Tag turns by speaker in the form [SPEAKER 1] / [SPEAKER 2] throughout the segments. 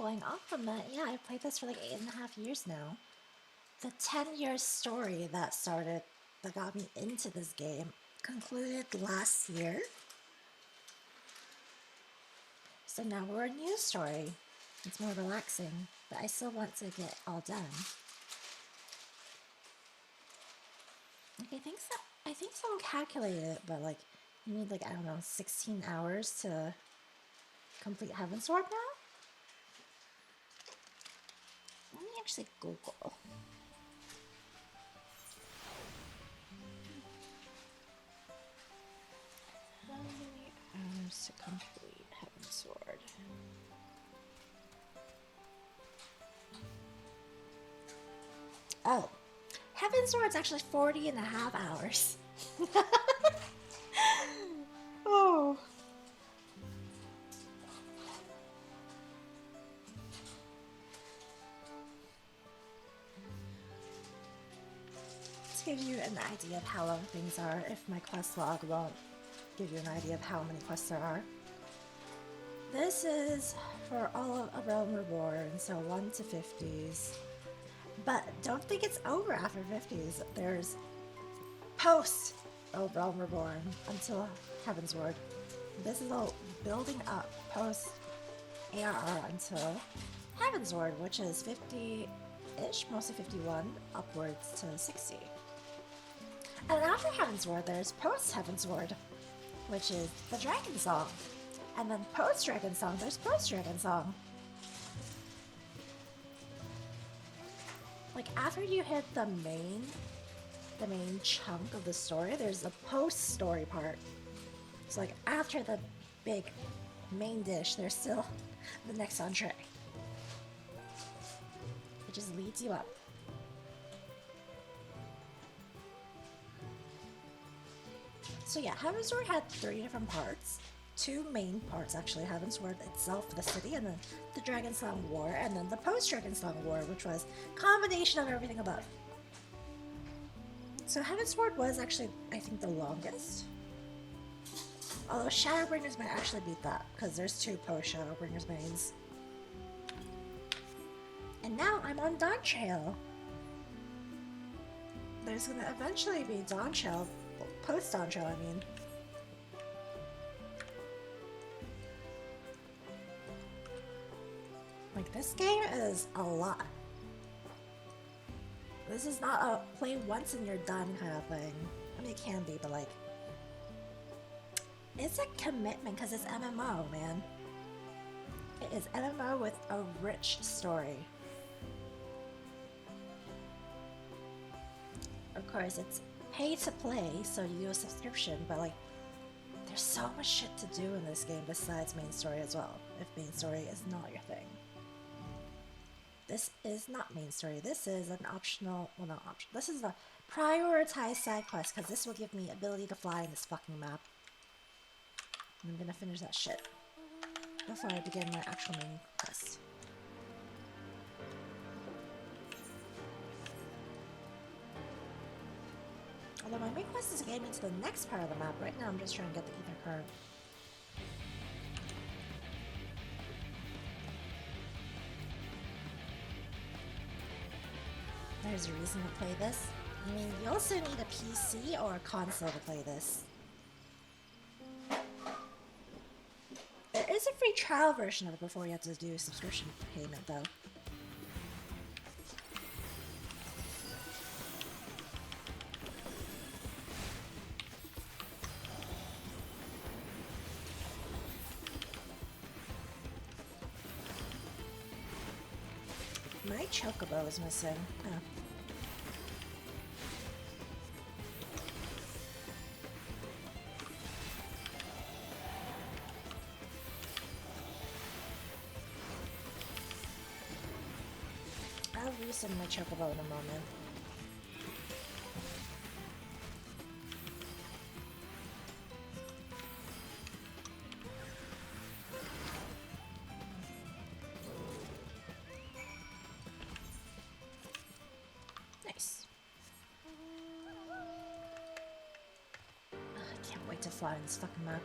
[SPEAKER 1] going on from it, yeah, I played this for like 8.5 years now. The 10-year story that got me into this game concluded last year. So now we're a new story. It's more relaxing, but I still want to get all done. Like, I think someone calculated it, but like, you need like, I don't know, 16 hours to complete Heavensward now? Let me actually Google. How many hours to complete Heavensward? Oh, Heavensward's actually 40.5 hours. Oh. To give you an idea of how long things are, if my quest log won't give you an idea of how many quests there are. This is for all of A Realm Reborn, so 1 to 50s. But don't think it's over after 50s. There's post A Realm Reborn until Heavensward. This is all building up post ARR until Heavensward, which is 50-ish, mostly 51, upwards to 60. And after Heavensward, there's post Heavensward, which is the Dragon Song. And then post Dragon Song, there's post Dragon Song. Like, after you hit the main chunk of the story, there's a post story part. So like, after the big main dish, there's still the next entree. It just leads you up. So yeah, Heavensward had 3 different parts. 2 main parts actually, Heavensward itself, the city, and then the Dragonsong War, and then the post-Dragonsong War, which was a combination of everything above. So Heavensward was actually, I think, the longest. Although Shadowbringers might actually beat that, because there's 2 post-Shadowbringers mains. And now I'm on Dawntrail. There's gonna eventually be Dawntrail, post-Dawntrail, I mean. Like, this game is a lot. This is not a play once and you're done kind of thing. I mean, it can be, but like, it's a commitment because it's MMO, man. It is MMO with a rich story. Of course, it's pay to play, so you do a subscription, but like, there's so much shit to do in this game besides main story as well, if main story is not your thing. This is not main story, this is an optional, well not optional, this is a prioritized side quest, because this will give me ability to fly in this fucking map. And I'm gonna finish that shit before I begin my actual main quest. Although my main quest is getting into the next part of the map, right now I'm just trying to get the ether current. There's a reason to play this. I mean, you also need a PC or a console to play this. There is a free trial version of it before you have to do a subscription payment, though. My chocobo is missing. Oh. I'll resend my chocobo in a moment. Nice. I can't wait to fly in this fucking map.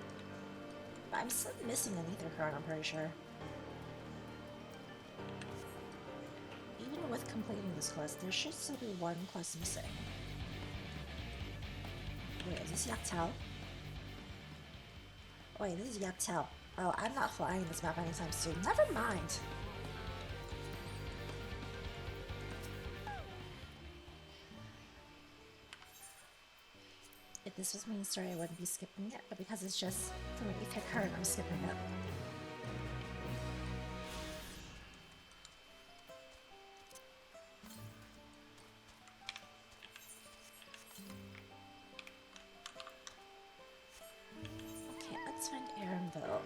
[SPEAKER 1] But I'm still missing an ether card, I'm pretty sure. even with completing this quest, there should still be one quest missing. Wait, is this Yaktel? Wait, this is Yaktel. Oh, I'm not flying this map anytime soon. Never mind! If this was main story, I wouldn't be skipping it, but because it's just for me to pick her, I'm skipping it. Okay, let's find Aaronville.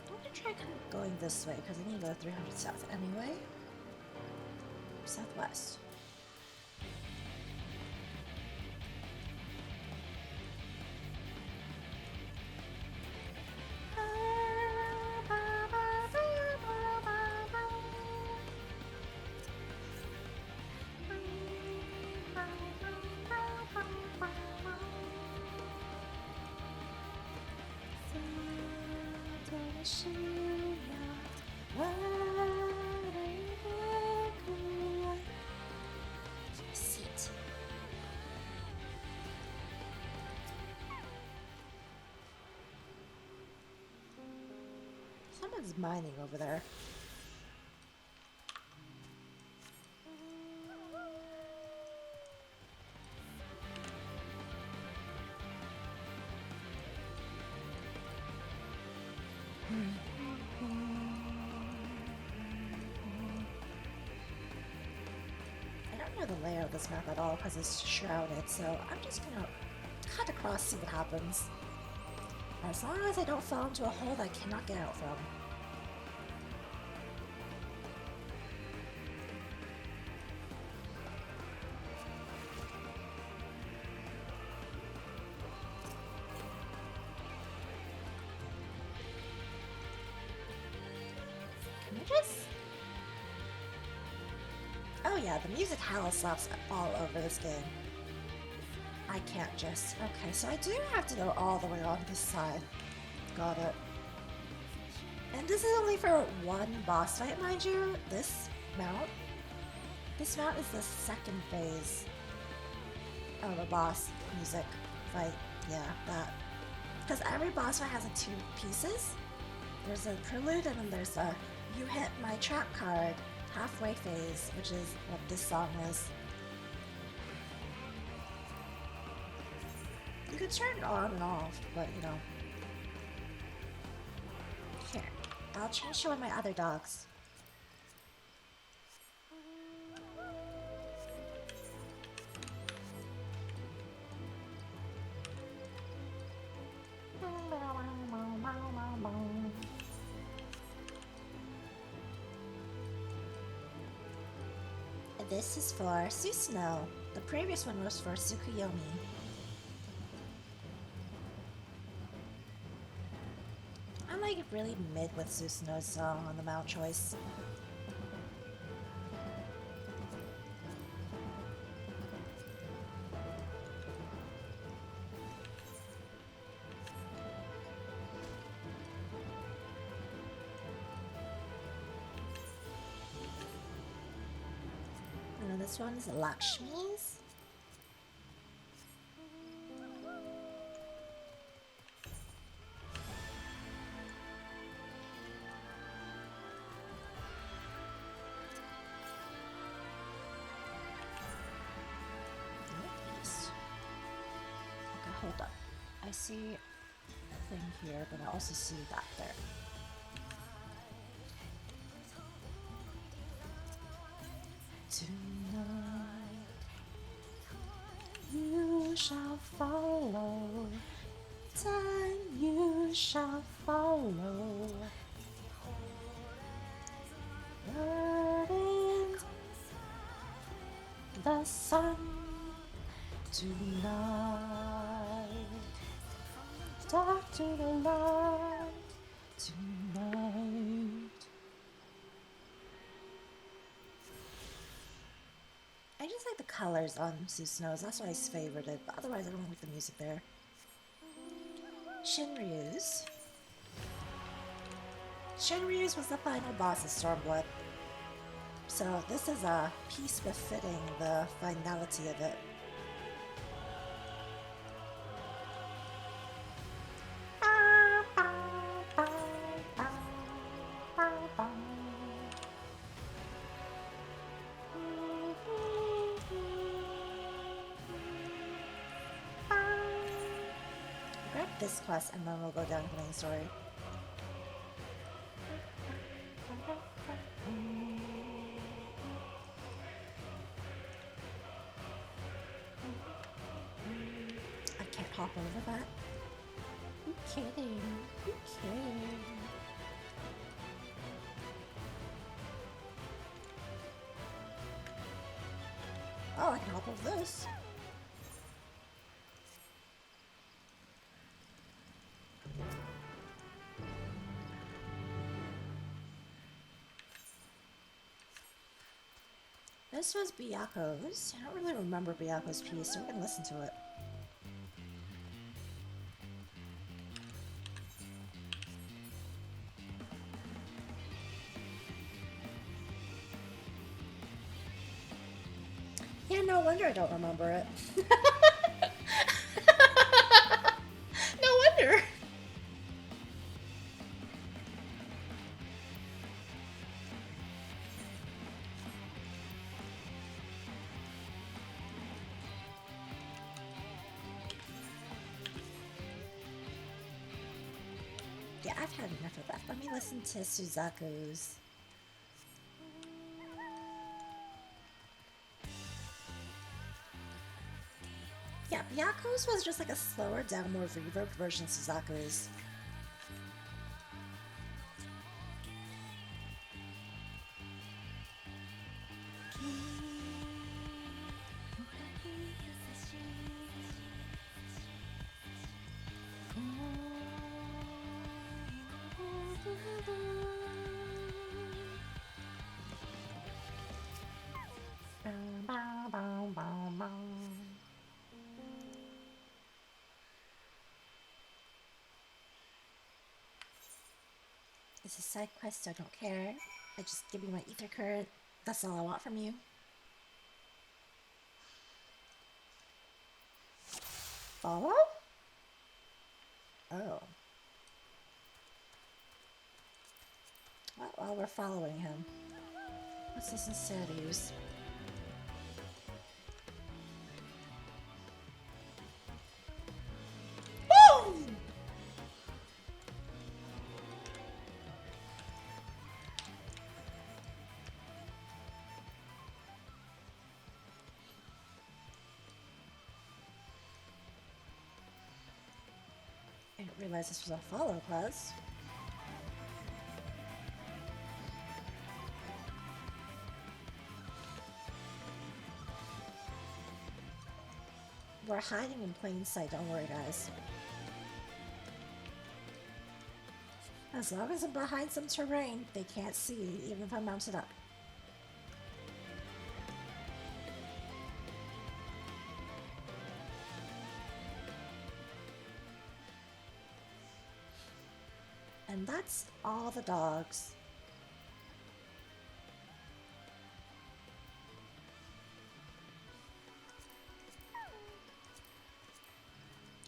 [SPEAKER 1] I'm gonna try kind of going this way, because I need to go 300 south anyway. Southwest. Seat. Someone's mining over there. I don't know the layout of this map at all because it's shrouded, so I'm just gonna cut across, see what happens. As long as I don't fall into a hole that I cannot get out from. Can I just... Oh yeah, the music hella slaps all over this game. I can't just... Okay, so I do have to go all the way on this side. Got it. And this is only for one boss fight, mind you. This mount is the second phase of a boss music fight. Yeah, that. Because every boss fight has a two pieces. There's a prelude and then there's a you hit my trap card halfway phase, which is what this song is. You could turn it on and off, but you know. Here, I'll change to one of my other dogs. This is for Susanoo. The previous one was for Tsukuyomi. I'm like really mid with Susanoo's song on the mount choice. And this one is Lakshmi's. Okay, hold up. I see a thing here, but I also see that there. Tonight you shall follow, time you shall follow, burning the sun tonight, dark to the light tonight. I just like the colors on Susanoo's, that's why I favored it, but otherwise I don't like the music there. Shinryu's. Shinryu's was the final boss of Stormblood. So this is a piece befitting the finality of it. Grab this quest and then we'll go down to the main story. I can't hop over that. Who kidding? Who kidding? Oh, I can hop over this. This was Byaku's. I don't really remember Byaku's piece, so we're gonna listen to it. Yeah, no wonder I don't remember it. No wonder. Yeah, I've had enough of that. Let me listen to Suzaku's. Yeah, Byaku's was just like a slower down, more reverb version of Suzaku's. It's a side quest, so I don't care. I just give you my ether current. That's all I want from you. Follow? Oh. Well, while we're following him, let's listen to Sadie's. I didn't realize this was a follow quest. We're hiding in plain sight, don't worry guys. As long as I'm behind some terrain, they can't see, even if I'm mounted up. And that's all the dogs.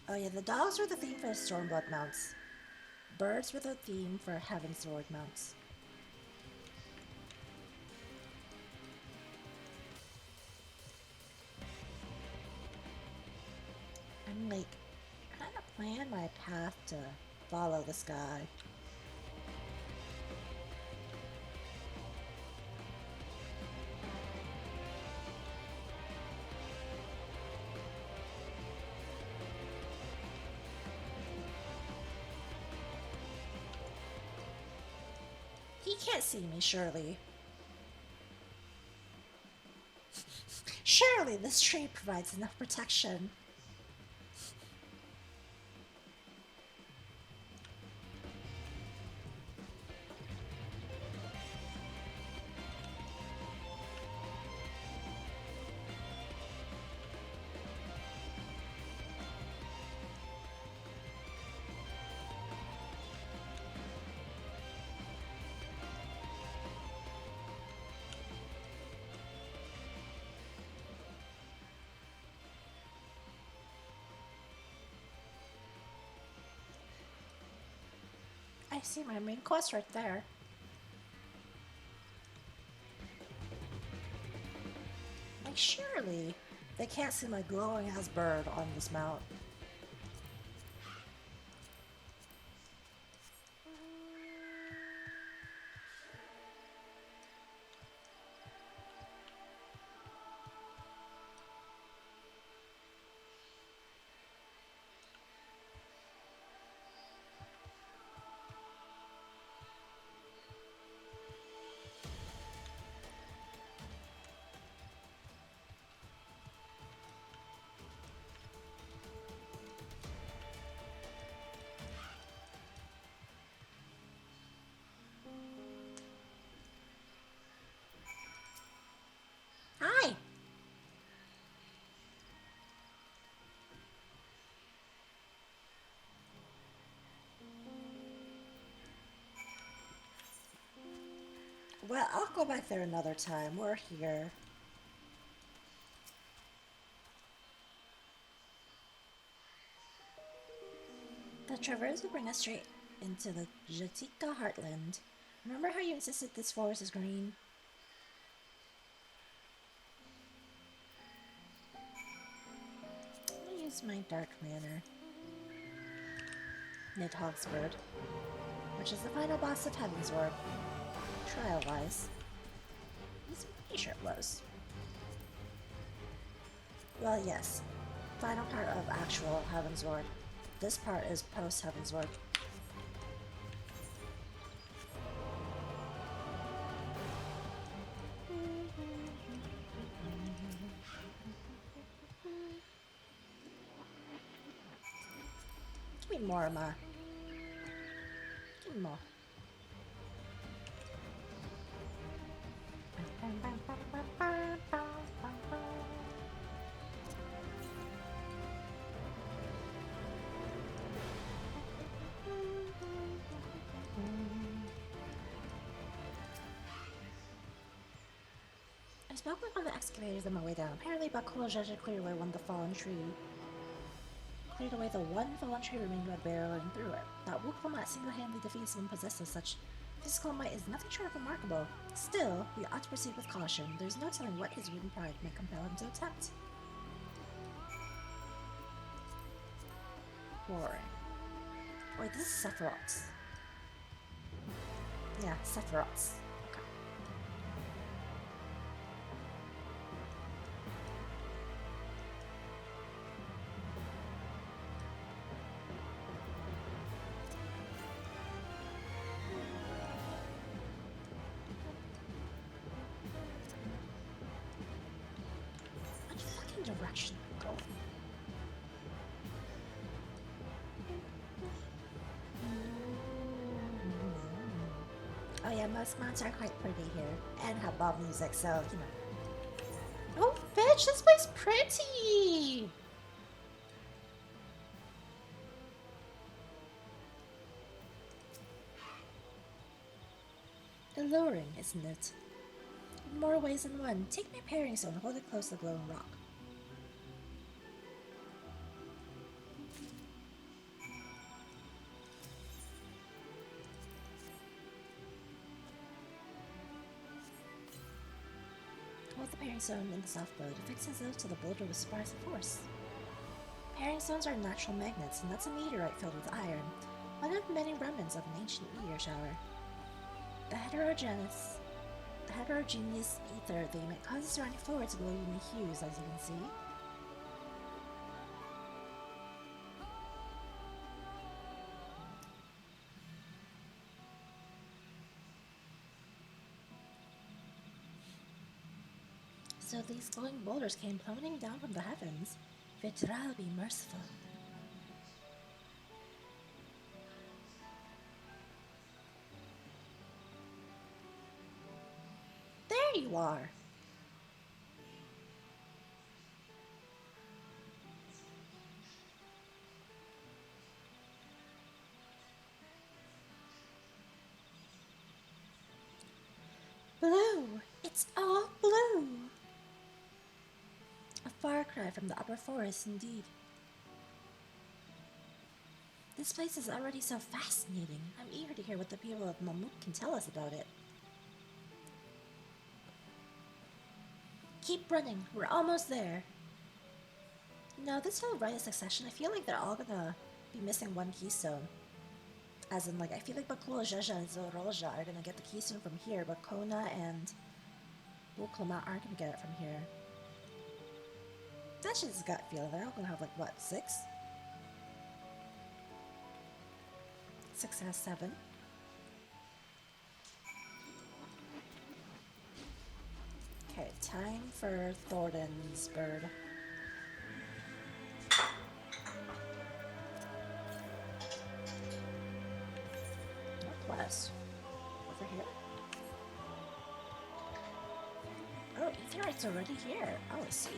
[SPEAKER 1] Oh yeah, the dogs were the theme for Stormblood mounts. Birds were the theme for Heaven's Sword mounts. I'm like, kind of plan my path to follow this guy. He can't see me, surely. Surely this tree provides enough protection. I see my main quest right there. Like, surely they can't see my glowing ass bird on this mount. Hi! Well, I'll go back there another time. We're here. The traverse will bring us straight into the Jatika heartland. Remember how you insisted this forest is green? I'll use my dark manner. Nidhogg's bird, which is the final boss of Heavensward. Trial-wise. He's pretty sure it was. Well, yes. Final part of actual Heavensward. This part is post-Heavensward. Give me more, Ma. Give me more. I spoke with one of the excavators on my way down. Apparently, Bakula cleared away one of the fallen tree. Cleared away the one fallen tree remaining by barreling through it. That Wuklomat single-handedly defeats someone possessed of such physical might is nothing short of remarkable. Still, we ought to proceed with caution. There's no telling what his wooden pride may compel him to attempt. Roaring. Wait, this is Sephiroth's. Yeah, Sephiroth's. Okay. What fucking direction are we going? Oh yeah, most mounts are quite pretty here, and have bomb music, so, you know. Oh, bitch, this place pretty! Alluring, isn't it? In more ways than one. Take my pairing stone and hold it close to the glowing rock. Hold the pairing stone in the soft bow to fix itself to the boulder with sparse force. Pairing stones are natural magnets, and that's a meteorite filled with iron, one of many remnants of an ancient meteor shower. The heterogeneous ether theme causes surrounding floor to glow unique hues, as you can see. So these glowing boulders came plummeting down from the heavens. Vitral be merciful. There you are! Blue! It's all blue! A far cry from the upper forest, indeed. This place is already so fascinating. I'm eager to hear what the people of Mammoth can tell us about it. Keep running. We're almost there. No, this whole right of succession, I feel like they're all gonna be missing one keystone. As in, like, I feel like Bakula, Jaja, and Zoroja are gonna get the keystone from here, but Kona and Buklama aren't gonna get it from here. That's just a gut feeling. They're all gonna have, like, what, 6? 6 has 7. Okay, time for Thornton's bird. Northwest. Over here. Oh, Etherite's already here. Oh, I see.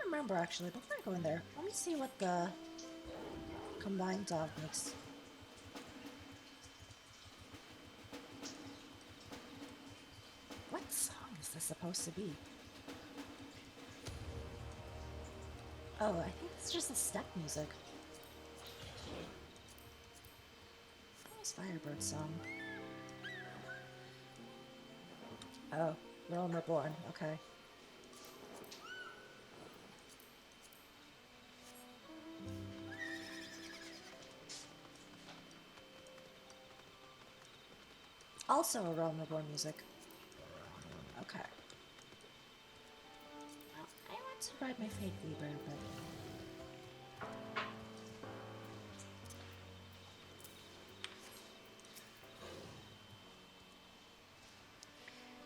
[SPEAKER 1] Remember actually, before I go in there, let me see what the combined dog makes. What song is this supposed to be? Oh, I think it's just the step music. What was Firebird's song? Oh, Realm Reborn, okay. Also a Realm Reborn music. Okay. Well, I want to ride my Fate Weaver, but...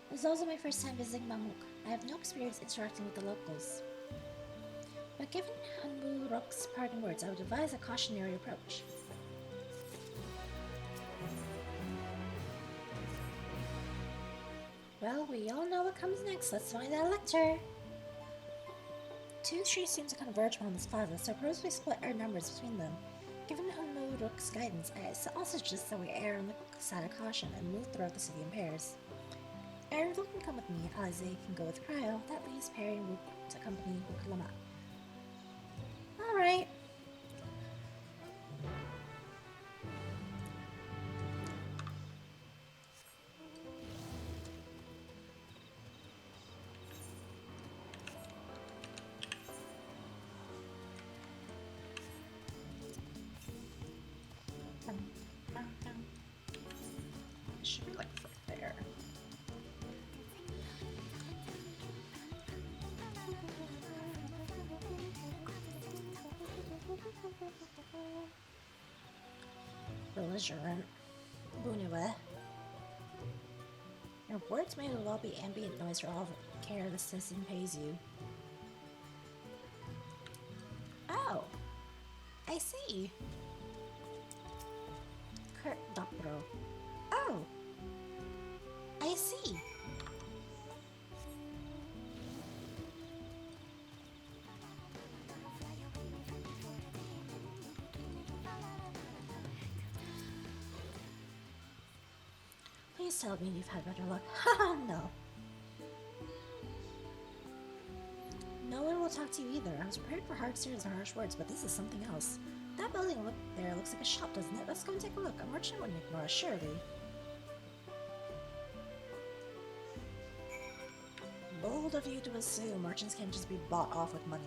[SPEAKER 1] This is also my first time visiting Mammoth. I have no experience interacting with the locals. But given Hanmu Rock's parting words, I would advise a cautionary approach. Well, we all know what comes next. Let's find that lecture. Two trees seem to converge around this plaza, so suppose we split our numbers between them. Given Hanmu Rook's guidance, I also suggest that we err on the side of caution and move throughout the city in pairs. Arenville can come with me, Alize can go with Cryo. That leaves Perry and Rook to accompany Buklama. Alright. It should be like right there. Belligerent. Buniwe. Your words may well be ambient noise for all the care the citizen pays you. Oh, I see. Kurt Dopro. Oh, I see. Please tell me you've had better luck. Haha, no. No one will talk to you either. I was prepared for hard stares and harsh words, but this is something else. That building there looks like a shop, doesn't it? Let's go and take a look. A merchant wouldn't ignore us, surely. Bold of you to assume merchants can't just be bought off with money.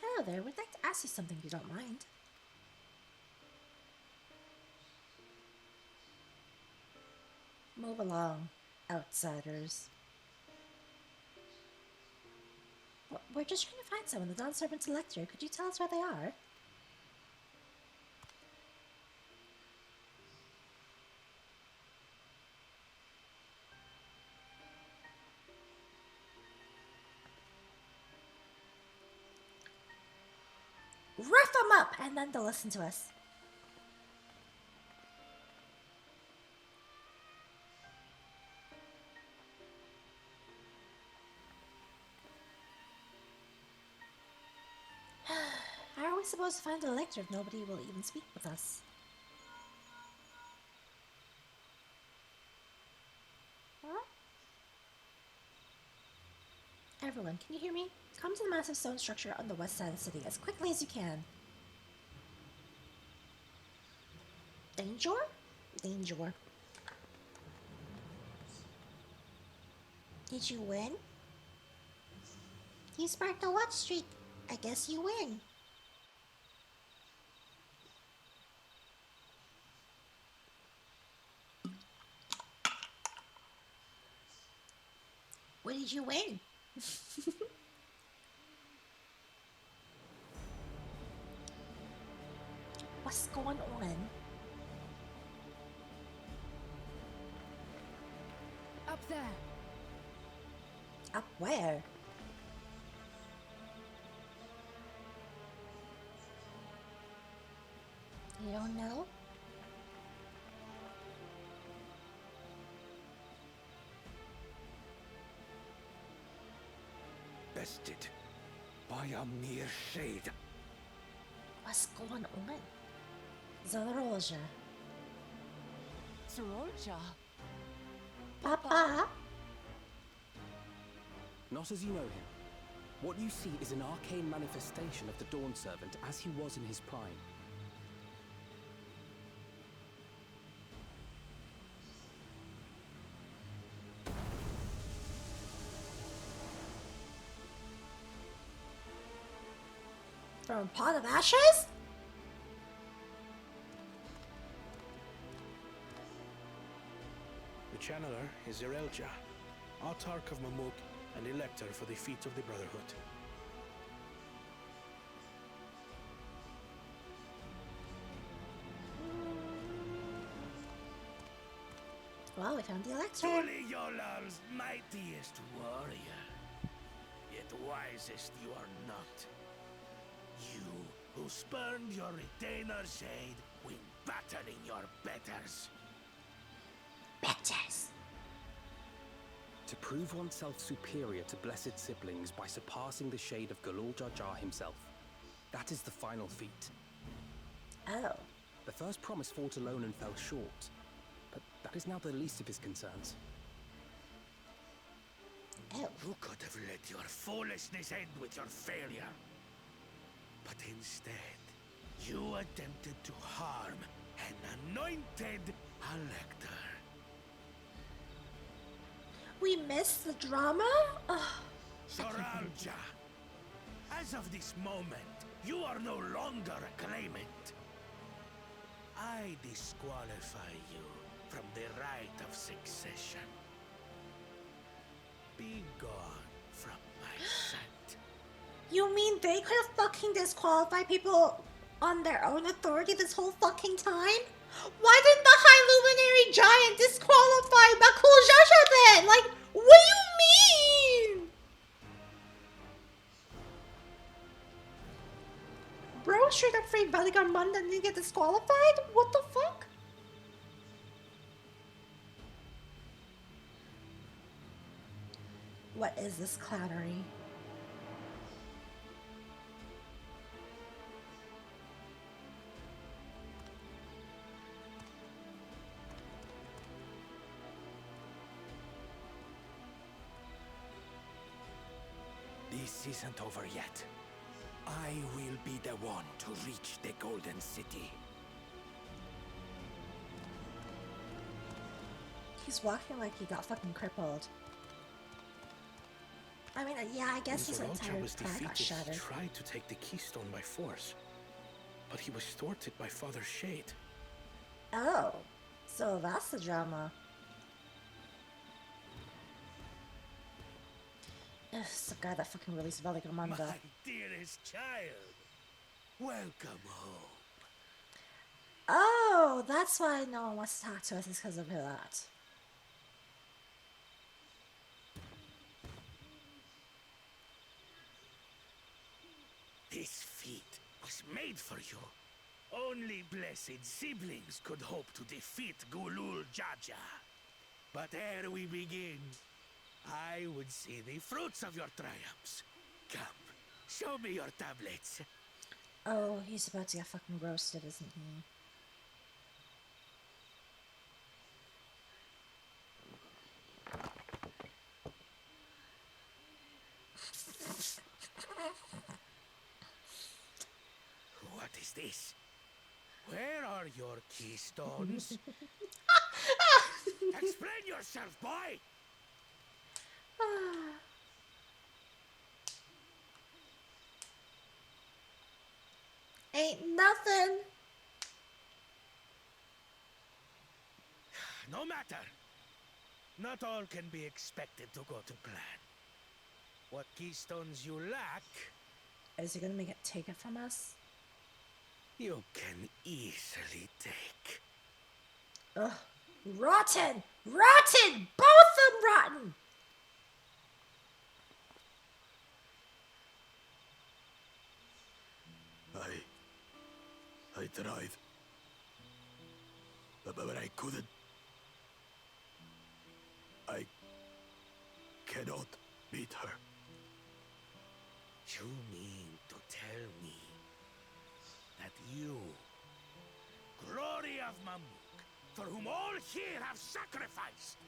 [SPEAKER 1] Hello there, we'd like to ask you something if you don't mind. Move along, outsiders. We're just trying to find someone. The Dawn Servant's lecture. Could you tell us where they are? rough them up, and then they'll listen to us. How are we supposed to find the elector if nobody will even speak with us? Huh? Everyone, can you hear me? Come to the massive stone structure on the west side of the city as quickly as you can. Danger? Danger. Did you win? You sparked a watch streak. I guess you win. What did you win? What's going on?
[SPEAKER 2] Up there.
[SPEAKER 1] Up where? You don't know?
[SPEAKER 3] Bested by a mere shade.
[SPEAKER 1] What's going on? Zoroja.
[SPEAKER 2] Sororja.
[SPEAKER 1] Papa?
[SPEAKER 4] Not as you know him. What you see is an arcane manifestation of the Dawn Servant as he was in his prime.
[SPEAKER 1] From a pot of ashes?
[SPEAKER 5] The channeler is Zerelja, Autarch of Mamuk and Elector for the feet of the Brotherhood.
[SPEAKER 1] Well, we found the elector.
[SPEAKER 5] Truly Yolal's mightiest warrior, yet wisest you are not. You who spurned your retainer's aid when battering your betters.
[SPEAKER 1] Betters.
[SPEAKER 4] To prove oneself superior to blessed siblings by surpassing the shade of Galul Jar Jar himself. That is the final feat.
[SPEAKER 1] Oh.
[SPEAKER 4] The first promise fought alone and fell short, but that is now the least of his concerns.
[SPEAKER 1] Oh.
[SPEAKER 5] Who could have let your foolishness end with your failure? But instead, you attempted to harm an anointed elector.
[SPEAKER 1] We missed the drama? Ugh.
[SPEAKER 5] Soralja, as of this moment, you are no longer a claimant. I disqualify you from the right of succession. Be gone from my sight.
[SPEAKER 1] You mean they could have fucking disqualified people on their own authority this whole fucking time? Why didn't the High Luminary Giant disqualify Bakul Jaja then? Like, what do you mean? Bro straight up freed Bodyguard Munda and didn't get disqualified? What the fuck? What is this clownery?
[SPEAKER 3] This isn't over yet. I will be the one to reach the Golden City.
[SPEAKER 1] He's walking like he got fucking crippled. I mean, yeah, I guess his
[SPEAKER 5] When
[SPEAKER 1] entire
[SPEAKER 5] Zeralja was
[SPEAKER 1] plan got
[SPEAKER 5] defeated, he
[SPEAKER 1] shattered.
[SPEAKER 5] tried to take the keystone by force, but he was thwarted by Father Shade.
[SPEAKER 1] Oh, so that's the drama. Ugh, it's the guy that fucking released Valigamanda.
[SPEAKER 5] My dearest child, welcome home.
[SPEAKER 1] Oh, that's why no one wants to talk to us, is because of that.
[SPEAKER 5] This feat was made for you. Only blessed siblings could hope to defeat Gulul Jaja. But ere we begin, I would see the fruits of your triumphs. Come, show me your tablets.
[SPEAKER 1] Oh, he's about to get fucking roasted, isn't he?
[SPEAKER 5] What is this? Where are your keystones? Explain yourself, boy!
[SPEAKER 1] Ain't nothing.
[SPEAKER 5] No matter. Not all can be expected to go to plan. What keystones you lack,
[SPEAKER 1] Is he gonna make it take it from us?
[SPEAKER 5] you can easily take.
[SPEAKER 1] Ugh. Rotten! Rotten! Both of them rotten!
[SPEAKER 3] I tried. But I couldn't. I cannot beat her.
[SPEAKER 5] You mean to tell me that you, glory of Mamuk, for whom all here have sacrificed,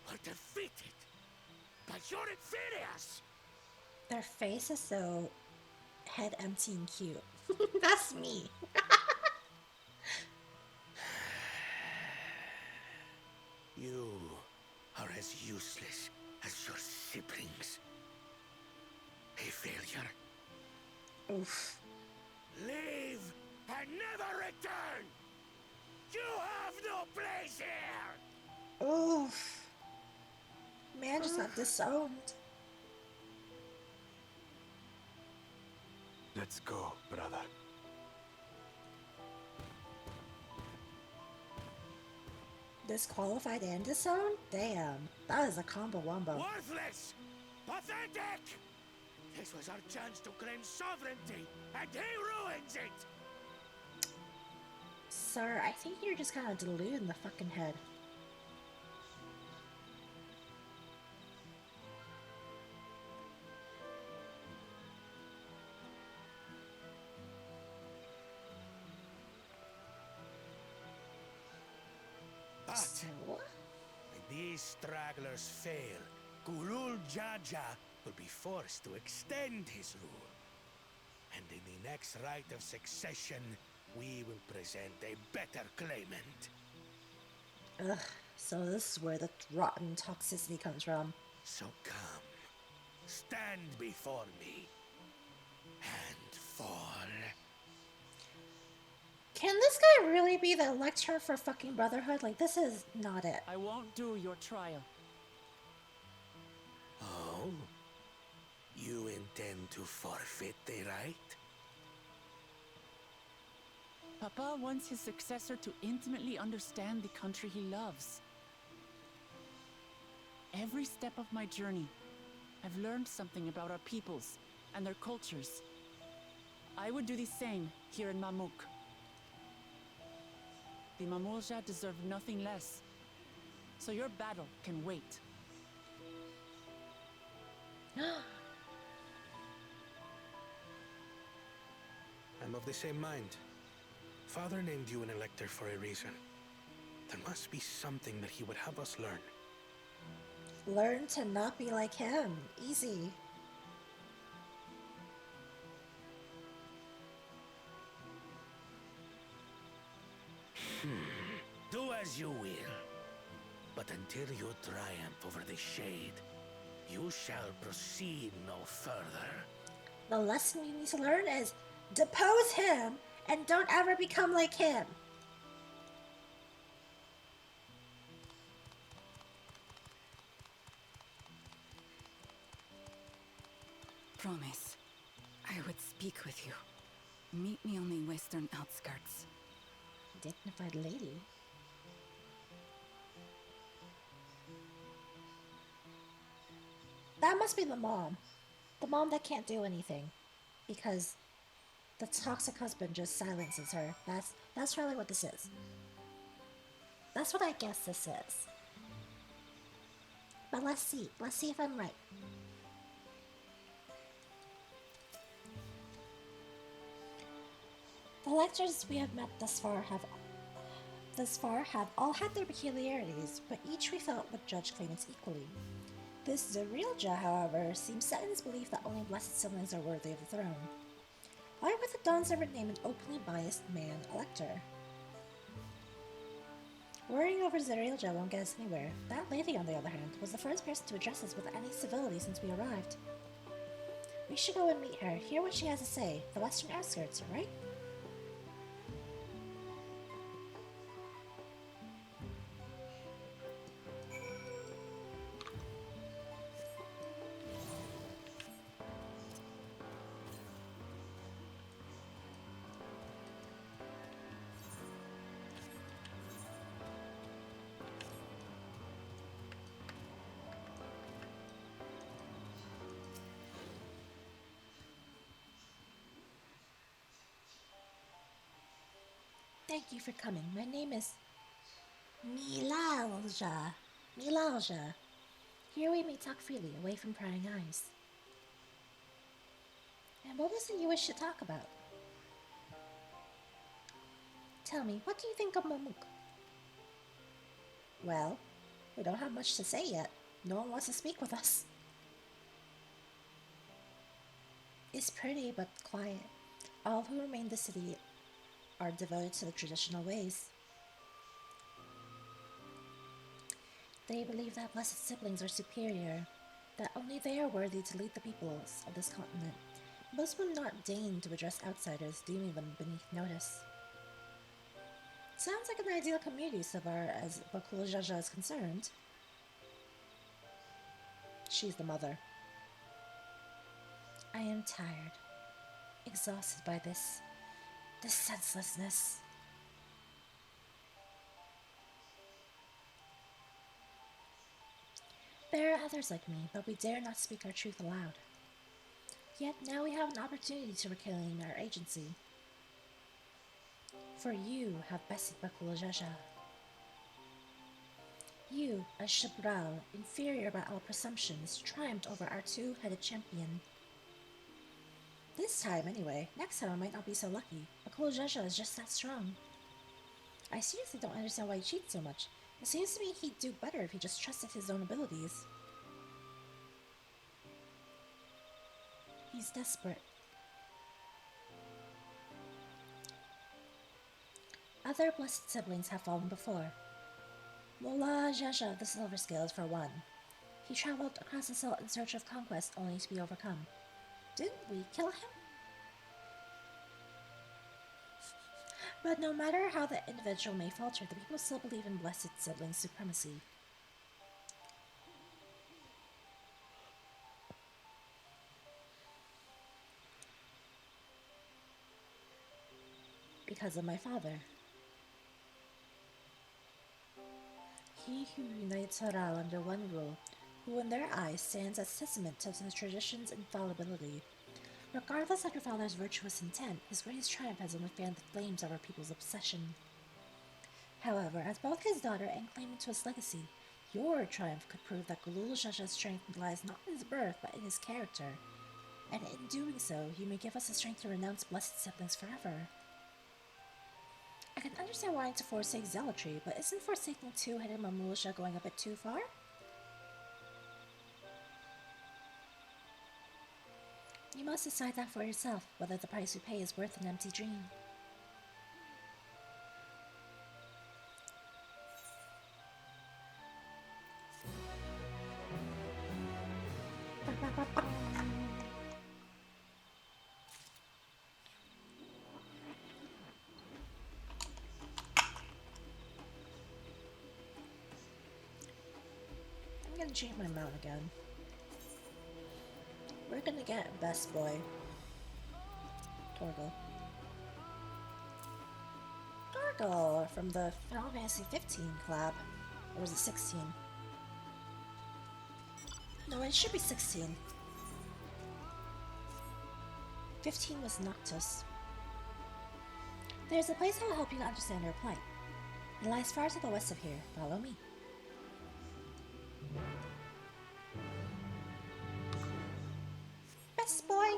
[SPEAKER 5] were defeated by your inferiors?
[SPEAKER 1] Their face is so head empty and cute. That's me.
[SPEAKER 5] You are as useless as your siblings. A failure.
[SPEAKER 1] Oof.
[SPEAKER 5] Leave and never return! You have no place here!
[SPEAKER 1] Oof. Man just got disowned.
[SPEAKER 3] Let's go, brother.
[SPEAKER 1] Disqualified and disowned? Damn. That is a combo wombo.
[SPEAKER 5] Worthless! Pathetic! This was our chance to claim sovereignty, and he ruins it!
[SPEAKER 1] Sir, I think you're just kind of deluded in the fucking head.
[SPEAKER 5] But
[SPEAKER 1] So,
[SPEAKER 5] when these stragglers fail, Gulul Jaja will be forced to extend his rule. And in the next rite of succession, we will present a better claimant.
[SPEAKER 1] ugh. So this is where the rotten toxicity comes from.
[SPEAKER 5] So come, stand before me, and fall.
[SPEAKER 1] Can this guy really be the lecturer for fucking Brotherhood? Like, this is not it.
[SPEAKER 2] I won't do your trial.
[SPEAKER 5] Oh? You intend to forfeit the right?
[SPEAKER 2] Papa wants his successor to intimately understand the country he loves. Every step of my journey, I've learned something about our peoples and their cultures. I would do the same here in Mamuk. The Mamulja deserve nothing less, so your battle can wait.
[SPEAKER 5] I'm of the same mind. Father named you an elector for a reason. There must be something that he would have us learn.
[SPEAKER 1] Learn to not be like him. Easy.
[SPEAKER 5] Do as you will. But until you triumph over the Shade, you shall proceed no further.
[SPEAKER 1] The lesson you need to learn is depose him and don't ever become like him.
[SPEAKER 6] Promise, I would speak with you. Meet me on the western outskirts.
[SPEAKER 1] Dignified lady. That must be the mom. The mom that can't do anything. Because The toxic husband just silences her. That's probably what this is. That's what I guess this is. But let's see. Let's see if I'm right. The lectors we have met thus far have all had their peculiarities, but each we felt would judge claimants equally. This Zerilja, however, seems set in his belief that only blessed siblings are worthy of the throne. Why would the Dawn Servant name an openly biased man elector? Worrying over Zerilja won't get us anywhere. That lady, on the other hand, was the first person to address us with any civility since we arrived. We should go and meet her, hear what she has to say. The western outskirts, right? Thank you for coming. My name is Milalja. Milalja. Here we may talk freely, away from prying eyes. And what was it you wish to talk about? Tell me, what do you think of Momuk? Well, we don't have much to say yet. No one wants to speak with us. It's pretty, but quiet. All who remain in the city are devoted to the traditional ways. They believe that blessed siblings are superior, that only they are worthy to lead the peoples of this continent. Most will not deign to address outsiders, deeming them beneath notice. Sounds like an ideal community so far as Bakul Jaja is concerned. She's the mother. I am tired, exhausted by this senselessness. There are others like me, but we dare not speak our truth aloud. Yet now we have an opportunity to reclaim our agency. For you have bested Bakul Jaja. You, a Shabral, inferior by all presumptions, triumphed over our two-headed champion. This time, anyway. Next time I might not be so lucky. Bakul Jaja is just that strong. I seriously don't understand why he cheats so much. It seems to me he'd do better if he just trusted his own abilities. He's desperate. Other blessed siblings have fallen before. Mullah Jaja, the Silver Scales, for one. He traveled across the Salt in search of conquest only to be overcome. Didn't we kill him? But no matter how the individual may falter, the people still believe in blessed sibling supremacy. Because of my father. He who unites Haral under one rule, who in their eyes stands as testament to the tradition's infallibility. Regardless of your father's virtuous intent, his greatest triumph has only fanned the flames of our people's obsession. However, as both his daughter and claimant to his legacy, your triumph could prove that Gulul Jaja's strength lies not in his birth, but in his character. And in doing so, you may give us the strength to renounce blessed siblings forever. I can understand wanting to forsake zealotry, but isn't forsaking two-headed Mamulisha going a bit too far? You must decide that for yourself, whether the price we pay is worth an empty dream. I'm gonna change my mount again. We're gonna get Best Boy. Torgal. Torgal from the Final Fantasy 15 collab. Or was it 16? No, it should be 16. 15 was Noctis. There's a place that will help you to understand your plight. It lies far to the west of here. Follow me. Best boy!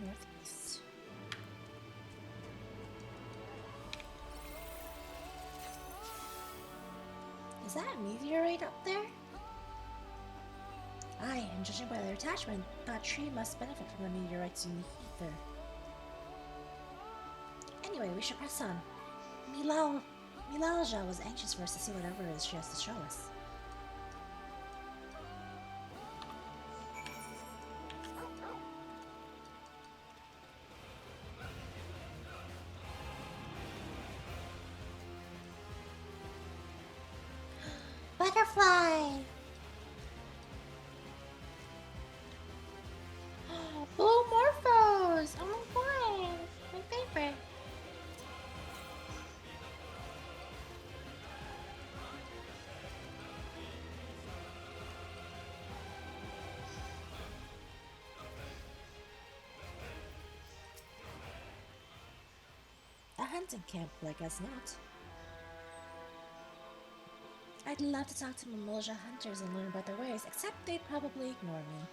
[SPEAKER 1] Northeast. Is that a meteorite up there? Aye, and judging by their attachment, that tree must benefit from the meteorite's unique ether. Anyway, we should press on. Milalja was anxious for us to see whatever it is she has to show us. Butterfly! Blue Morphos! Oh my god! My favorite! A hunting camp, like as not. I'd love to talk to Mamilja hunters and learn about their ways, except they'd probably ignore me.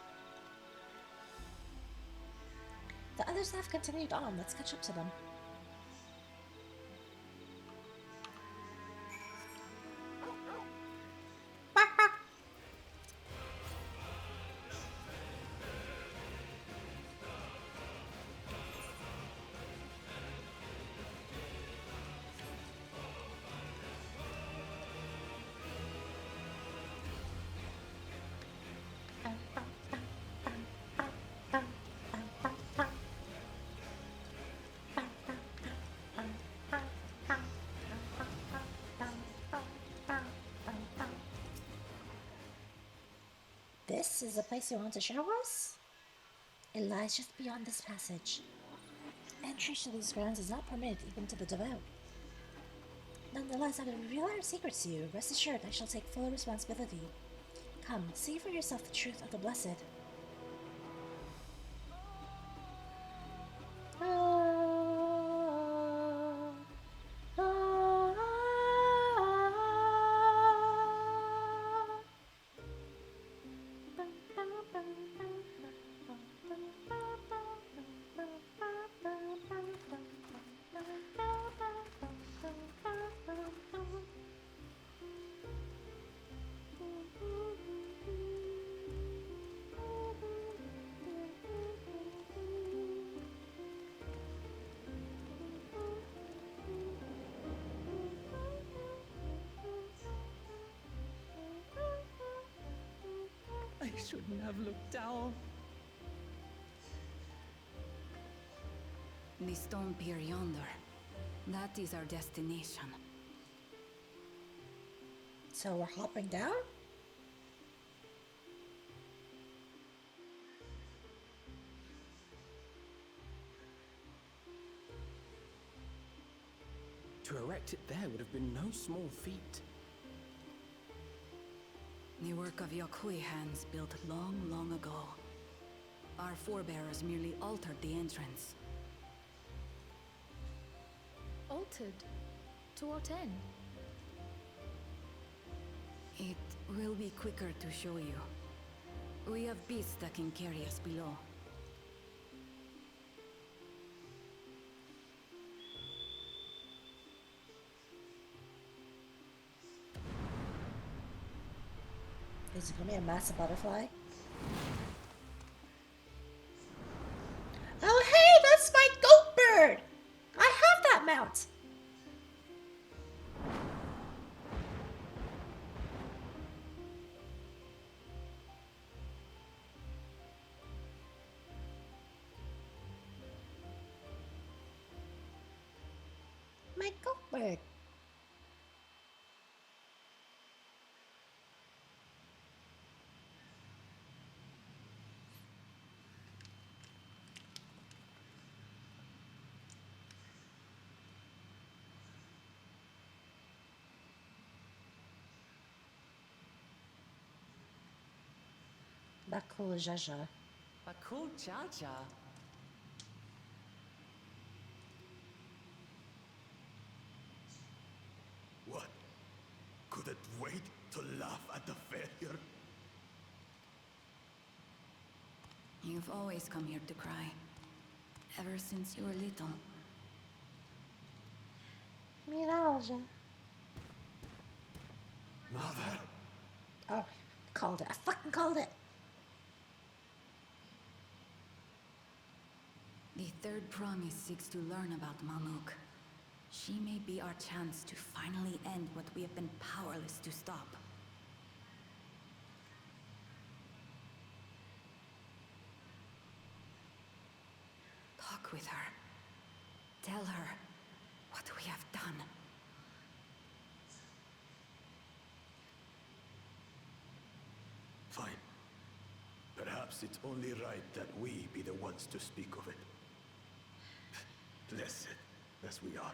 [SPEAKER 1] The others have continued on. Let's catch up to them. This is the place you want to show us? It lies just beyond this passage. Entry to these grounds is not permitted even to the devout. Nonetheless, I will reveal our secrets to you. Rest assured, I shall take full responsibility. Come, see for yourself the truth of the blessed.
[SPEAKER 2] I shouldn't have looked down.
[SPEAKER 6] The stone pier yonder. That is our destination.
[SPEAKER 1] So we're hopping down?
[SPEAKER 4] To erect it there would have been no small feat.
[SPEAKER 6] The work of Yokhui hands built long, long ago. Our forebears merely altered the entrance.
[SPEAKER 7] Altered? To what end?
[SPEAKER 6] It will be quicker to show you. We have beasts that can carry us below.
[SPEAKER 1] Is it gonna be a massive butterfly? Oh hey, that's my goat bird! I have that mount! My goat bird. Bakul Jaja.
[SPEAKER 2] A cool cha-cha.
[SPEAKER 5] What? Couldn't wait to laugh at the failure?
[SPEAKER 6] You've always come here to cry. Ever since you were little.
[SPEAKER 1] Miralja.
[SPEAKER 5] Mother!
[SPEAKER 1] Oh, called it. I fucking called it.
[SPEAKER 6] The third promise seeks to learn about Maluk. She may be our chance to finally end what we have been powerless to stop. Talk with her. Tell her what we have done.
[SPEAKER 5] Fine. Perhaps it's only right that we be the ones to speak of it. Blessed as we are.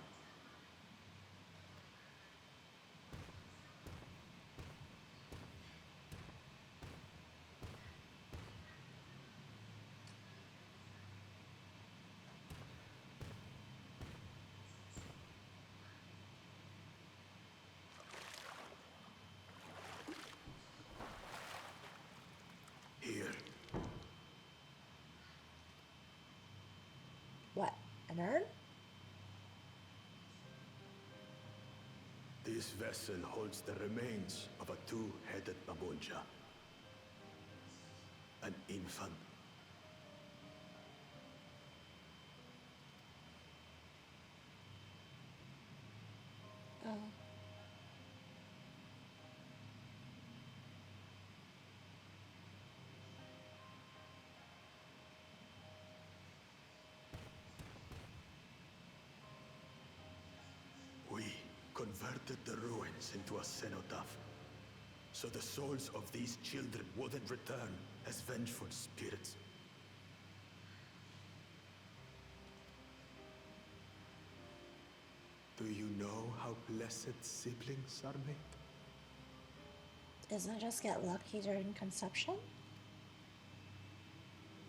[SPEAKER 5] Here.
[SPEAKER 1] What? An urn?
[SPEAKER 5] This vessel holds the remains of a two-headed Babunja. An infant.
[SPEAKER 1] Oh.
[SPEAKER 5] We converted the ruins into a cenotaph, so the souls of these children wouldn't return as vengeful spirits. Do you know how blessed siblings are made?
[SPEAKER 1] Doesn't it just get lucky during conception?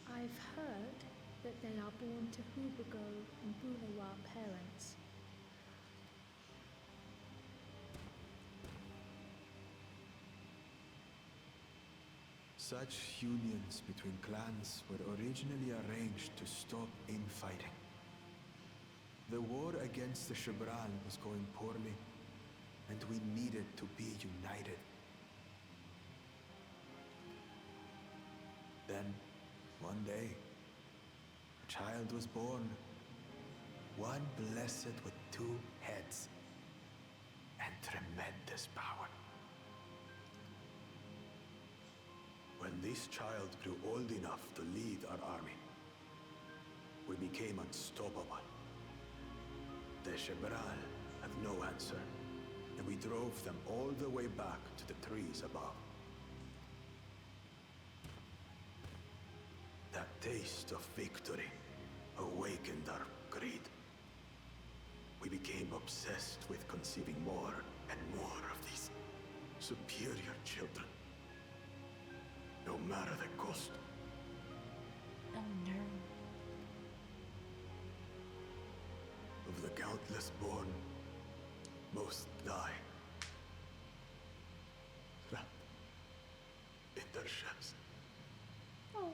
[SPEAKER 7] I've heard that they are born to Hubago and Bulawa parents.
[SPEAKER 5] Such unions between clans were originally arranged to stop infighting. The war against the Shibran was going poorly, and we needed to be united. Then, one day, a child was born. One blessed with two heads and tremendous power. When this child grew old enough to lead our army, we became unstoppable. The Shibral have no answer, and we drove them all the way back to the trees above. That taste of victory awakened our greed. We became obsessed with conceiving more and more of these superior children, no matter the cost.
[SPEAKER 1] Oh no.
[SPEAKER 5] Of the countless born, most die. Trapped in their shells.
[SPEAKER 1] Oh.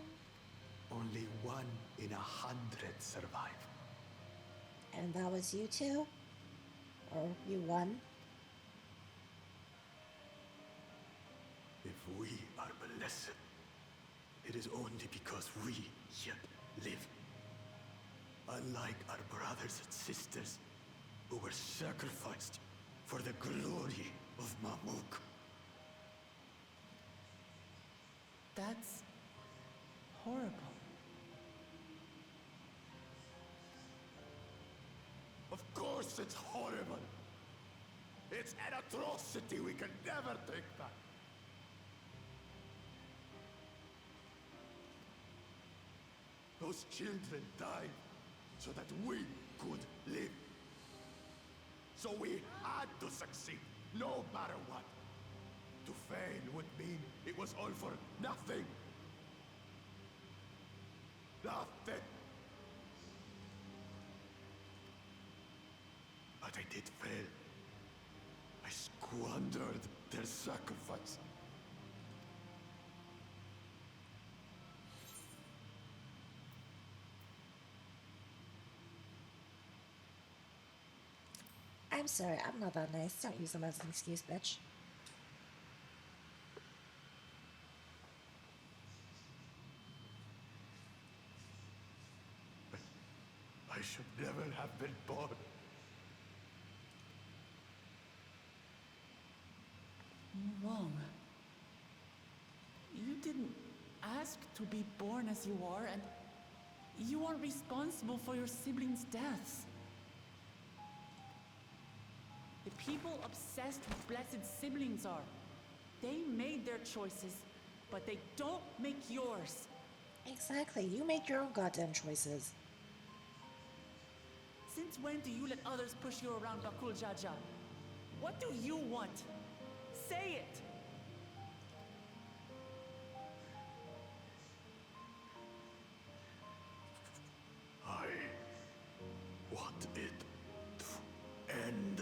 [SPEAKER 5] Only 1 in 100 survive.
[SPEAKER 1] And that was you two? Or you won?
[SPEAKER 5] If we are
[SPEAKER 3] Yes. It is only because we yet live. Unlike our brothers and sisters who were sacrificed for the glory of Mamuk.
[SPEAKER 2] That's horrible.
[SPEAKER 3] Of course it's horrible. It's an atrocity we can never take back. Those children died so that we could live. So we had to succeed, no matter what. To fail would mean it was all for nothing. Nothing. But I did fail. I squandered their sacrifice.
[SPEAKER 1] I'm sorry, I'm not that nice. Don't use them as an excuse, bitch.
[SPEAKER 3] I should never have been born.
[SPEAKER 2] Wrong. You didn't ask to be born as you are, and you are responsible for your siblings' deaths. The people obsessed with blessed siblings are. They made their choices, but they don't make yours.
[SPEAKER 1] Exactly, you make your own goddamn choices.
[SPEAKER 2] Since when do you let others push you around Bakul Jaja? What do you want? Say it!
[SPEAKER 3] I want it to end.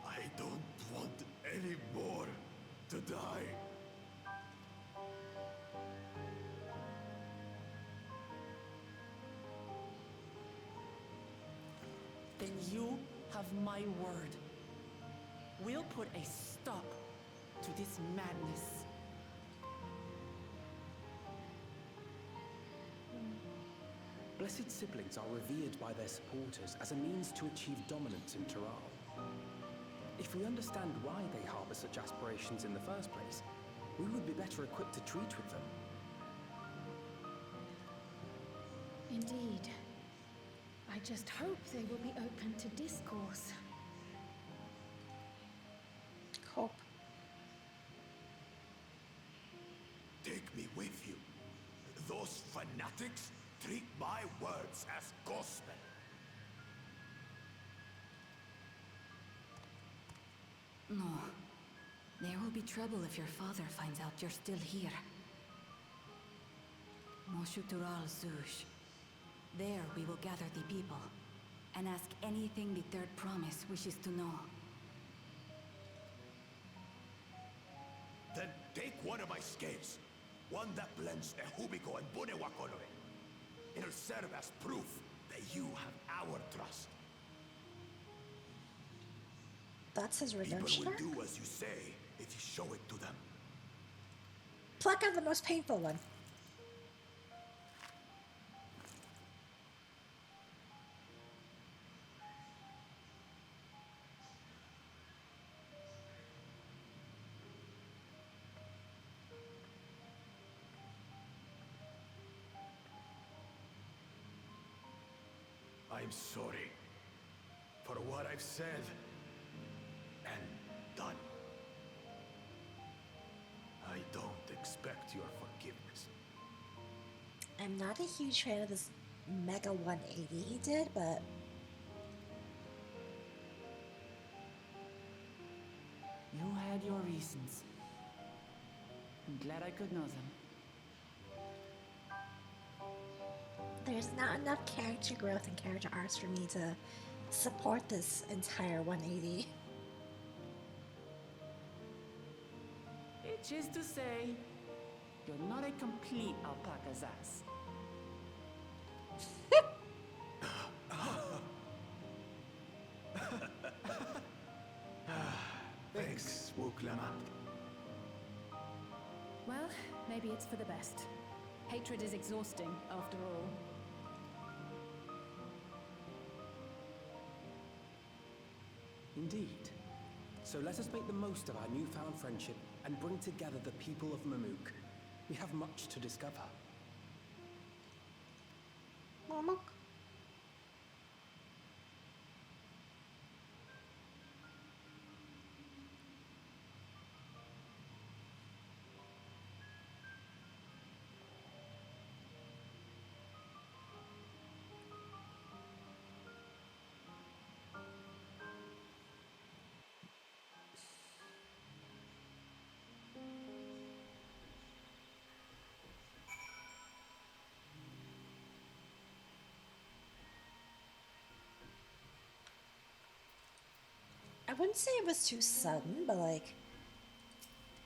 [SPEAKER 3] I don't want any more to die.
[SPEAKER 2] Then you have my word. We'll put a stop to this madness.
[SPEAKER 4] Blessed siblings are revered by their supporters as a means to achieve dominance in Taral. If we understand why they harbor such aspirations in the first place, we would be better equipped to treat with them.
[SPEAKER 7] Indeed. I just hope they will be open to discourse.
[SPEAKER 1] Hope.
[SPEAKER 3] Take me with you. Those fanatics treat my words as gospel.
[SPEAKER 6] No. There will be trouble if your father finds out you're still here. Moshutural Zush. There we will gather the people, and ask anything the Third Promise wishes to know.
[SPEAKER 3] Then take one of my scales. One that blends Ehubiko and Bunewakonoe. It'll serve as proof that you have our trust.
[SPEAKER 1] That's his revenge
[SPEAKER 3] People will
[SPEAKER 1] arc?
[SPEAKER 3] do as you say if you show it to them.
[SPEAKER 1] Pluck out the most painful one.
[SPEAKER 3] I'm sorry for what I've said and done. I don't expect your forgiveness.
[SPEAKER 1] I'm not a huge fan of this Mega 180 he did, but
[SPEAKER 2] You had your reasons. I'm glad I could know them.
[SPEAKER 1] there's not enough character growth and character arcs for me to support this entire 180.
[SPEAKER 2] Which is to say, you're not a complete alpaca's ass.
[SPEAKER 3] Thanks, Clement.
[SPEAKER 8] Well, maybe it's for the best. Hatred is exhausting, after all.
[SPEAKER 4] Indeed. So let us make the most of our newfound friendship and bring together the people of Mamuk. We have much to discover.
[SPEAKER 1] Mamuk. I wouldn't say it was too sudden, but like,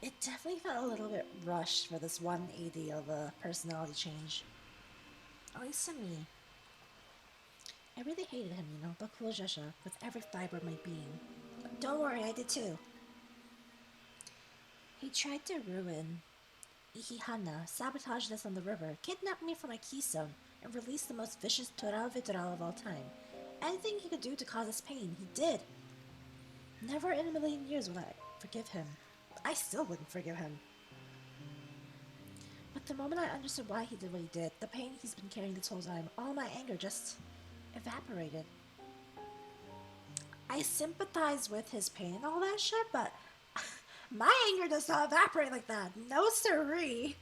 [SPEAKER 1] it definitely felt a little bit rushed for this 180 of a personality change. At least to me. I really hated him, you know, Bakul Jesha, with every fiber of my being. But don't worry, I did too. He tried to ruin Ihihana, sabotage us on the river, kidnap me from my keystone, and release the most vicious Toral Vitral of all time. Anything he could do to cause us pain, he did. Never in a million years would I forgive him. I still wouldn't forgive him. But the moment I understood why he did what he did, the pain he's been carrying this whole time, all my anger just evaporated. I sympathize with his pain and all that shit, but my anger does not evaporate like that. No siree.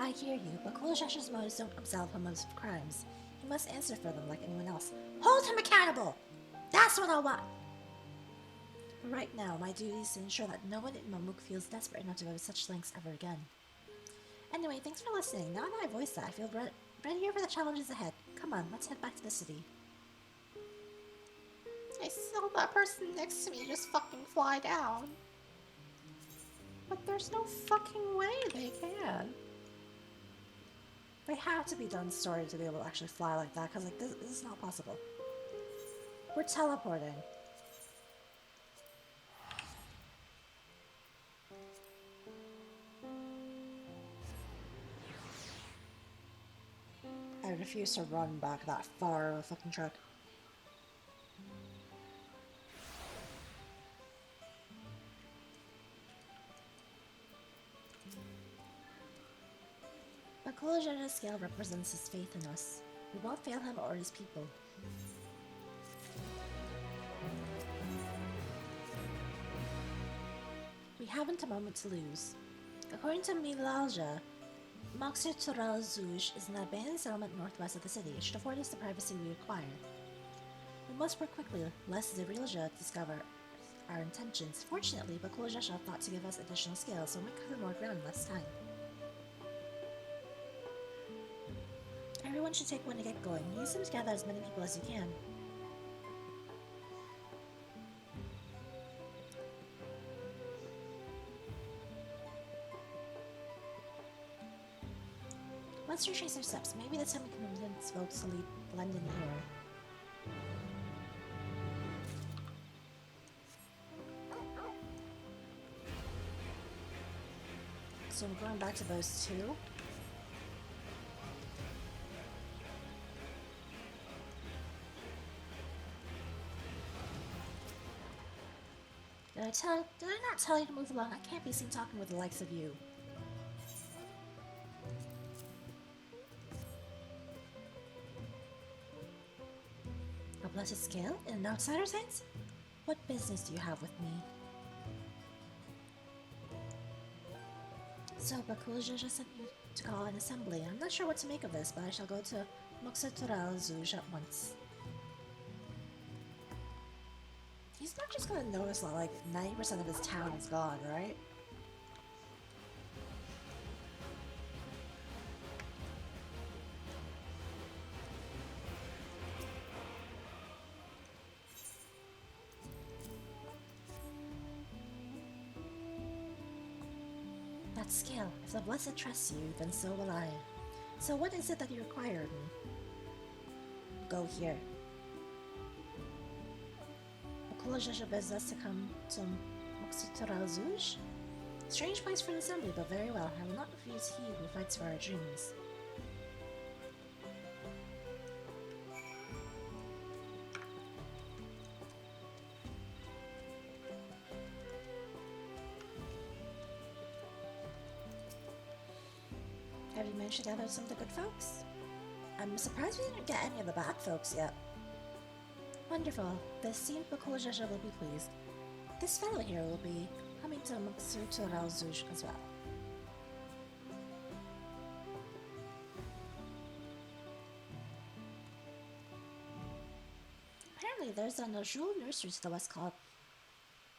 [SPEAKER 1] I hear you, but Kulashasha's motives don't absolve him of crimes. He must answer for them like anyone else. Hold him accountable! That's what I want! But right now, my duty is to ensure that no one in Mamuk feels desperate enough to go to such lengths ever again. Anyway, thanks for listening. Now that I voiced that, I feel readier for the challenges ahead. Come on, let's head back to the city. I saw that person next to me just fucking fly down. But there's no fucking way they can. They have to be done story to be able to actually fly like that, because like this is not possible. We're teleporting. I refuse to run back that far of a fucking truck. The Kulajana's scale represents his faith in us. We won't fail him or his people. We haven't a moment to lose. According to Milalja, Moxir Tural Zuj is an abandoned settlement northwest of the city. It should afford us the privacy we require. We must work quickly, lest the Rilja discover our intentions. Fortunately, Bakulja thought to give us additional scales, so we might cover more ground in less time. Everyone should take one to get going. Use them to gather as many people as you can. Let's retrace our steps. Maybe this time we can convince votes to blend in here. So I'm going back to those two. Did I not tell you to move along? I can't be seen talking with the likes of you. A blessed scale? In an outsider's hands? What business do you have with me? So, Bakulja just sent you to call an assembly. I'm not sure what to make of this, but I shall go to Moxatural Zuj at once. He's not just gonna notice that like 90% of his town is gone, right? That skill. If the Blessed trusts you, then so will I. So what is it that you require of me? go here. Okoloża bezda to come to Moxutoral. Strange place for an assembly, but very well. I will not refuse he who fights for our dreams. Have you managed to gather some of the good folks? I'm surprised we didn't get any of the bad folks yet. Wonderful. The esteemed Bakulajaja will be pleased. This fellow here will be coming to Moxutoral as well. Apparently there's an usual nursery to the west called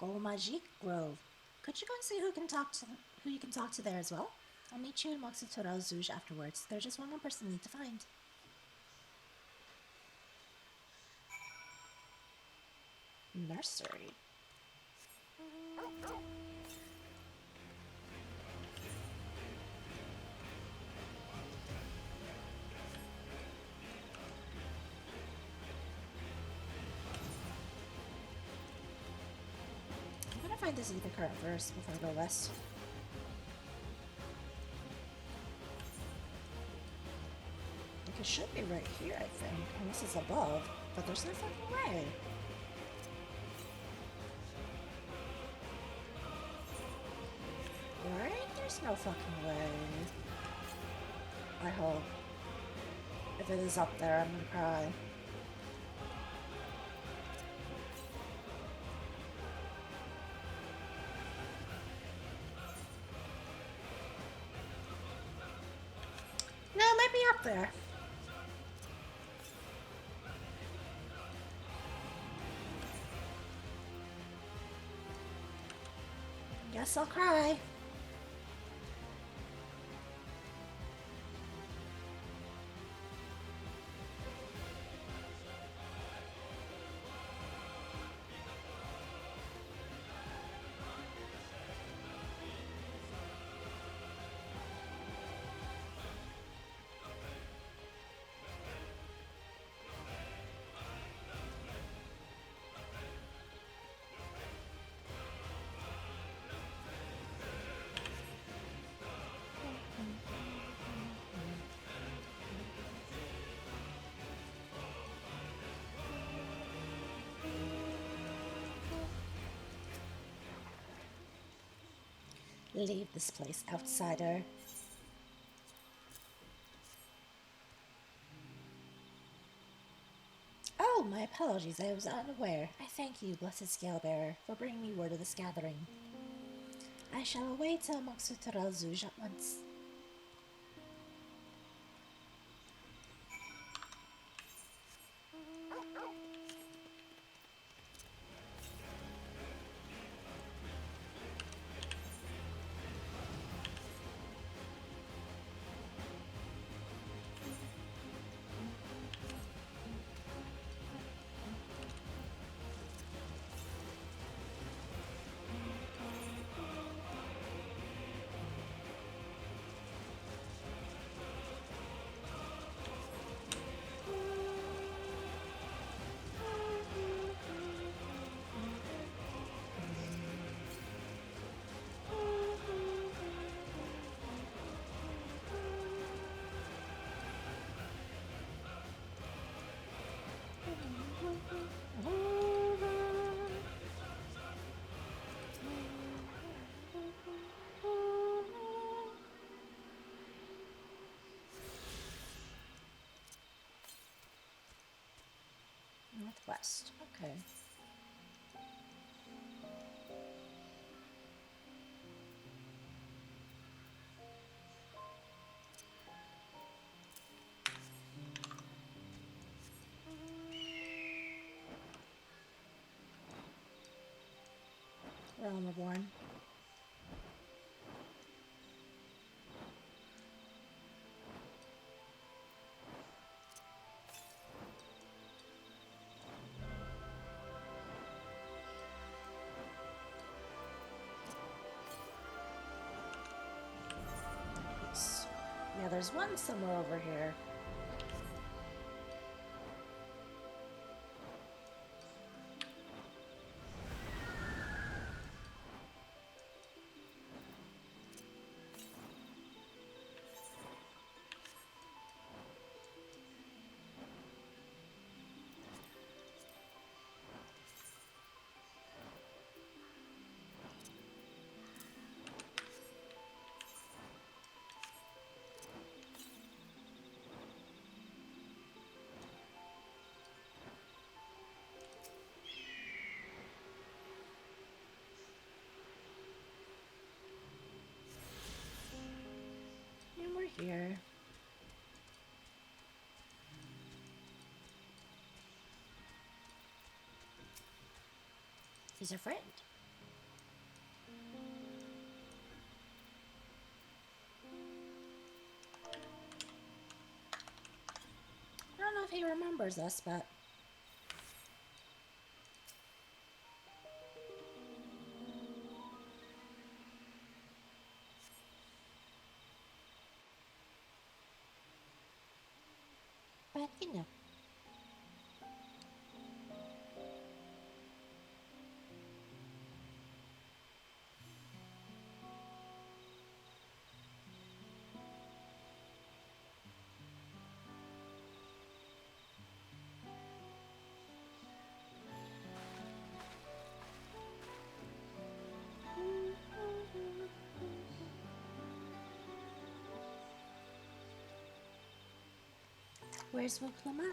[SPEAKER 1] Golmajik Grove. Could you go and see who you can talk to there as well? I'll meet you in Moxutoral afterwards. There's just one more person I need to find. Nursery. I'm gonna find this ether current first before I go west. Like it should be right here, I think. Unless it's above, but there's no fucking way. Right? There's no fucking way. I hope. If it is up there, I'm gonna cry. No, it might be up there. Guess I'll cry. Leave this place, outsider. Oh, my apologies, I was unaware. I thank you, blessed Scalebearer, for bringing me word of this gathering. I shall await Moxutoral at once. Northwest, okay. Realm Reborn. Yeah, there's one somewhere over here. here. He's a friend. I don't know if he remembers us, but... But, you know. Where's Woklama?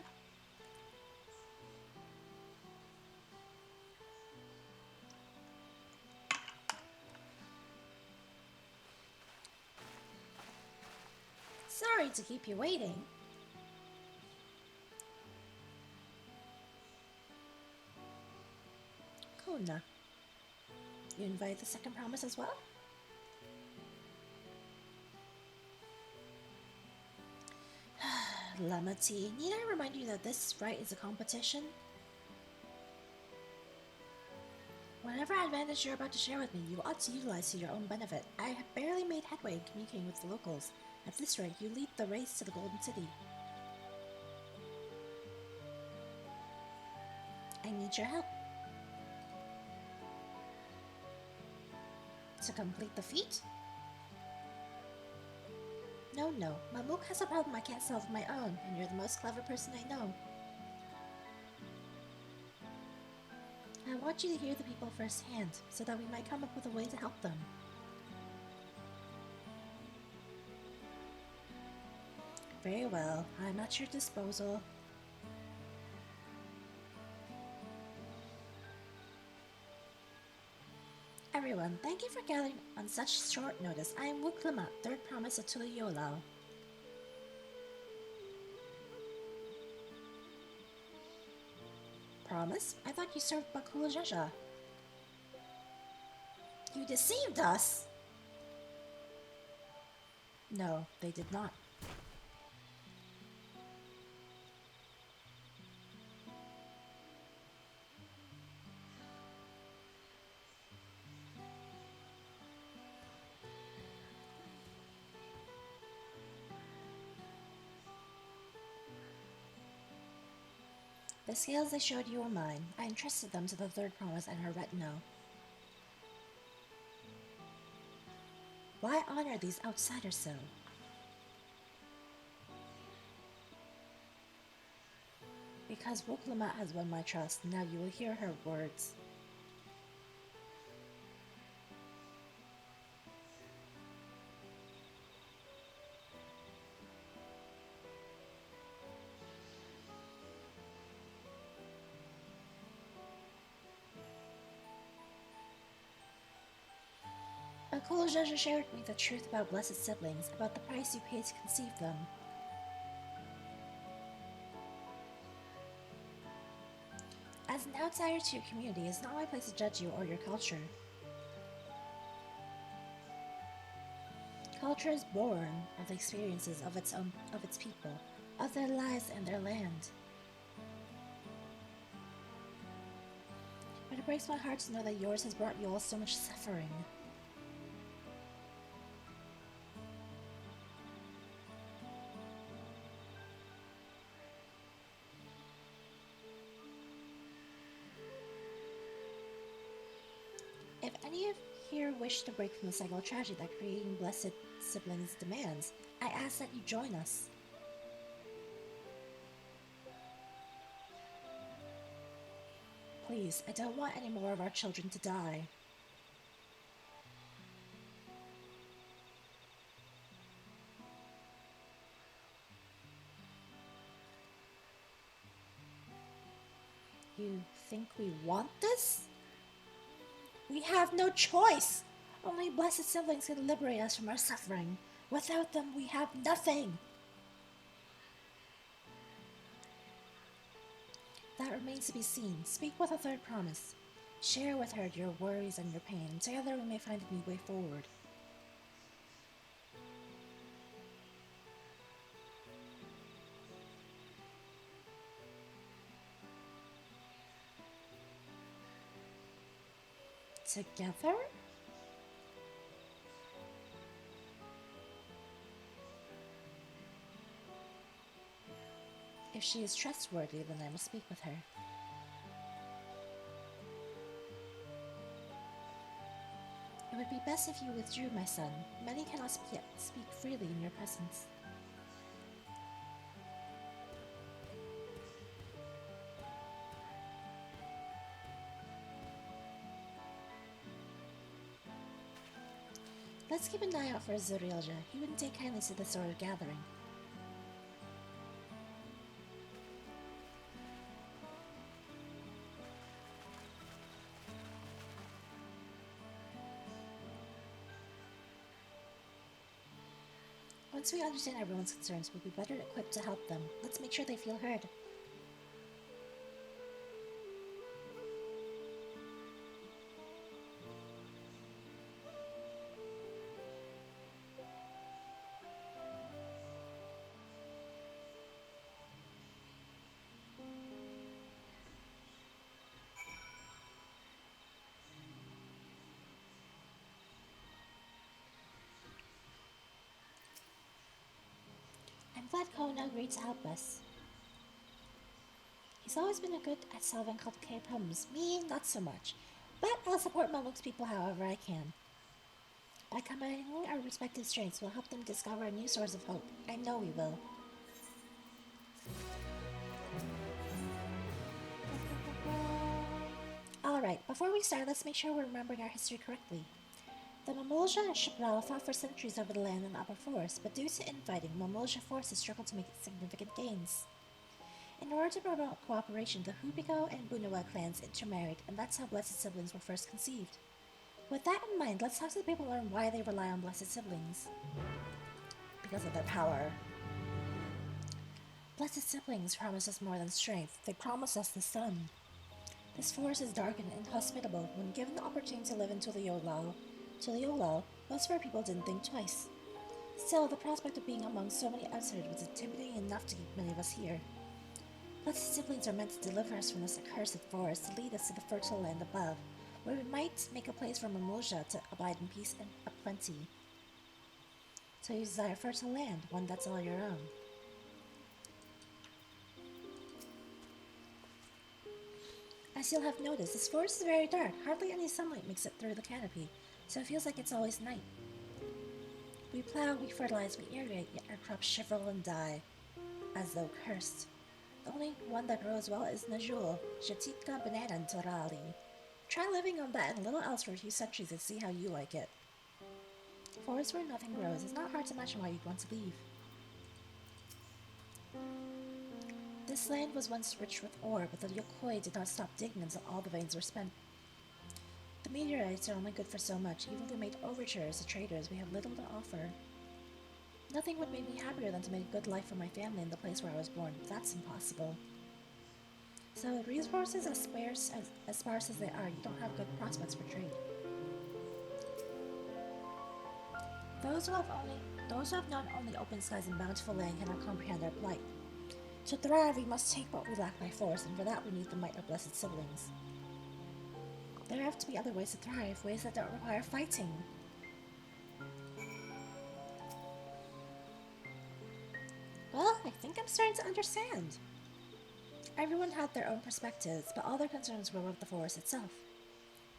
[SPEAKER 1] Sorry to keep you waiting. Kona. You invite the second promise as well? Lamati, need I remind you that this rite is a competition? Whatever advantage you're about to share with me, you ought to utilize to your own benefit. I have barely made headway in communicating with the locals. At this rate, you lead the race to the Golden City. I need your help. To complete the feat? No. Mamuk has a problem I can't solve on my own, and you're the most clever person I know. I want you to hear the people firsthand, so that we might come up with a way to help them. Very well, I'm at your disposal. Everyone, thank you for gathering on such short notice. I am Wuklamat, third promise of Tuliyolao. Promise? I thought you served Bakula Jaja. You deceived us! No, they did not. The scales I showed you were mine. I entrusted them to the third promise and her retinue. Why honor these outsiders so? Because Woklamat has won my trust, now you will hear her words. Bakula Jaja shared with me the truth about blessed siblings, about the price you paid to conceive them. As an outsider to your community, it's not my place to judge you or your culture. Culture is born of the experiences of its people, of their lives and their land. But it breaks my heart to know that yours has brought you all so much suffering. If any of here wish to break from the cycle of tragedy that creating blessed siblings demands, I ask that you join us. Please, I don't want any more of our children to die. You think we want this? We have no choice! Only blessed siblings can liberate us from our suffering. Without them, we have nothing! That remains to be seen. Speak with a third promise. Share with her your worries and your pain. Together we may find a new way forward. Together? If she is trustworthy, then I must speak with her. It would be best if you withdrew, my son. Many cannot speak freely in your presence. Let's keep an eye out for Zurielja. He wouldn't take kindly to this sort of gathering. Once we understand everyone's concerns, we'll be better equipped to help them. Let's make sure they feel heard. I'm glad Kona agreed to help us. He's always been good at solving complicated problems. Me, not so much. But I'll support Maluk's people however I can. By combining our respective strengths, we'll help them discover a new source of hope. I know we will. Alright, before we start, let's make sure we're remembering our history correctly. The Mamulja and Shibral fought for centuries over the land in the upper forest, but due to infighting, Mamulja forces struggled to make significant gains. In order to promote cooperation, the Hubigo and Bunawa clans intermarried, and that's how Blessed Siblings were first conceived. With that in mind, let's talk to the people and learn why they rely on Blessed Siblings. Because of their power. Blessed Siblings promise us more than strength. They promise us the sun. This forest is dark and inhospitable. When given the opportunity to live in Tuliolao, most of our people didn't think twice. Still, the prospect of being among so many outsiders was intimidating enough to keep many of us here. Blessed Siblings are meant to deliver us from this accursed forest, to lead us to the fertile land above, where we might make a place for Mamulja to abide in peace and plenty. So you desire fertile land, one that's all your own. As you'll have noticed, this forest is very dark. Hardly any sunlight makes it through the canopy, so it feels like it's always night. We plow, we fertilize, we irrigate, yet our crops shrivel and die, as though cursed. The only one that grows well is Najul, Jatika, Banana, and Torali. Try living on that and little else for a few centuries and see how you like it. Forests where nothing grows, it's not hard to imagine why you'd want to leave. This land was once rich with ore, but the Yokoi did not stop digging until all the veins were spent. The meteorites are only good for so much. Even if we made overtures to traders, we have little to offer. Nothing would make me happier than to make a good life for my family in the place where I was born. That's impossible. So, resources as sparse as they are, you don't have good prospects for trade. Those who have known only open skies and bountiful land cannot comprehend our plight. To thrive, we must take what we lack by force, and for that we need the might of Blessed Siblings. There have to be other ways to thrive, ways that don't require fighting. Well, I think I'm starting to understand. Everyone had their own perspectives, but all their concerns were with the forest itself.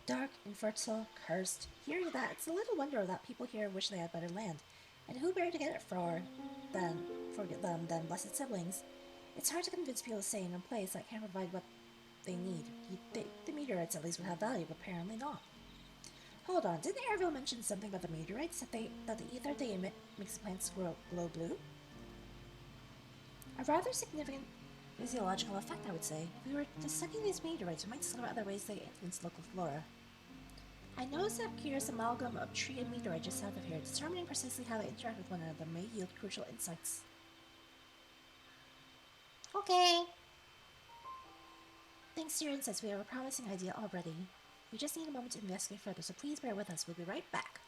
[SPEAKER 1] Dark, infertile, cursed. Hearing that, it's a little wonder that people here wish they had better land. And who better to get it for them than Blessed Siblings? It's hard to convince people to stay in a place that can't provide what they need. The meteorites at least would have value, but apparently not. Hold on, didn't Airville mention something about the meteorites? That the ether they emit makes plants glow blue? A rather significant physiological effect, I would say. If we were to study these meteorites, we might discover other ways they influence local flora. I noticed a curious amalgam of tree and meteorite just south of here. Determining precisely how they interact with one another may yield crucial insights. Okay. Thanks to your insights, we have a promising idea already. We just need a moment to investigate further, so please bear with us. We'll be right back.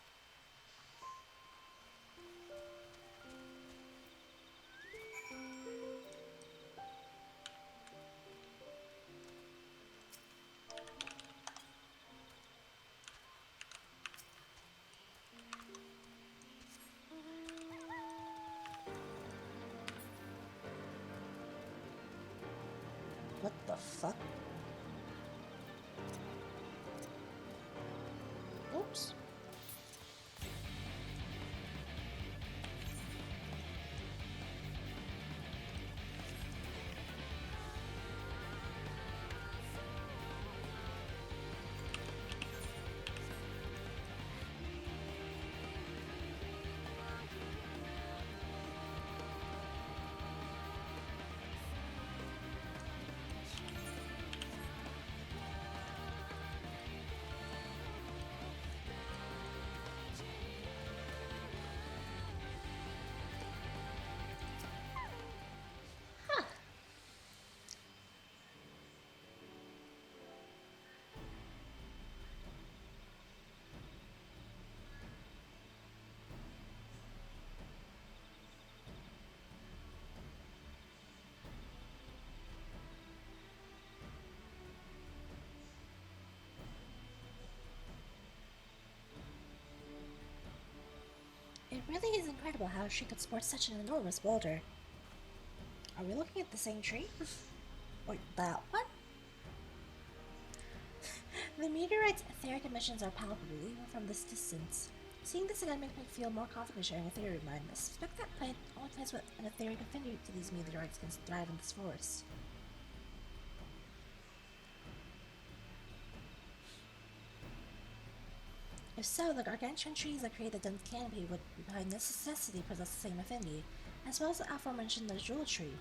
[SPEAKER 1] What the fuck? Oops. It really is incredible how she could sport such an enormous boulder. Are we looking at the same tree? Or that one? The meteorite's etheric emissions are palpable even from this distance. Seeing this again makes me feel more confident sharing a theory of mine. I suspect that plant only plants with an etheric affinity to these meteorites can thrive in this forest. If so, the gargantuan trees that create the dense canopy would by necessity possess the same affinity, as well as the aforementioned the jewel tree.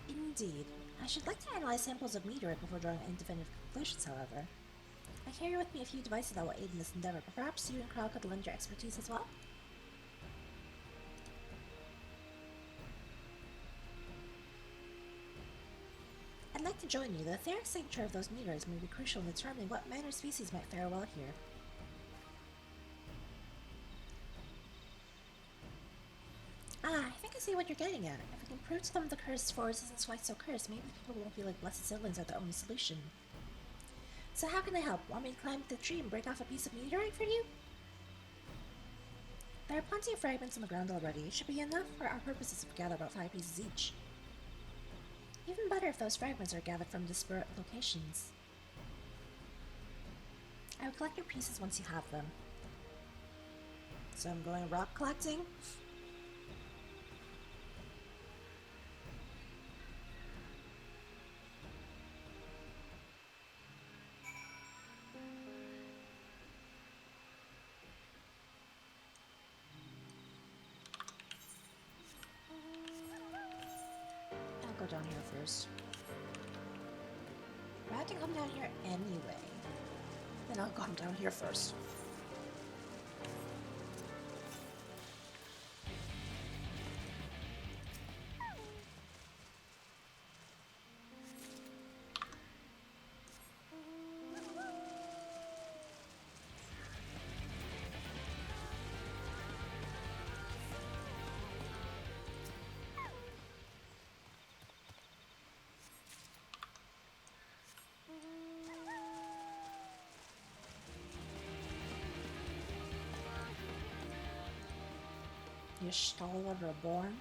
[SPEAKER 1] Indeed. I should like to analyze samples of meteorite before drawing any definitive conclusions, however. I carry with me a few devices that will aid in this endeavor, but perhaps you and Crow could lend your expertise as well? I'd like to join you. The etheric signature of those meteorites may be crucial in determining what manner species might fare well here. Ah, I think I see what you're getting at. If we can prove to them the cursed forest isn't quite so cursed, maybe people won't feel like blessed siblings are the only solution. So how can I help? Want me to climb the tree and break off a piece of meteorite for you? There are plenty of fragments on the ground already. It should be enough for our purposes if we gather about 5 pieces each. Even better if those fragments are gathered from disparate locations. I will collect your pieces once you have them. So I'm going rock collecting? I'll go down here first. I have to come down here anyway. Then I'll come down here first. Y'shtola Reborn?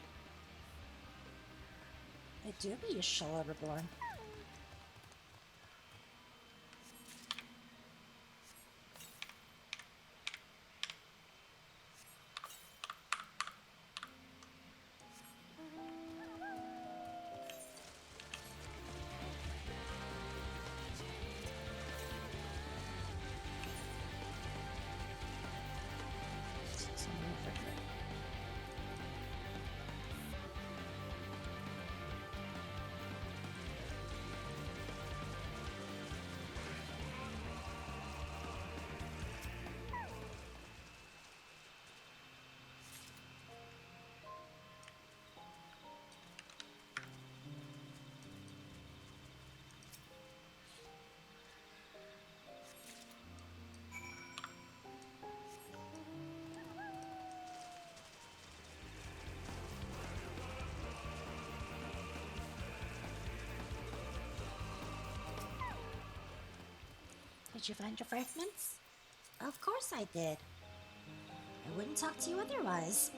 [SPEAKER 1] It do be Y'shtola Reborn. Did you find your fragments? Of course I did. I wouldn't talk to you otherwise.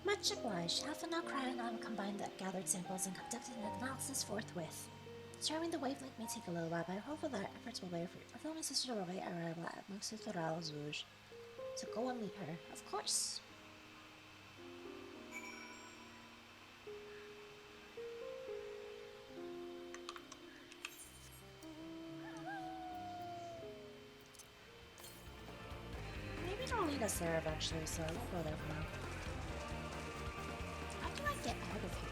[SPEAKER 1] Much obliged. Alpha now Cryonom combined the gathered samples and conducted an analysis forthwith. Determining the wavelength may take a little while, but I hope that our efforts will bear fruit. Fulfill my sister will await our arrival at MSQ. So go and meet her. Of course. Maybe it'll lead us there eventually, so I won't go there for now. How do I get out of here?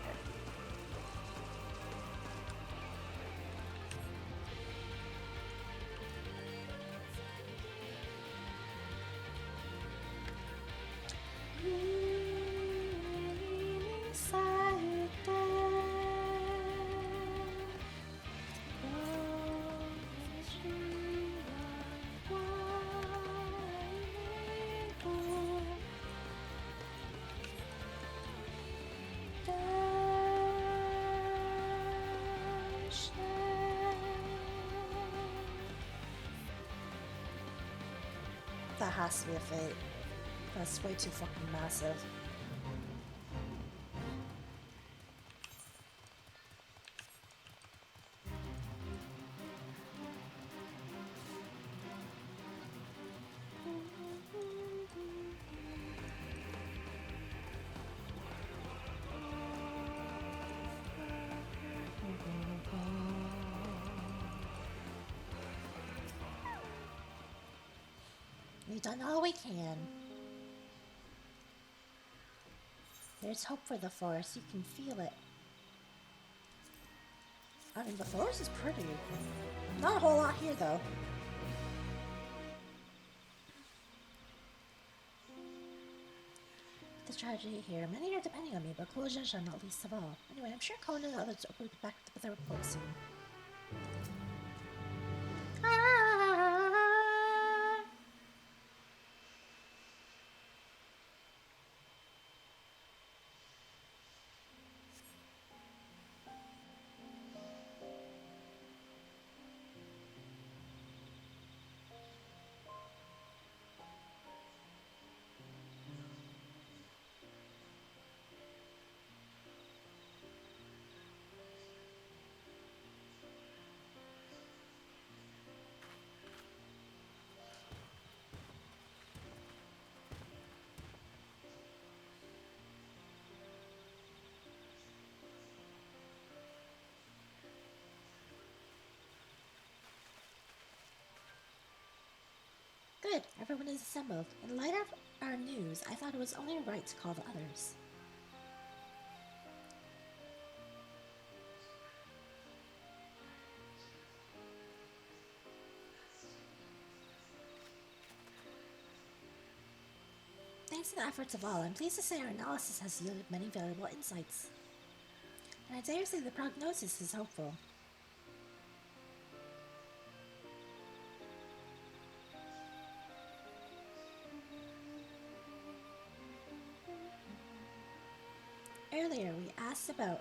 [SPEAKER 1] That has to be a fate. That's way too fucking massive. We've done all we can. There's hope for the forest. You can feel it. I mean, the forest is pretty. Not a whole lot here, though. The tragedy here. Many are depending on me, but Kulojanshan not least of all. Anyway, I'm sure Conan and others will be back with a report soon. Good, everyone is assembled. In light of our news, I thought it was only right to call the others. Thanks to the efforts of all, I'm pleased to say our analysis has yielded many valuable insights. And I dare say the prognosis is hopeful. Earlier, we asked about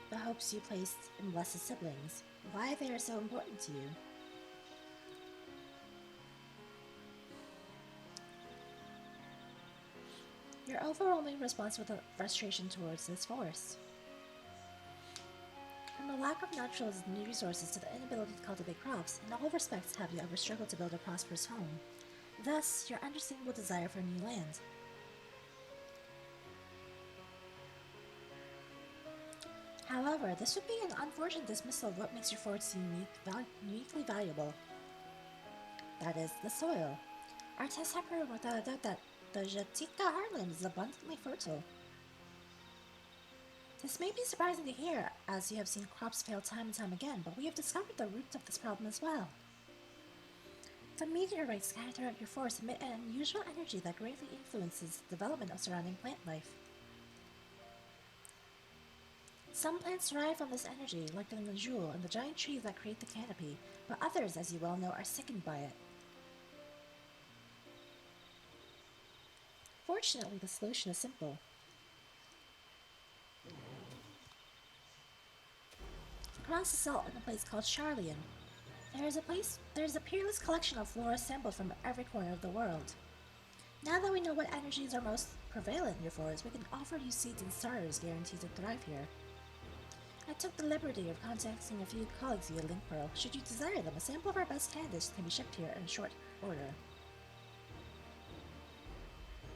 [SPEAKER 1] the hopes you placed in Blessed siblings, why they are so important to you. Your overwhelming response with a frustration towards this force. From the lack of natural resources to the inability to cultivate crops, in all respects have you ever struggled to build a prosperous home. Thus, your understandable desire for new land. However, this would be an unfortunate dismissal of what makes your forest uniquely valuable. That is, the soil. Our tests have proven without a doubt that the Jatika heartland is abundantly fertile. This may be surprising to hear, as you have seen crops fail time and time again, but we have discovered the roots of this problem as well. The meteorites scattered throughout your forest emit an unusual energy that greatly influences the development of surrounding plant life. Some plants derive from this energy, like the Najul and the giant trees that create the canopy, but others, as you well know, are sickened by it. Fortunately, the solution is simple. Across the salt in a place called Charlian, there's a peerless collection of flora assembled from every corner of the world. Now that we know what energies are most prevalent in your forest, we can offer you seeds and starters guaranteed to thrive here. I took the liberty of contacting a few colleagues via Link Pearl. Should you desire them, a sample of our best candidates can be shipped here in short order.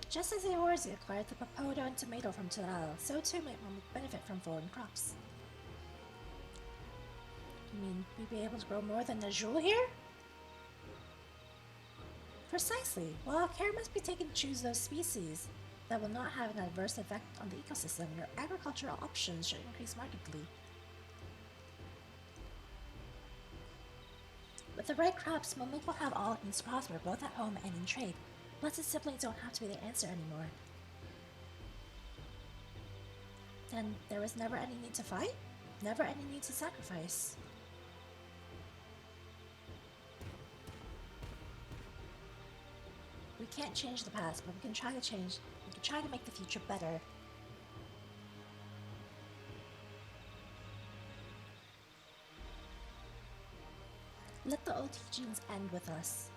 [SPEAKER 1] Just as the Eorzea acquired the Papodo and tomato from Toral, so too might one benefit from foreign crops. You mean we'd be able to grow more than the jewel here? Precisely. While care must be taken to choose those species that will not have an adverse effect on the ecosystem, your agricultural options should increase markedly. With the right crops, Momok will have all it needs to prosper, both at home and in trade. Blessed siblings don't have to be the answer anymore. Then there was never any need to fight? Never any need to sacrifice. We can't change the past, but we can try to make the future better. Let the old teachings end with us.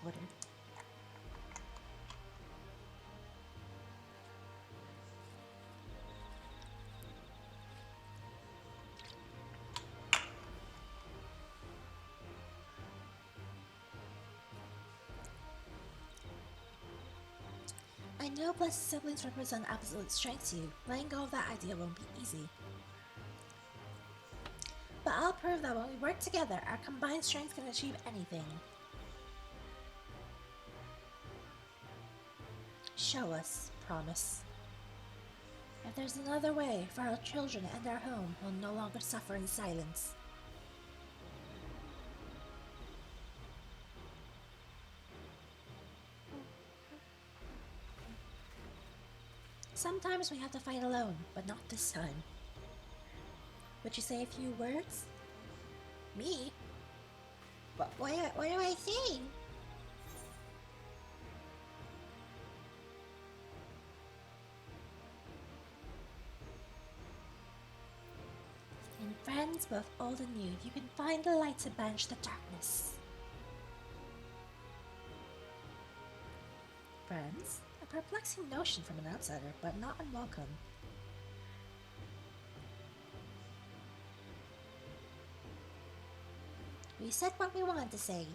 [SPEAKER 1] Water. I know blessed siblings represent absolute strength to you. Letting go of that idea won't be easy. But I'll prove that when we work together, our combined strength can achieve anything. Show us, promise. If there's another way for our children and our home, we'll no longer suffer in silence. Sometimes we have to fight alone, but not this time. Would you say a few words? Me? What do I say? In friends, both old and new, you can find the light to banish the darkness. Friends? A perplexing notion from an outsider, but not unwelcome. We said what we wanted to say.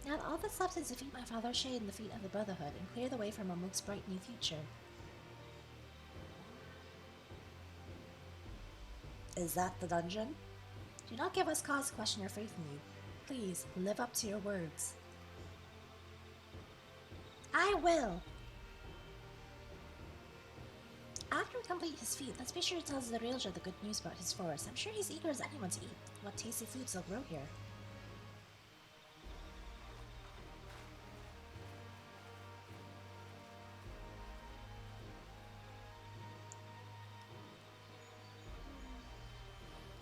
[SPEAKER 1] Now all that's left is to defeat my father's shade in the feet of the Brotherhood and clear the way for Momok's bright new future. Is that the dungeon? Do not give us cause to question our faith in you. Please, live up to your words. I will! After we complete his feat, let's be sure to tell Zerilja the good news about his forest. I'm sure he's eager as anyone to eat what tasty foods they'll grow here.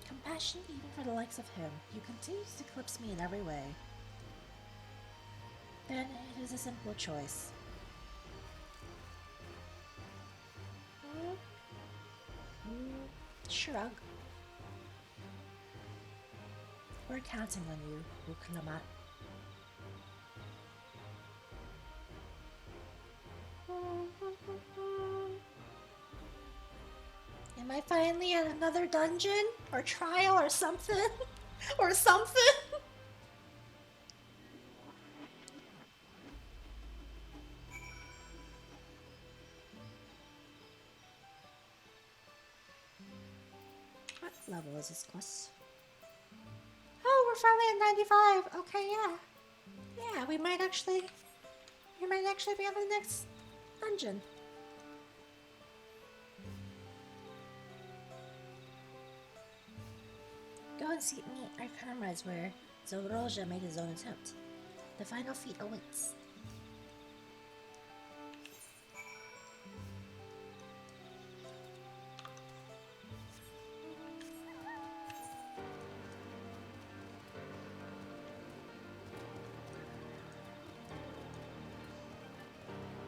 [SPEAKER 1] Compassion even for the likes of him. You continue to eclipse me in every way. Then it is a simple choice. Shrug. We're counting on you, Wukunamat. Am I finally at another dungeon? Or trial or something? Or something? What level is this quest? Oh, we're finally at 95. Okay, yeah. Yeah, we might actually be on the next dungeon. Go and meet our comrades where Zerilja made his own attempt. The final feat awaits.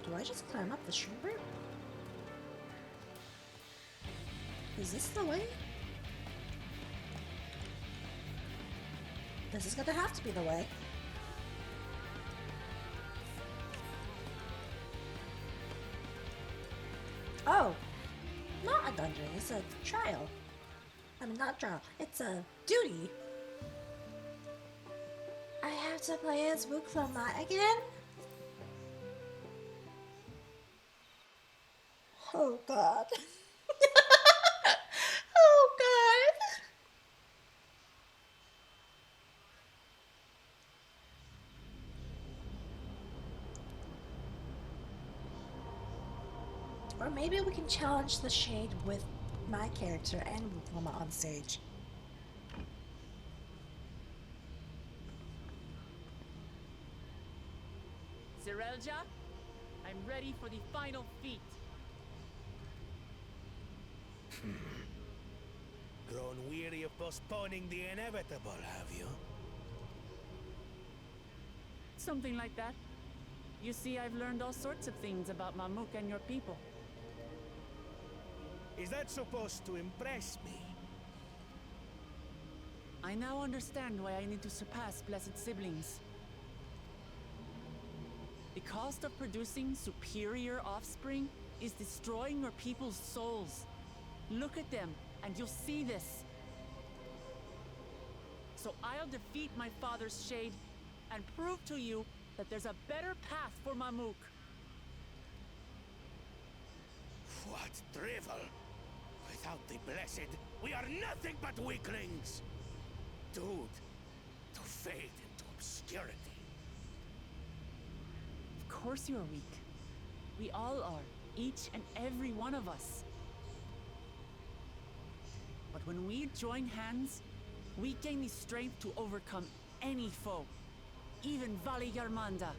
[SPEAKER 1] Do I just climb up the streamer? Is this the way? This is gonna have to be the way. Oh, not a dungeon, it's a trial. I mean, not trial, it's a duty. I have to play as Wuklama again? Oh god. Oh god. Or maybe we can challenge the shade with my character and Wuklama on stage.
[SPEAKER 2] Zerelja, I'm ready for the final feat.
[SPEAKER 5] Grown weary of postponing the inevitable, have you?
[SPEAKER 2] Something like that. You see, I've learned all sorts of things about Mamuk and your people.
[SPEAKER 5] Is that supposed to impress me?
[SPEAKER 2] I now understand why I need to surpass blessed siblings. The cost of producing superior offspring is destroying your people's souls. Look at them, and you'll see this. So I'll defeat my father's shade and prove to you that there's a better path for Mamuk.
[SPEAKER 5] What drivel! Without the blessed, we are nothing but weaklings! Doomed to fade into obscurity.
[SPEAKER 2] Of course you're weak. We all are, each and every one of us. But when we join hands, we gain the strength to overcome any foe, even Vali Yarmanda.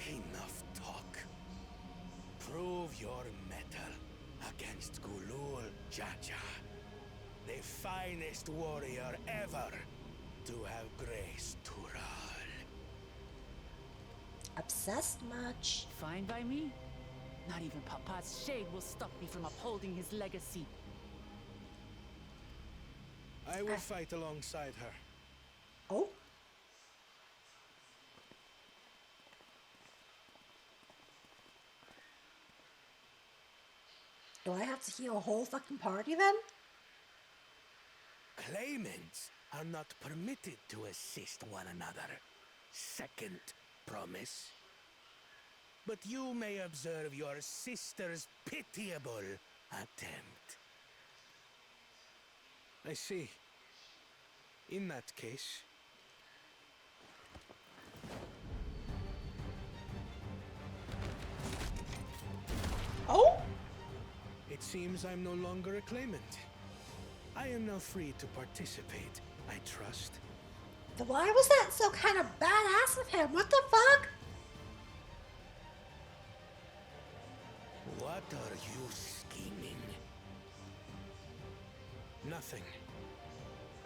[SPEAKER 5] Enough talk. Prove your mettle against Gulul Jaja, the finest warrior ever to have graced Tural.
[SPEAKER 1] Obsessed much?
[SPEAKER 2] Fine by me. Not even Papa's shade will stop me from upholding his legacy.
[SPEAKER 5] I will fight alongside her.
[SPEAKER 1] Oh? Do I have to heal a whole fucking party then?
[SPEAKER 5] Claimants are not permitted to assist one another. Second promise. But you may observe your sister's pitiable attempt. I see. In that case...
[SPEAKER 1] Oh?
[SPEAKER 5] It seems I'm no longer a claimant. I am now free to participate, I trust.
[SPEAKER 1] Why was that so kind of badass of him? What the fuck?
[SPEAKER 5] What are you scheming? Nothing.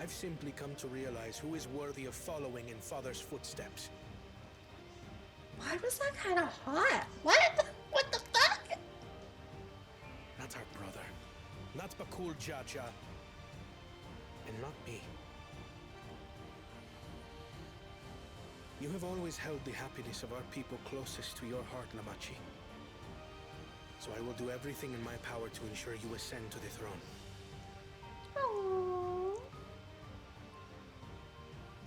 [SPEAKER 5] I've simply come to realize who is worthy of following in Father's footsteps.
[SPEAKER 1] Why was that kind of hot? What? What the fuck?
[SPEAKER 5] Not our brother. Not Bakul Jaja. And not me. You have always held the happiness of our people closest to your heart, Namachi. So I will do everything in my power to ensure you ascend to the throne.
[SPEAKER 1] Aww.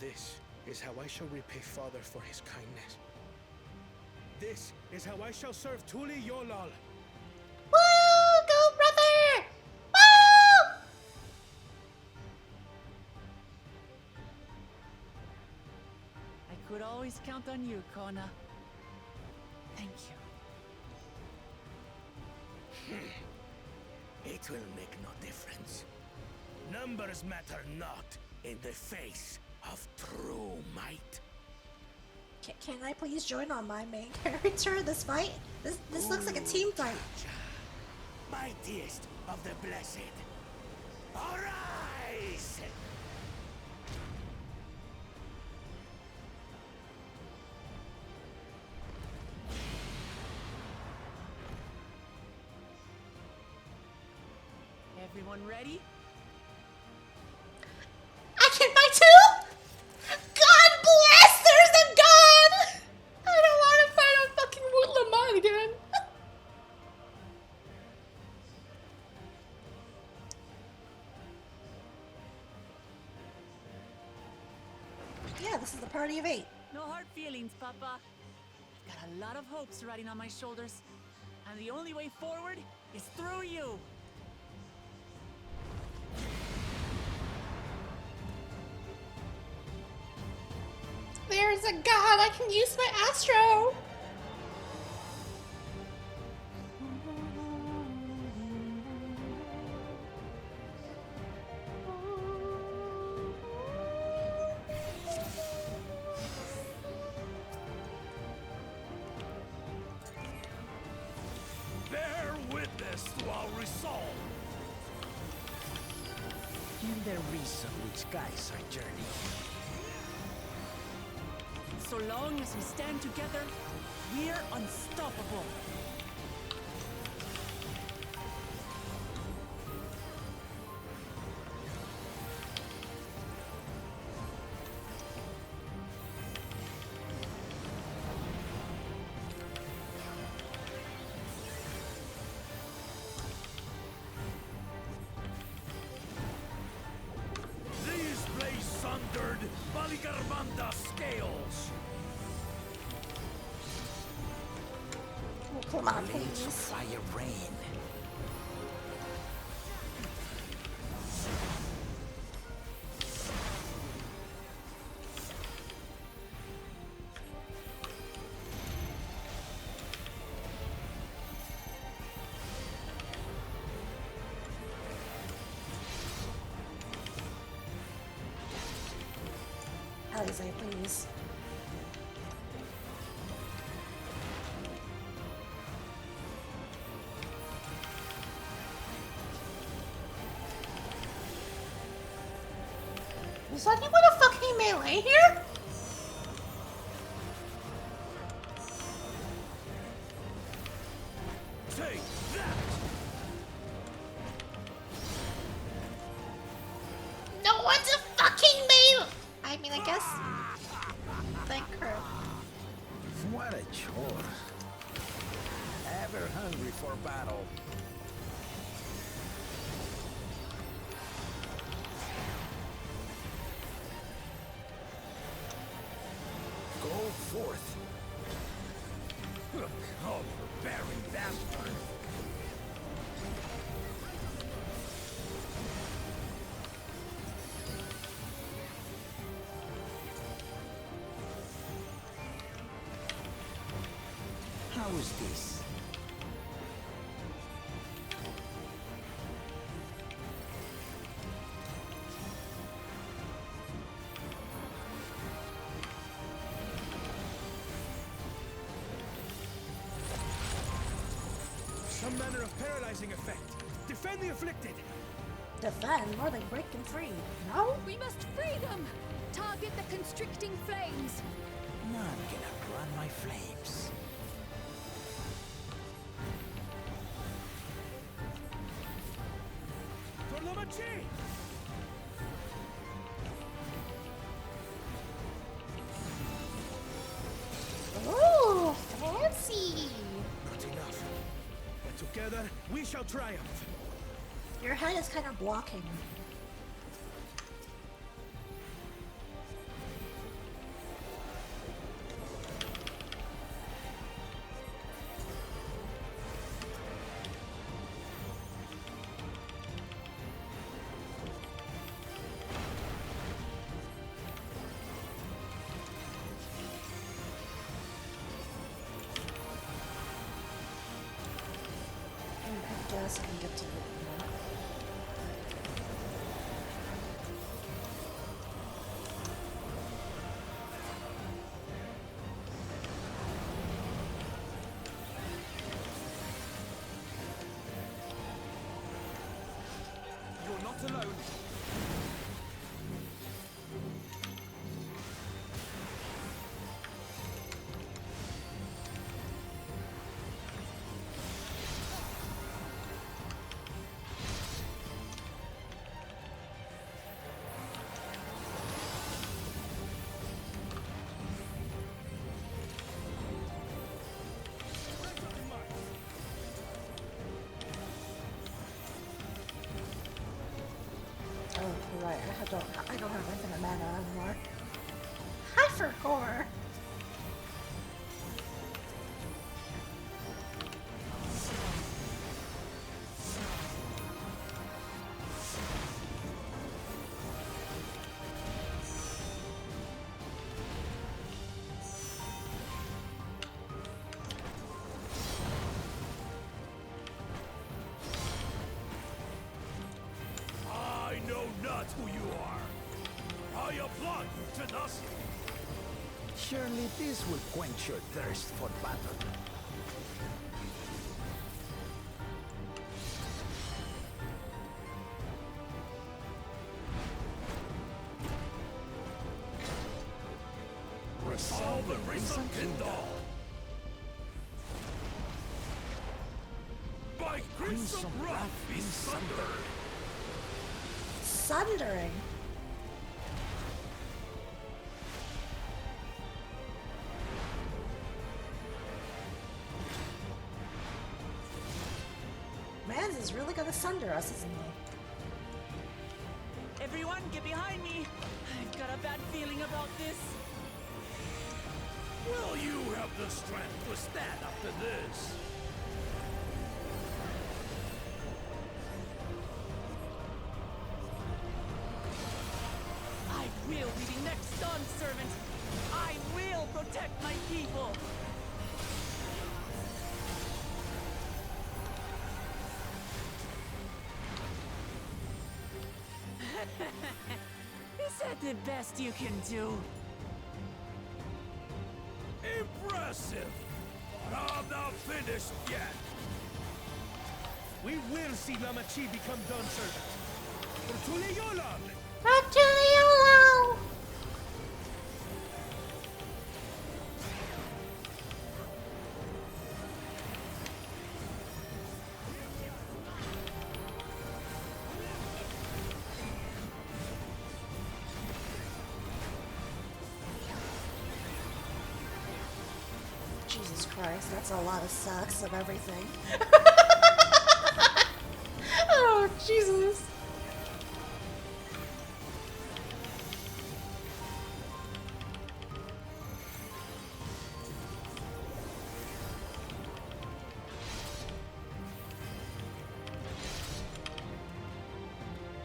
[SPEAKER 5] This is how I shall repay Father for his kindness. This is how I shall serve Tuli Yolal.
[SPEAKER 1] Woo! Go, brother! Woo!
[SPEAKER 2] I could always count on you, Kona. Thank you.
[SPEAKER 5] It will make no difference. Numbers matter not in the face of true might.
[SPEAKER 1] Can I please join on my main character this fight? This looks like a team fight.
[SPEAKER 5] Mightiest of the blessed. Arise! wise.
[SPEAKER 2] Everyone ready?
[SPEAKER 1] I can fight too? God bless, there's a god! I don't want to fight on fucking Wootlamon again. Yeah, this is the party of 8.
[SPEAKER 2] No hard feelings, Papa. I've got a lot of hopes riding on my shoulders, and the only way forward is through you.
[SPEAKER 1] There's a god, I can use my Astro!
[SPEAKER 5] Bear witness to our resolve.
[SPEAKER 9] In the reason which guides our journey.
[SPEAKER 2] So long as we stand together, we're unstoppable.
[SPEAKER 5] These blaze sundered Baligarbanda scales.
[SPEAKER 1] Oh, come on,
[SPEAKER 9] Blades of
[SPEAKER 1] please.
[SPEAKER 9] fire rain.
[SPEAKER 1] Alizé, please. Is anyone a fucking melee here?
[SPEAKER 5] Take that!
[SPEAKER 1] No one's a fucking melee! I mean, I guess. Thank her.
[SPEAKER 9] What a chore. Ever hungry for battle. Go forth.
[SPEAKER 5] Oh, barbarian bastard!
[SPEAKER 9] How is this?
[SPEAKER 5] Some manner of paralyzing effect. Defend the afflicted.
[SPEAKER 1] Defend, more like break them free. No?
[SPEAKER 8] We must free them! Target the constricting flames!
[SPEAKER 9] None can outrun my flames.
[SPEAKER 5] For la magie!
[SPEAKER 1] Ooh, fancy!
[SPEAKER 5] Not enough. But together, we shall triumph.
[SPEAKER 1] Your head is kind of blocking. I guess I can get to it.
[SPEAKER 5] You're not alone.
[SPEAKER 1] right. I don't have infinite mana anymore. Hypercore!
[SPEAKER 5] I know not who you are. I applaud you, tenacity.
[SPEAKER 9] Surely this will quench your thirst for battle.
[SPEAKER 5] Resolve the recent Kindle. By Crimson Wrath be sundered.
[SPEAKER 1] Sundering. Mans is really gonna sunder us, isn't he?
[SPEAKER 2] Everyone, get behind me! I've got a bad feeling about this.
[SPEAKER 5] Will you have the strength to stand up to this?
[SPEAKER 2] I will be the next Dawn Servant. I will protect my people. Is that the best you can do?
[SPEAKER 5] Impressive! But I'm not finished yet. We will see Lamachi become Dawn Servant. For Tuleyolan!
[SPEAKER 1] Yolo! Jesus Christ, that's a lot of sucks of everything. Oh, Jesus.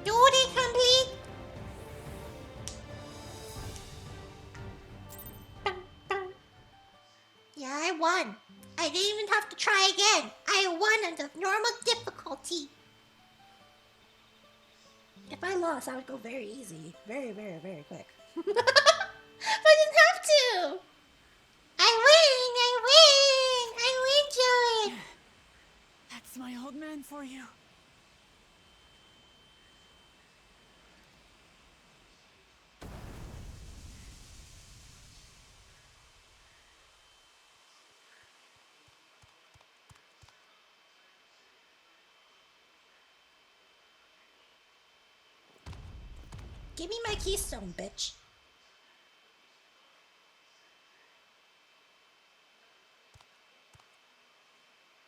[SPEAKER 1] Duty complete. Yeah, I won. I didn't even have to try again. I won on the normal difficulty. If I lost, I would go very easy. Very, very, very quick. But I didn't have to. I win, Joey.
[SPEAKER 2] That's my old man for you.
[SPEAKER 1] Give me my keystone, bitch.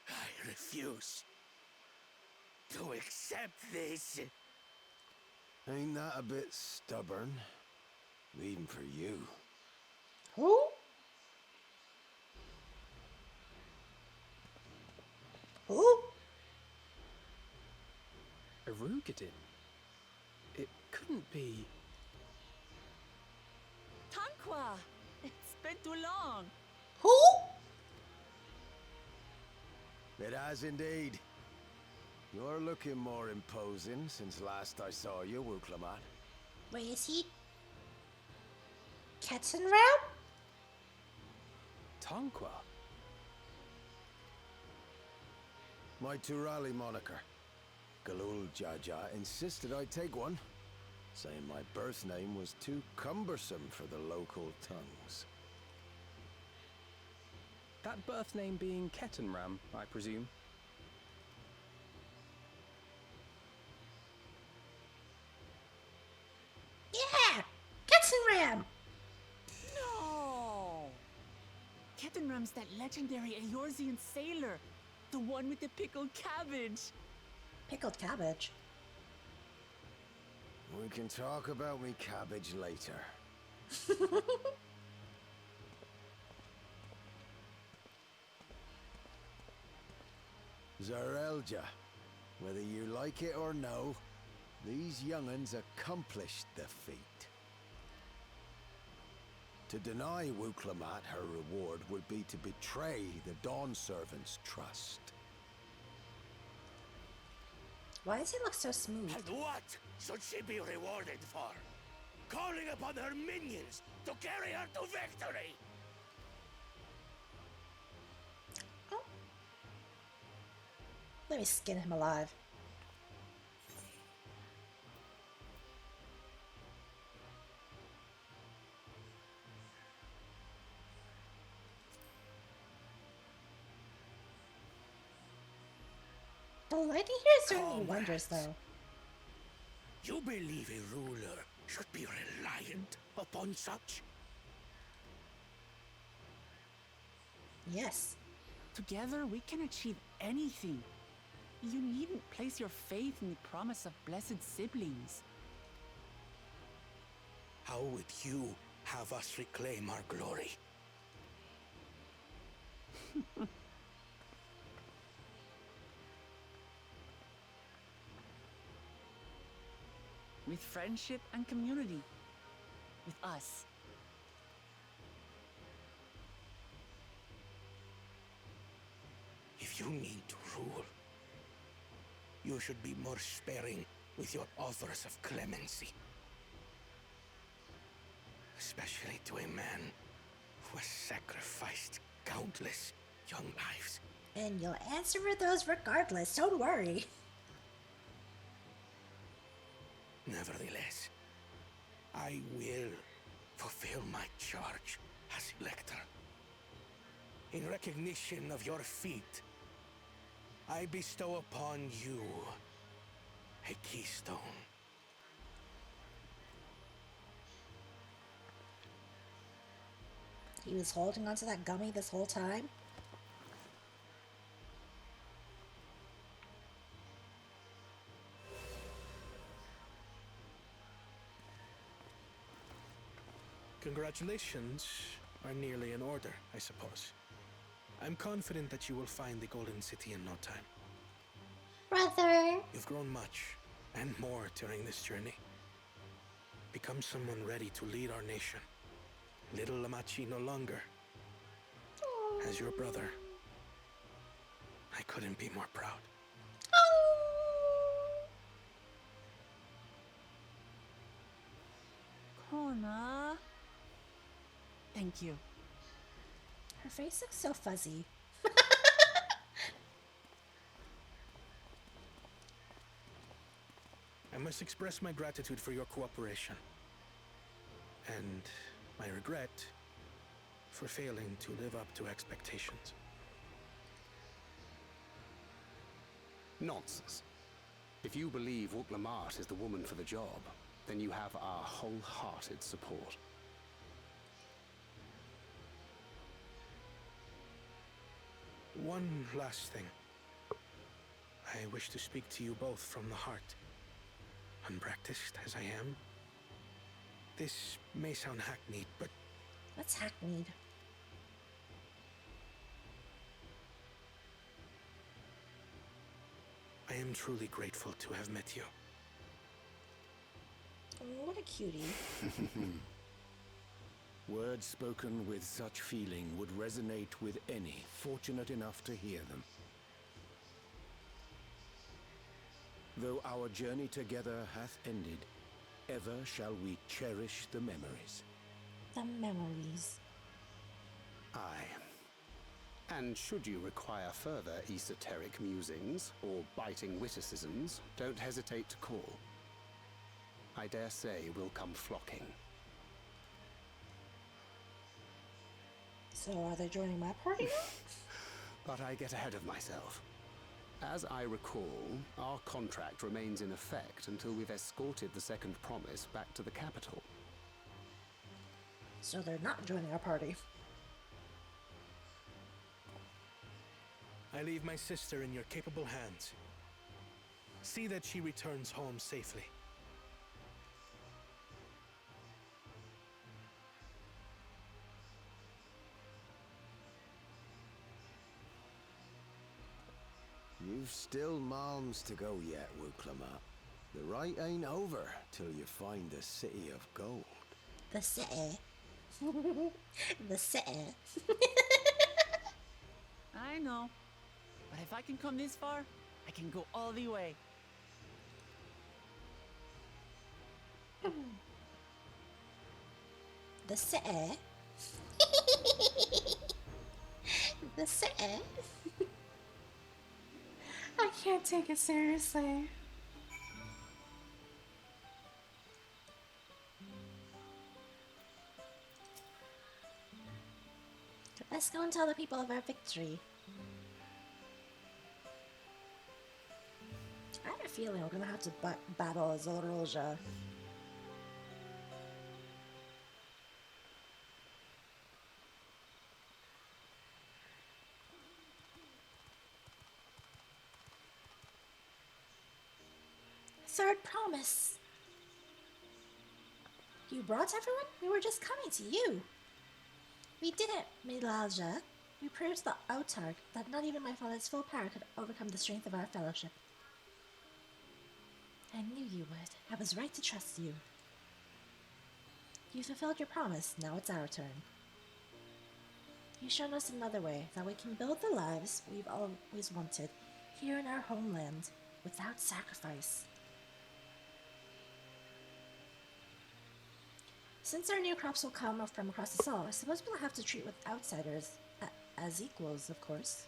[SPEAKER 5] I refuse to accept this.
[SPEAKER 3] Ain't that a bit stubborn? Even for you.
[SPEAKER 1] Who? Who?
[SPEAKER 4] Arugadin? It couldn't be...
[SPEAKER 2] Tanqua! It's been too long.
[SPEAKER 1] Who?
[SPEAKER 3] It has indeed. You're looking more imposing since last I saw you, Wuklamat.
[SPEAKER 1] Wait, is he? Ketzenram?
[SPEAKER 4] Tanqua?
[SPEAKER 3] My Turali moniker. Galul Jaja insisted I take one, saying my birth name was too cumbersome for the local tongues.
[SPEAKER 4] That birth name being Kettenram, I presume.
[SPEAKER 1] Yeah! Ketzenram!
[SPEAKER 2] No! Kettenram's that legendary Eorzean sailor. The one with the pickled cabbage.
[SPEAKER 1] Pickled cabbage.
[SPEAKER 9] We can talk about me cabbage later. Zarelja, whether you like it or no, these young'uns accomplished the feat. To deny Wuklamat her reward would be to betray the Dawn Servant's trust.
[SPEAKER 1] Why does he look so smooth?
[SPEAKER 5] And what should she be rewarded for? Calling upon her minions to carry her to victory!
[SPEAKER 1] Oh. Let me skin him alive. The lighting here is doing me wonders, though.
[SPEAKER 5] You believe a ruler should be reliant upon such?
[SPEAKER 1] Yes.
[SPEAKER 2] Together we can achieve anything. You needn't place your faith in the promise of blessed siblings.
[SPEAKER 5] How would you have us reclaim our glory?
[SPEAKER 2] With friendship and community. With us.
[SPEAKER 5] If you need to rule, you should be more sparing with your offers of clemency. Especially to a man who has sacrificed countless young lives.
[SPEAKER 1] And you'll answer for those regardless, don't worry.
[SPEAKER 5] Nevertheless, I will fulfill my charge as Elector. In recognition of your feat, I bestow upon you a keystone.
[SPEAKER 1] He was holding onto that gummy this whole time?
[SPEAKER 10] Congratulations are nearly in order, I suppose. I'm confident that you will find the Golden City in no time.
[SPEAKER 1] Brother!
[SPEAKER 10] You've grown much, and more during this journey. Become someone ready to lead our nation. Little Lamachi no longer. As your brother, I couldn't be more proud.
[SPEAKER 2] Kona. Thank you.
[SPEAKER 1] Her face looks so fuzzy.
[SPEAKER 10] I must express my gratitude for your cooperation. And my regret for failing to live up to expectations.
[SPEAKER 11] Nonsense. If you believe Wuklamat is the woman for the job, then you have our wholehearted support.
[SPEAKER 10] One last thing. I wish to speak to you both from the heart. Unpracticed as I am, this may sound hackneyed, but...
[SPEAKER 1] What's hackneyed?
[SPEAKER 10] I am truly grateful to have met you.
[SPEAKER 1] Oh, what a cutie.
[SPEAKER 9] Words spoken with such feeling would resonate with any fortunate enough to hear them. Though our journey together hath ended, ever shall we cherish the memories.
[SPEAKER 1] The memories.
[SPEAKER 11] Aye. And should you require further esoteric musings or biting witticisms, don't hesitate to call. I dare say we'll come flocking.
[SPEAKER 1] So are they joining my party now?
[SPEAKER 11] But I get ahead of myself. As I recall, our contract remains in effect until we've escorted the second promise back to the capital.
[SPEAKER 1] So they're not joining our party.
[SPEAKER 10] I leave my sister in your capable hands. See that she returns home safely.
[SPEAKER 9] You've still malms to go yet, Wuklamat. The rite ain't over till you find the city of gold.
[SPEAKER 1] The city. The city.
[SPEAKER 2] I know. But if I can come this far, I can go all the way.
[SPEAKER 1] The city. The city. I can't take it seriously. Let's go and tell the people of our victory. I have a feeling we're gonna have to battle Zoroja. Third promise. You brought everyone? We were just coming to you. We did it, Milalja. We proved to the Autarch that not even my father's full power could overcome the strength of our fellowship. I knew you would. I was right to trust you. You fulfilled your promise, now it's our turn. You've shown us another way, that we can build the lives we've always wanted, here in our homeland, without sacrifice. Since our new crops will come from across the Sol, I suppose we'll have to treat with outsiders as equals, of course.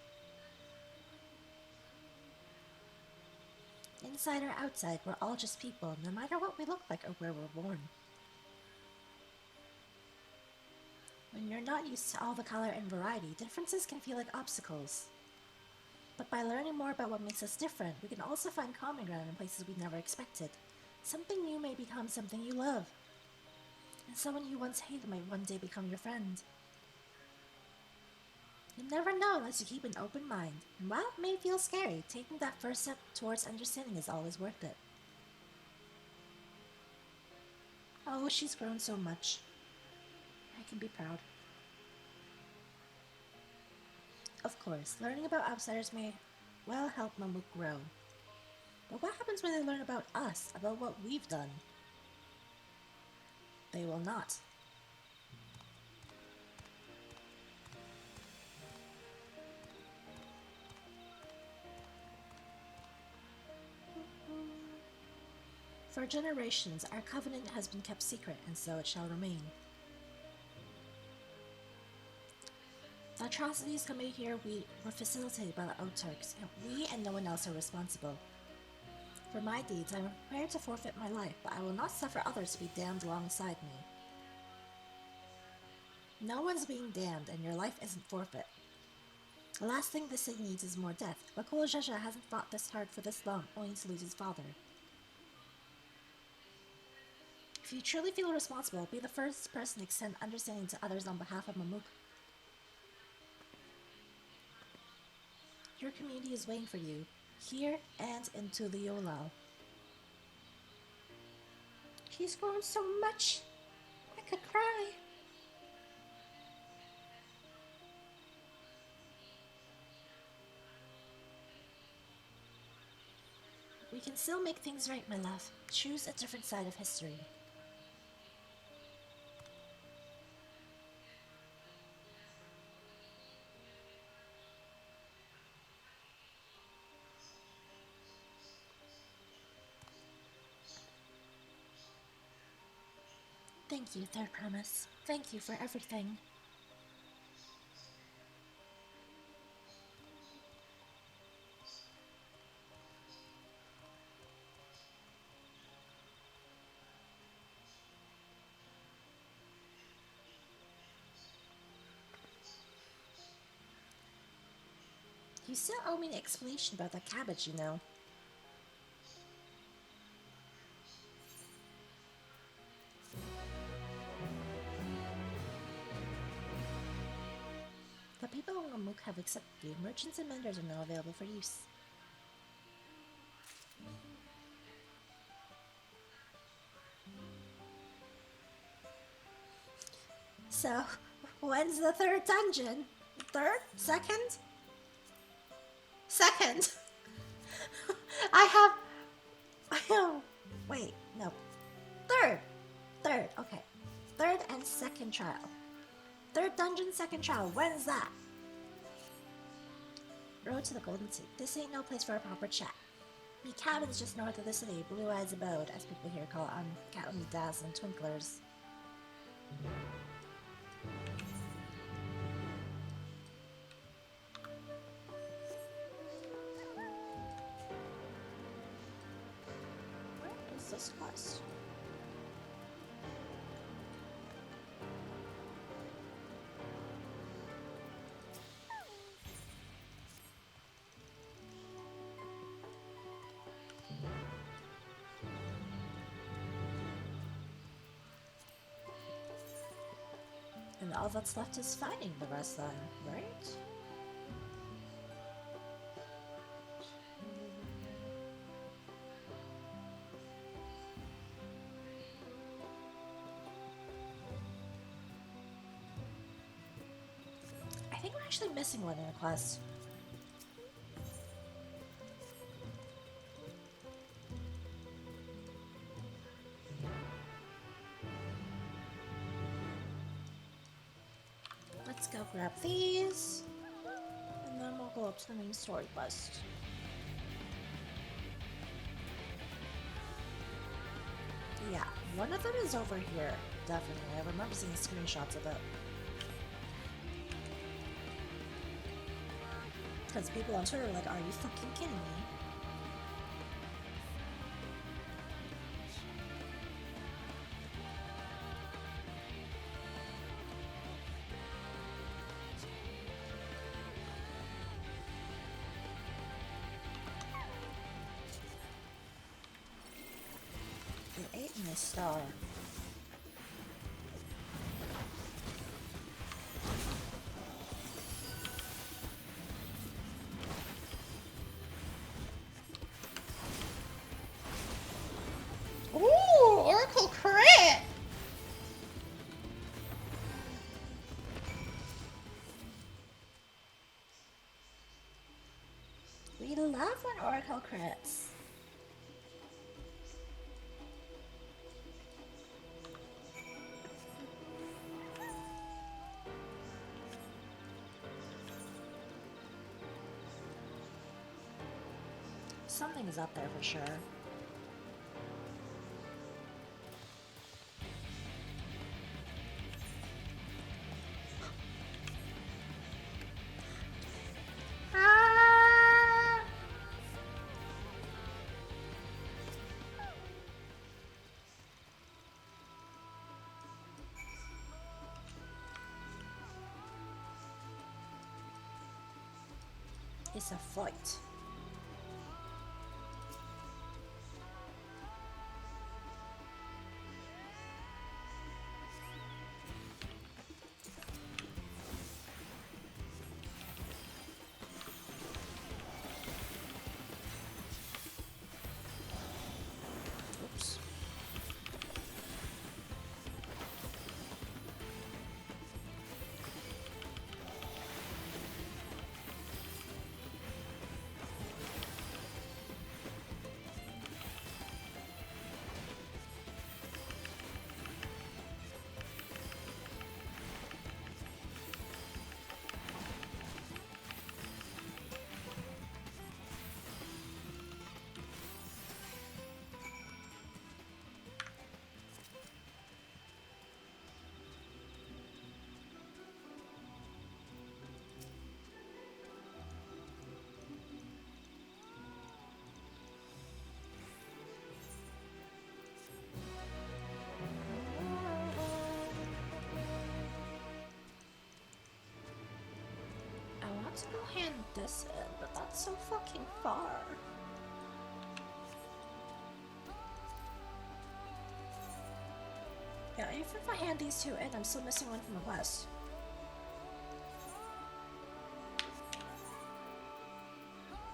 [SPEAKER 1] Inside or outside, we're all just people, no matter what we look like or where we're born. When you're not used to all the color and variety, differences can feel like obstacles. But by learning more about what makes us different, we can also find common ground in places we never expected. Something new may become something you love. And someone you once hated might one day become your friend. You never know unless you keep an open mind. And while it may feel scary, taking that first step towards understanding is always worth it. Oh, she's grown so much. I can be proud. Of course, learning about outsiders may well help Mamuk grow. But what happens when they learn about us, about what we've done? They will not. For generations, our covenant has been kept secret, and so it shall remain. The atrocities committed here were facilitated by the Autarchs, and we and no one else are responsible. For my deeds, I am prepared to forfeit my life, but I will not suffer others to be damned alongside me. No one's being damned, and your life isn't forfeit. The last thing this city needs is more death, but Kolojaja hasn't fought this hard for this long, only to lose his father. If you truly feel responsible, be the first person to extend understanding to others on behalf of Mamuk. Your community is waiting for you, here and in Tuliolao. He's grown so much, I could cry. We can still make things right, my love. Choose a different side of history. Thank you, Third Promise. Thank you for everything. You still owe me an explanation about that cabbage, you know. The people of Mamuk have accepted you. Merchants and vendors are now available for use. So, when's the third dungeon? Third? Second? Second! I have, wait, no. Third, okay. Third and second trial. Third dungeon, second trial. When's that? Road to the Golden Sea. This ain't no place for a proper chat. Me cabin's just north of the city, Blue Eyes Abode, as people here call it, counting dazzling twinklers. Where is this quest? And all that's left is finding the rest then, right? I think we're actually missing one in a quest. Let's go grab these, and then we'll go up to the main story quest. Yeah, one of them is over here, definitely. I remember seeing screenshots of it. Because people on Twitter are like, are you fucking kidding me? They ate my star. Ooh, Oracle crit! We love when Oracle crits. Something is up there for sure. Ah! It's a fight. Oops. I want to go hand this in, but that's so fucking far. Yeah, even if I hand these two in, I'm still missing one from the west.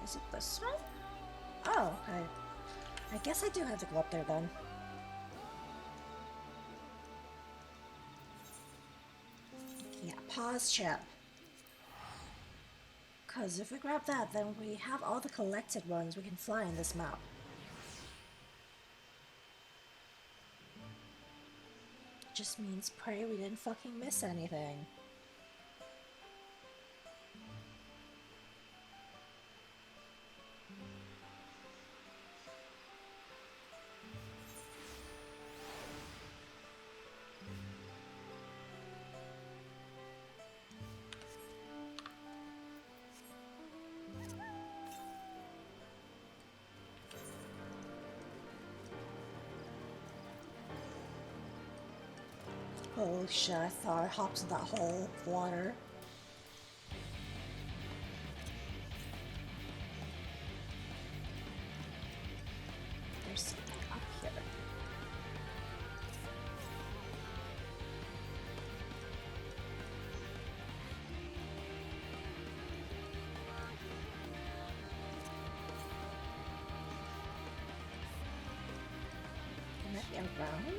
[SPEAKER 1] Is it this one? Oh, okay. I guess I do have to go up there then. Yeah, pause chat. Because if we grab that, then we have all the collected ones we can fly in this map. Just means pray we didn't fucking miss anything. Holy shit, I thought I hopped in that hole of water. There's something up here. Can that be around?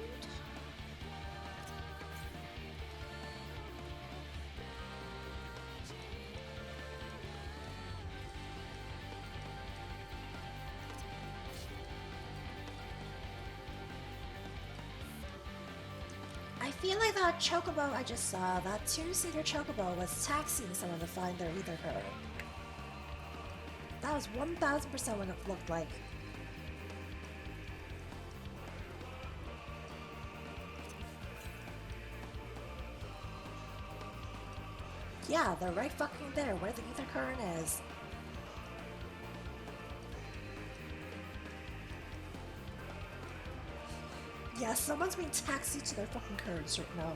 [SPEAKER 1] I feel like that chocobo I just saw, that two-seater chocobo, was taxiing someone to find their ether current. That was 1000% what it looked like. Yeah, they're right fucking there, where the ether current is. Yeah, someone's being taxied to their fucking currents right now.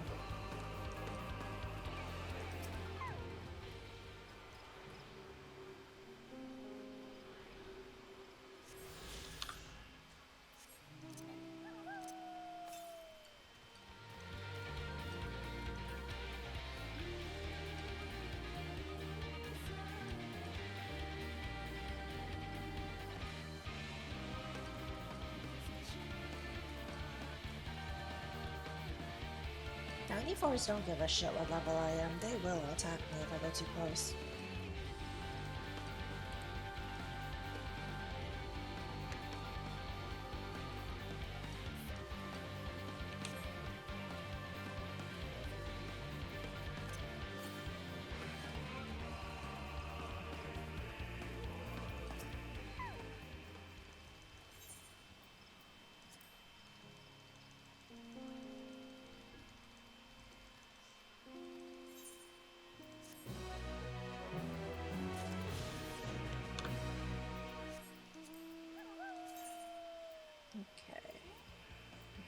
[SPEAKER 1] Lv94s don't give a shit what level I am. They will attack me if I go too close.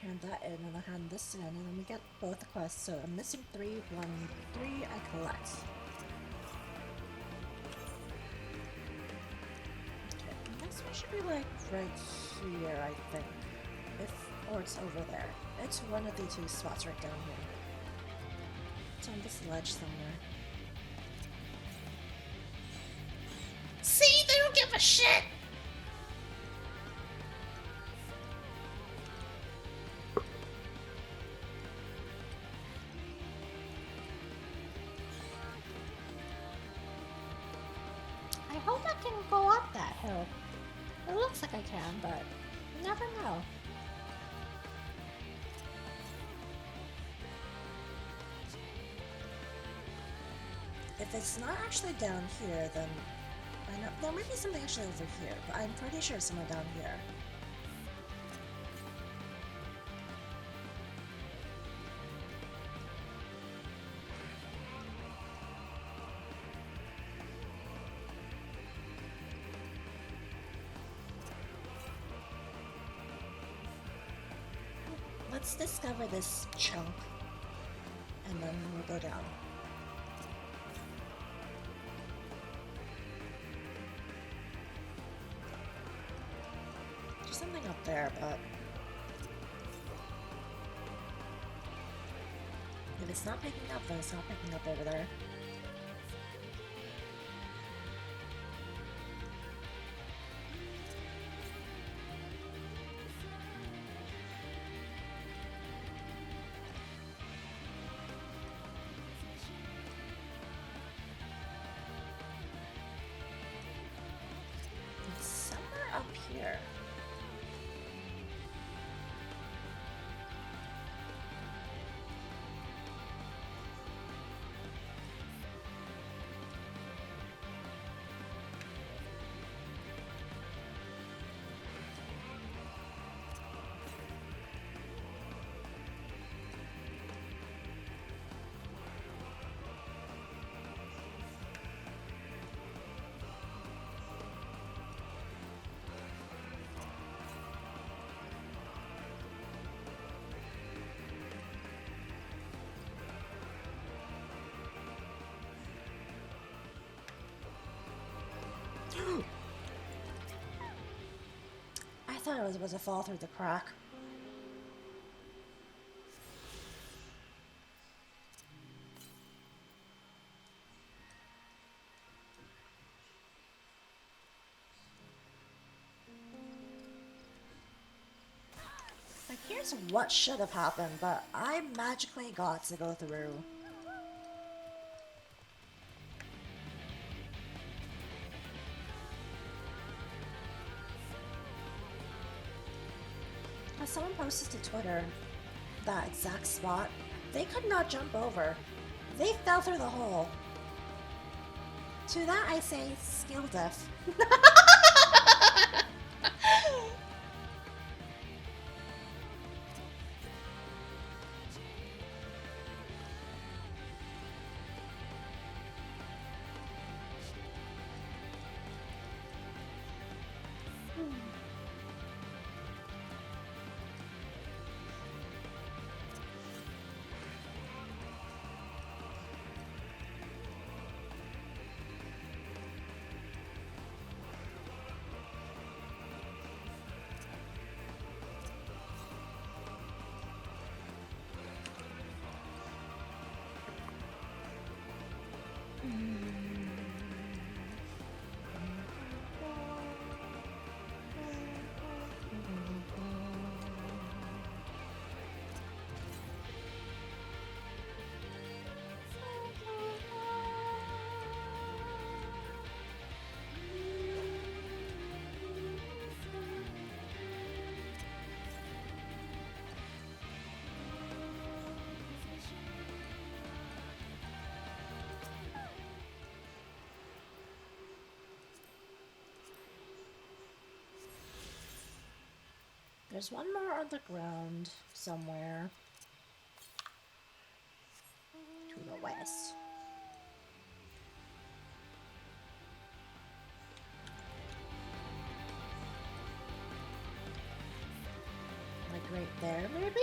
[SPEAKER 1] Hand that in, and I hand this in, and then we get both the quests. So I'm missing 3, 1, 3, I collect. Okay, I guess we should be like right here, I think. Or it's over there. It's one of the two spots right down here. It's on this ledge somewhere. See, they don't give a shit! I hope I can go up that hill. It looks like I can, but you never know. If it's not actually down here, then I know there might be something actually over here, but I'm pretty sure it's somewhere down here. Let's discover this chunk, and then we'll go down. There's something up there, but if it's not picking up, then it's not picking up over there. thought it was supposed to fall through the crack. Like, here's what should have happened, but I magically got to go through. As someone posted to Twitter that exact spot, they could not jump over. They fell through the hole. To that I say, skill diff. There's one more on the ground somewhere. To the west. Like right there, maybe?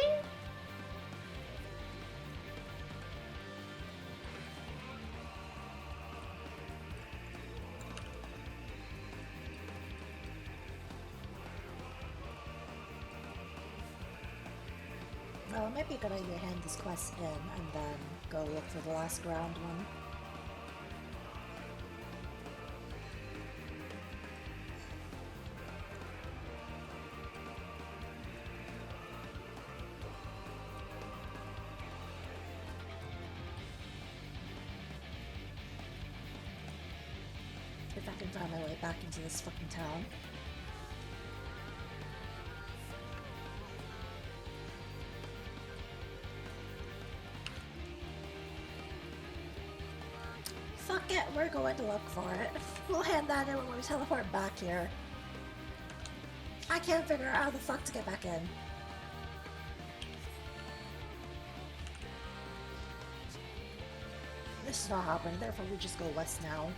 [SPEAKER 1] Well, it might be a good idea to hand this quest in and then go look for the last ground one. If I can find my way back into this fucking town. Fuck it, we're going to look for it. We'll hand that in when we teleport back here. I can't figure out how the fuck to get back in. This is not happening, therefore we just go west now.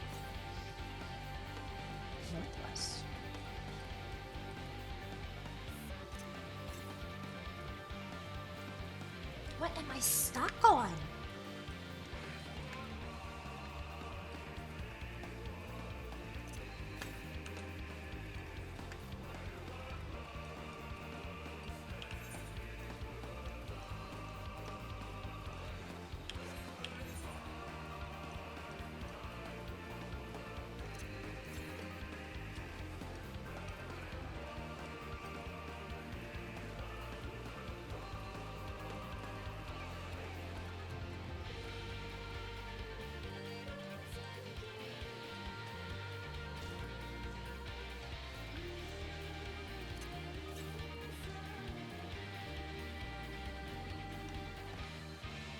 [SPEAKER 1] Northwest. What am I stuck on?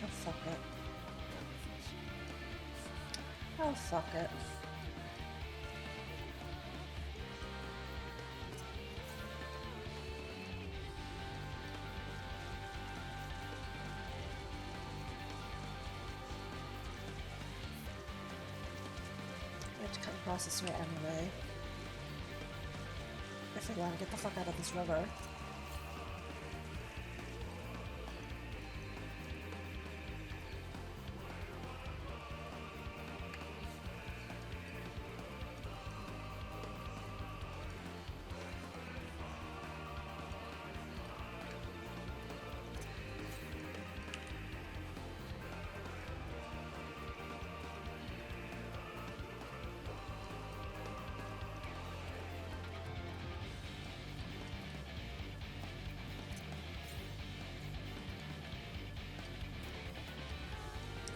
[SPEAKER 1] Oh, fuck it. Oh, fuck it. I have to cut across this way anyway. If I want to get the fuck out of this river.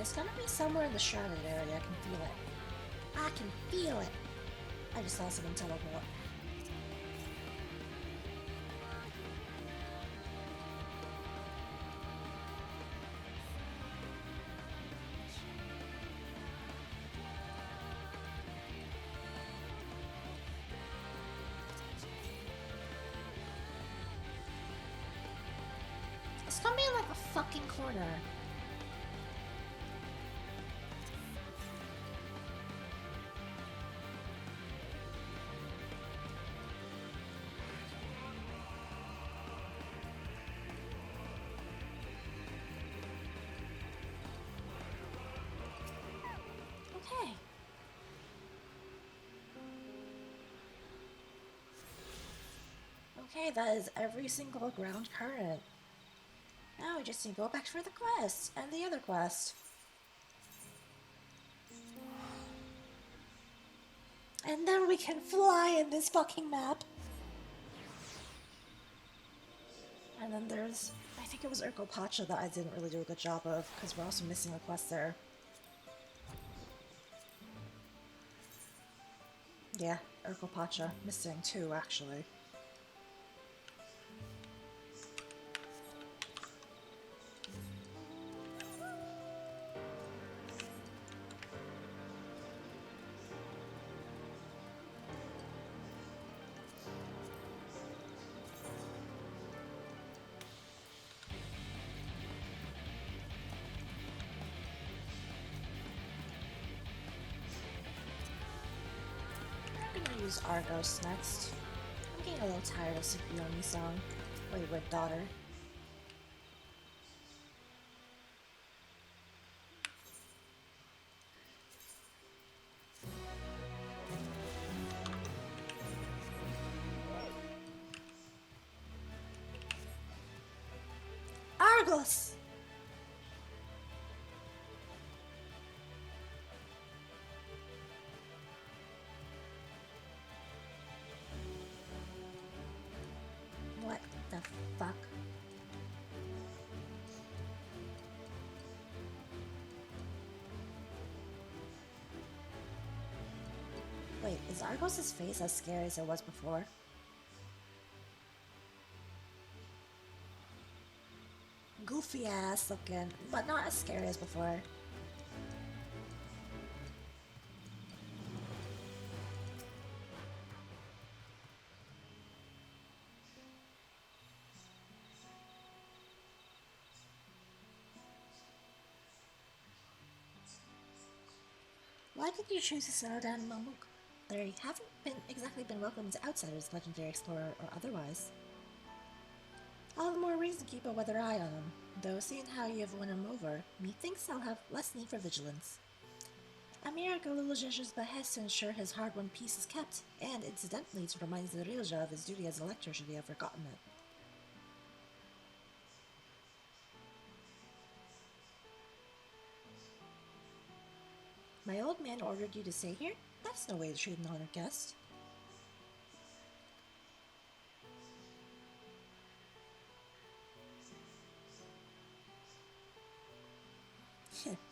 [SPEAKER 1] It's gonna be somewhere in the shrouded area. I can feel it. I can feel it. I just saw someone teleport. It's gonna be like a fucking corner. Okay. Okay, that is every single ground current. Now we just need to go back for the quest and the other quest. And then we can fly in this fucking map. And then there's, I think it was Urkel Pacha that I didn't really do a good job of, because we're also missing a quest there. Yeah, Urkel Pacha. Missing two, actually. Use Argos next. I'm getting a little tired of Sukiyoni's song. Wayward Daughter. Argos! What the fuck? Wait, is Argos' face as scary as it was before? Goofy ass looking, but not as scary as before. Why did you choose to settle down in Mamuk? They haven't exactly been welcomed to outsiders, legendary explorer or otherwise. All the more reason to keep a weather eye on them, though seeing how you have won him over, methinks I'll have less need for vigilance. Amir Galulaja's behest to ensure his hard-won peace is kept, and incidentally to remind Zerilja of his duty as a lector should he have forgotten it. My old man ordered you to stay here? That's no way to treat an honored guest.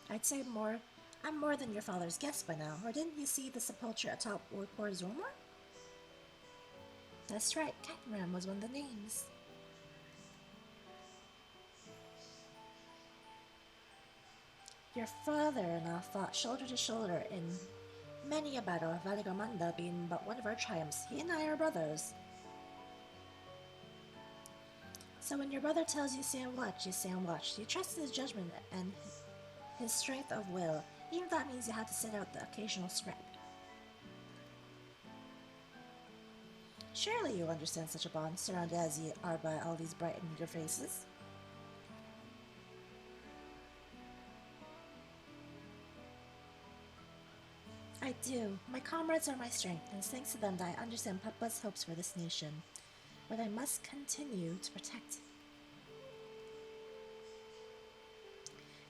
[SPEAKER 1] I'd say I'm more than your father's guest by now, or didn't you see the sepulchre atop Orkor Zormor? That's right, Catram was one of the names. Your father and I fought shoulder to shoulder in many a battle, Valigamanda being but one of our triumphs. He and I are brothers. So when your brother tells you stand watch, you stand watch. You trust in his judgment and his strength of will, even if that means you have to sit out the occasional scrap. Surely you understand such a bond, surrounded as you are by all these bright and eager faces. I do. My comrades are my strength, and it's thanks to them that I understand Papa's hopes for this nation. But I must continue to protect.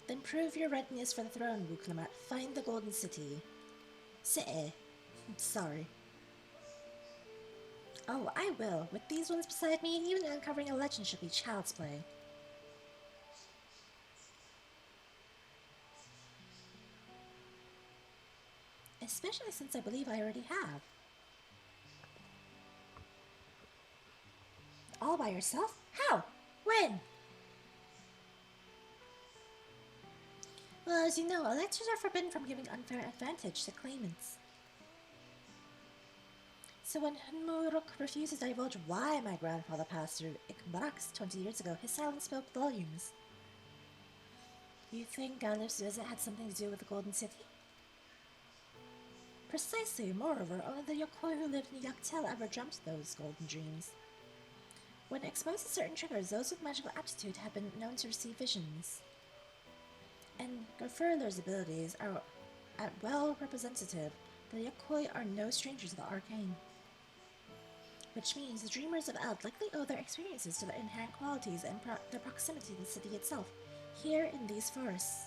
[SPEAKER 1] Then prove your readiness for the throne, Wuklamat. Find the Golden City. Sorry. Oh, I will. With these ones beside me, even uncovering a legend should be child's play. especially since I believe I already have. All by yourself? How? When? Well, as you know, electors are forbidden from giving unfair advantage to claimants. So when Hunmuruk refused to divulge why my grandfather passed through Ikbrax 20 years ago, his silence spoke volumes. You think Galif's visit had something to do with the Golden City? Precisely. Moreover, only the Yokoi who lived in Yaktel ever dreamt those golden dreams. When exposed to certain triggers, those with magical aptitude have been known to receive visions. And Gerfurler's abilities are well representative. The Yokoi are no strangers to the arcane. Which means the dreamers of Eld likely owe their experiences to their inherent qualities and their proximity to the city itself, here in these forests.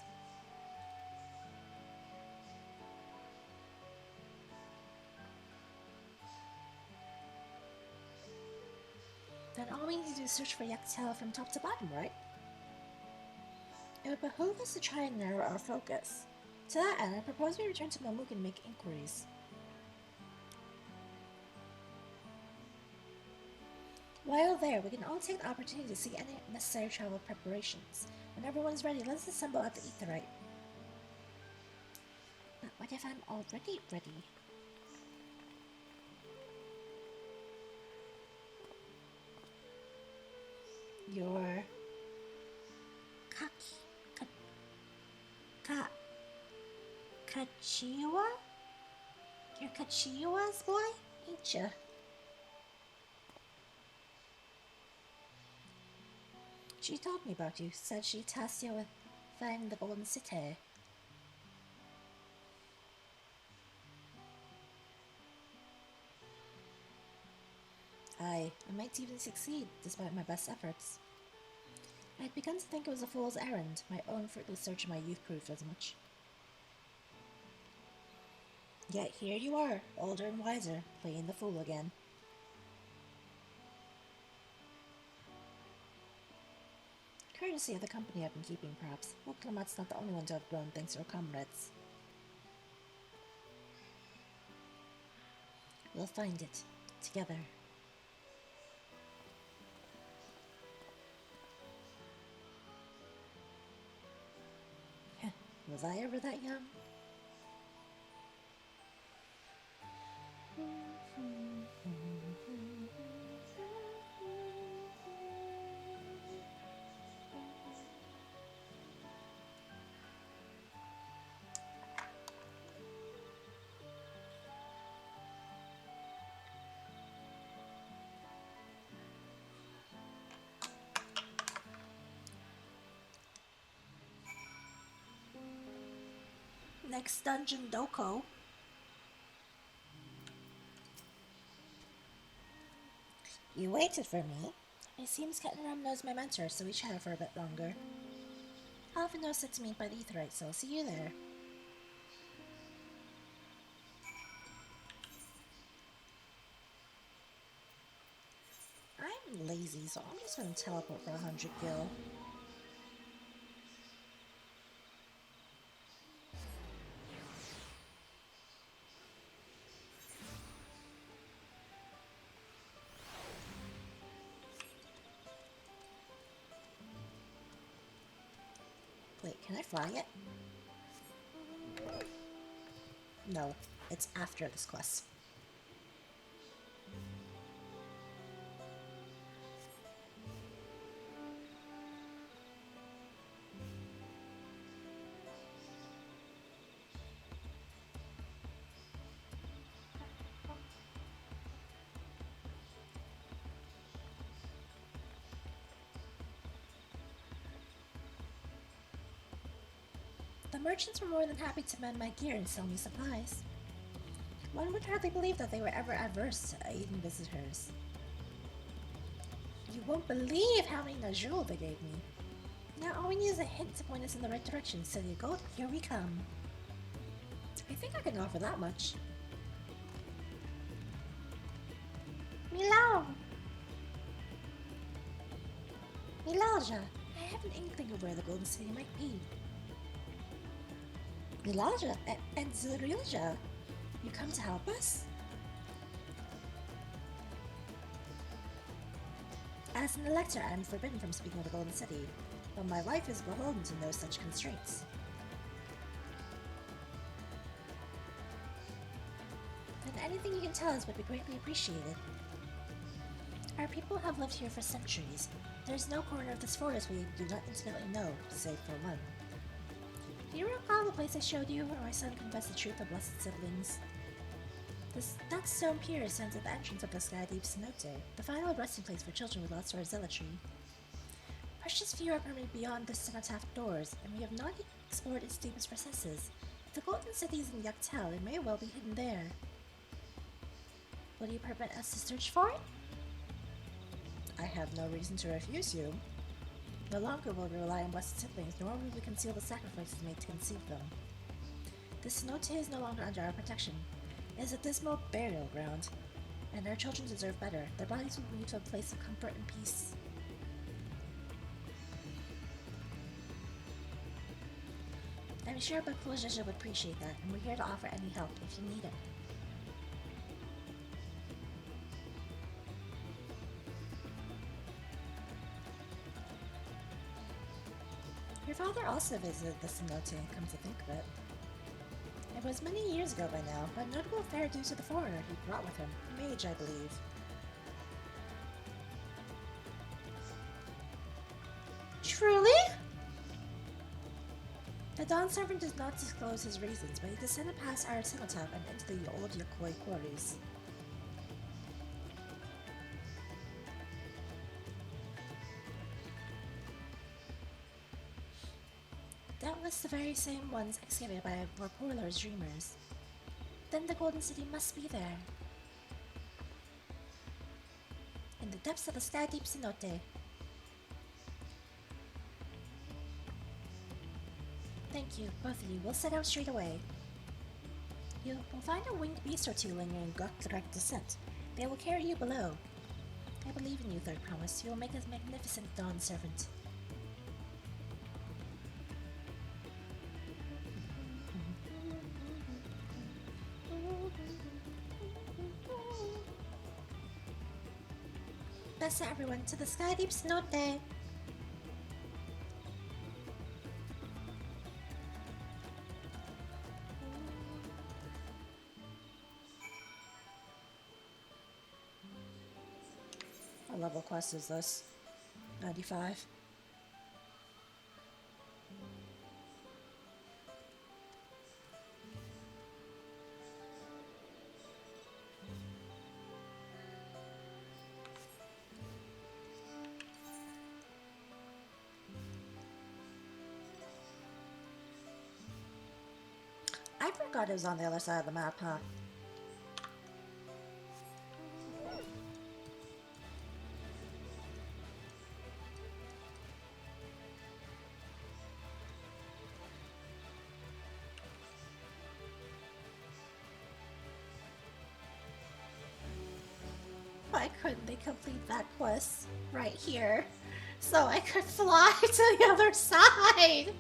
[SPEAKER 1] Then all we need to do is search for Yaktel from top to bottom, right? It would behoove us to try and narrow our focus. To that end, I propose we return to Mamuk and make inquiries. While there, we can all take the opportunity to see any necessary travel preparations. When everyone's ready, let's assemble at the Aetheryte. But what if I'm already ready? Your Kachiwa? You're Kachiwa's boy, ain't ya? She told me about you, said she tasked you with finding the Golden City. I might even succeed, despite my best efforts. I had begun to think it was a fool's errand. My own fruitless search in my youth proved as much. Yet here you are, older and wiser, playing the fool again. Courtesy of the company I've been keeping, perhaps. Woklamat's not the only one to have grown thanks to our comrades. We'll find it. Together. Was I ever that young? Next dungeon, Doko. You waited for me? It seems Kettenram knows my mentor, so we chatted for a bit longer. Alvin knows to meet by the Aetheryte, so I'll see you there. I'm lazy, so I'm just gonna teleport for 100 gil. Wait, can I fly it? No, it's after this quest. The merchants were more than happy to mend my gear and sell me supplies. One would hardly believe that they were ever adverse to aiding visitors. You won't believe how many Najul they gave me. Now all we need is a hint to point us in the right direction, so you go, here we come. I think I can offer that much. Milan! Milaja! I have an inkling of where the Golden City might be. Milaja and Zirilja. You come to help us? As an elector, I am forbidden from speaking of the Golden City, but my life is beholden to no such constraints. Then anything you can tell us would be greatly appreciated. Our people have lived here for centuries. There is no corner of this forest we do not intimately know, save for one. Do you recall the place I showed you where my son confessed the truth of blessed siblings? That stone pier stands at the entrance of the Skydeep Cenote, the final resting place for children with lost or zealotry. Precious few are permitted beyond the cenotaph doors, and we have not yet explored its deepest recesses. If the Golden City is in Yaktel, it may well be hidden there. Will you permit us to search for it? I have no reason to refuse you. No longer will we rely on blessed siblings, nor will we conceal the sacrifices made to conceive them. The cenote is no longer under our protection. It is a dismal burial ground, and our children deserve better. Their bodies will move to a place of comfort and peace. I'm sure Bakulajaja would appreciate that, and we're here to offer any help if you need it. Your father also visited the cenote, come to think of it. It was many years ago by now, but a notable affair due to the foreigner he brought with him, a mage, I believe. Truly? The Dawn Servant does not disclose his reasons, but he descended past our cenotaph and into the old Yokoi quarries. Doubtless the very same ones excavated by Vorporlar's dreamers. Then the Golden City must be there. In the depths of the Skydeep Cenote. Thank you, both of you. We'll set out straight away. You will find a winged beast or two lingering in direct descent. They will carry you below. I believe in you, Third Promise. You will make a magnificent Dawn Servant. Best of everyone to the Skydeep Cenote. What level quest is this? 95. I forgot it was on the other side of the map, huh? Why couldn't they complete that quest right here so I could fly to the other side?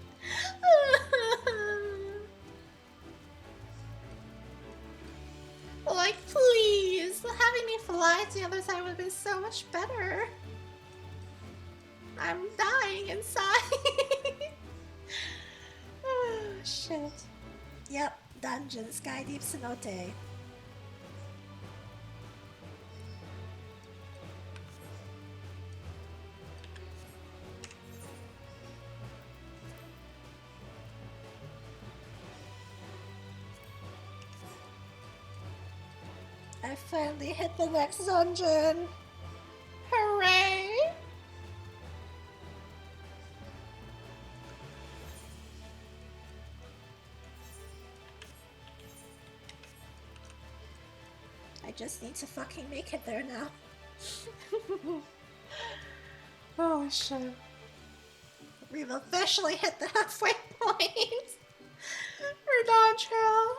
[SPEAKER 1] Like, please, having me fly to the other side would have been so much better. I'm dying inside. Oh, shit. Yep, dungeon, Skydeep Cenote. I finally hit the next dungeon! Hooray! I just need to fucking make it there now. Oh shit. We've officially hit the halfway point! For Dawn Trail.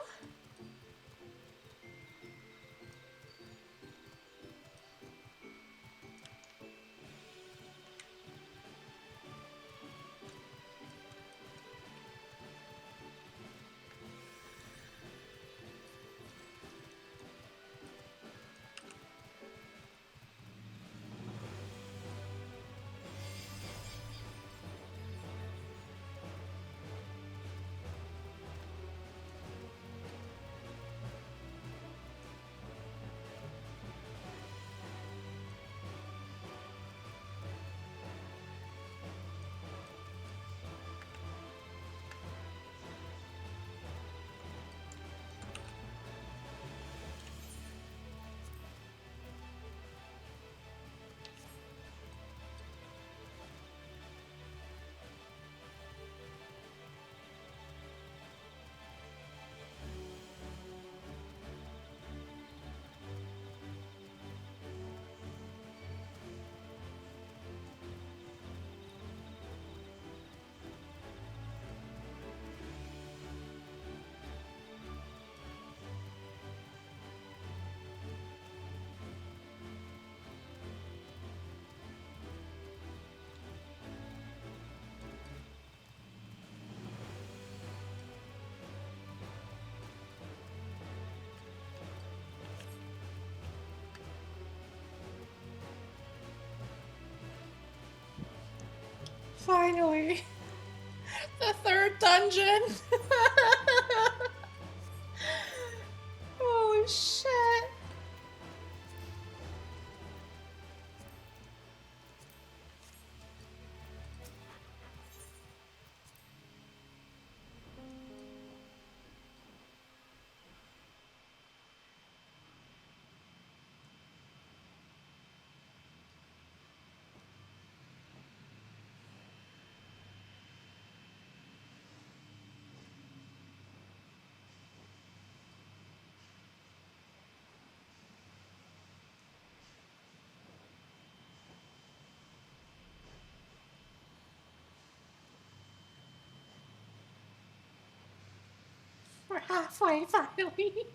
[SPEAKER 1] Finally! The third dungeon! Holy shit! We're halfway, finally.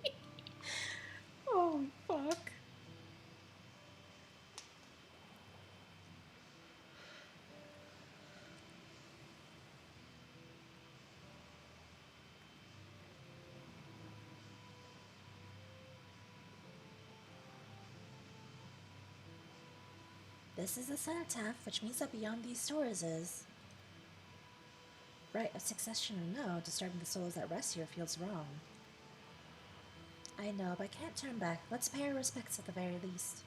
[SPEAKER 1] Holy fuck. This is a cenotaph, which means that beyond these doors is... Right of succession or no, disturbing the souls that rest here feels wrong. I know, but I can't turn back. Let's pay our respects at the very least.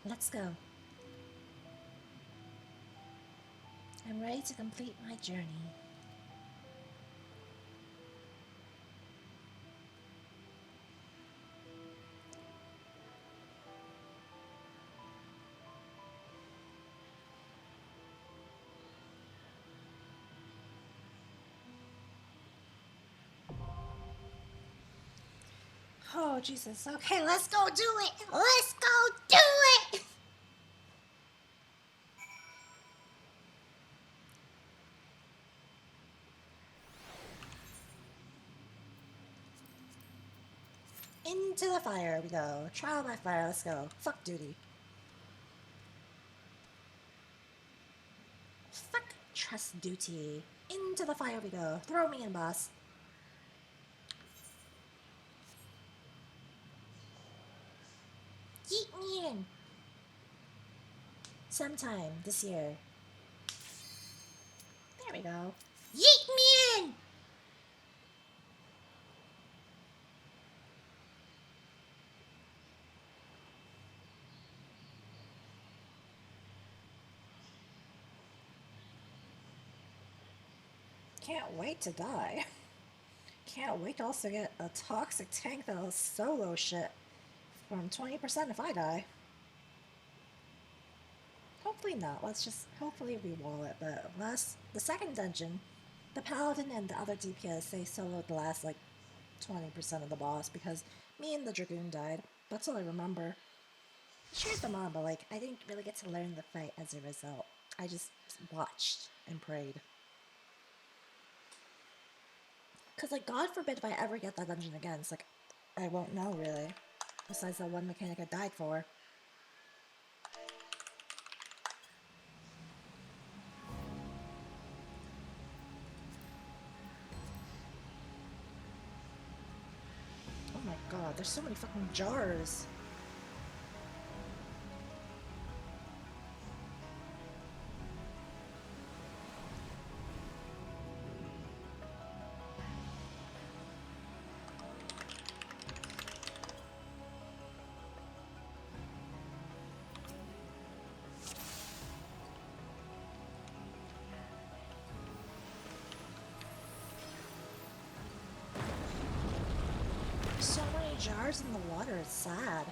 [SPEAKER 1] Let's go. I'm ready to complete my journey. Oh, Jesus. Okay, let's go do it. Let's go do it. Into the fire we go. Trial by fire, let's go. Fuck duty. Fuck trust duty. Into the fire we go. Throw me in, boss. Yeet me in. Sometime this year. There we go. Yeet me in! Can't wait to die. Can't wait to also get a toxic tank that'll solo shit from 20% if I die. Hopefully not. Let's just hopefully re-wall it. But the second dungeon, the paladin and the other DPS, they soloed the last like 20% of the boss because me and the dragoon died. That's all I remember. I cheered them on, but like I didn't really get to learn the fight as a result. I just watched and prayed. Cause like God forbid if I ever get that dungeon again, it's like I won't know really. Besides that one mechanic I died for. Oh my god, there's so many fucking jars. So many jars in the water, it's sad.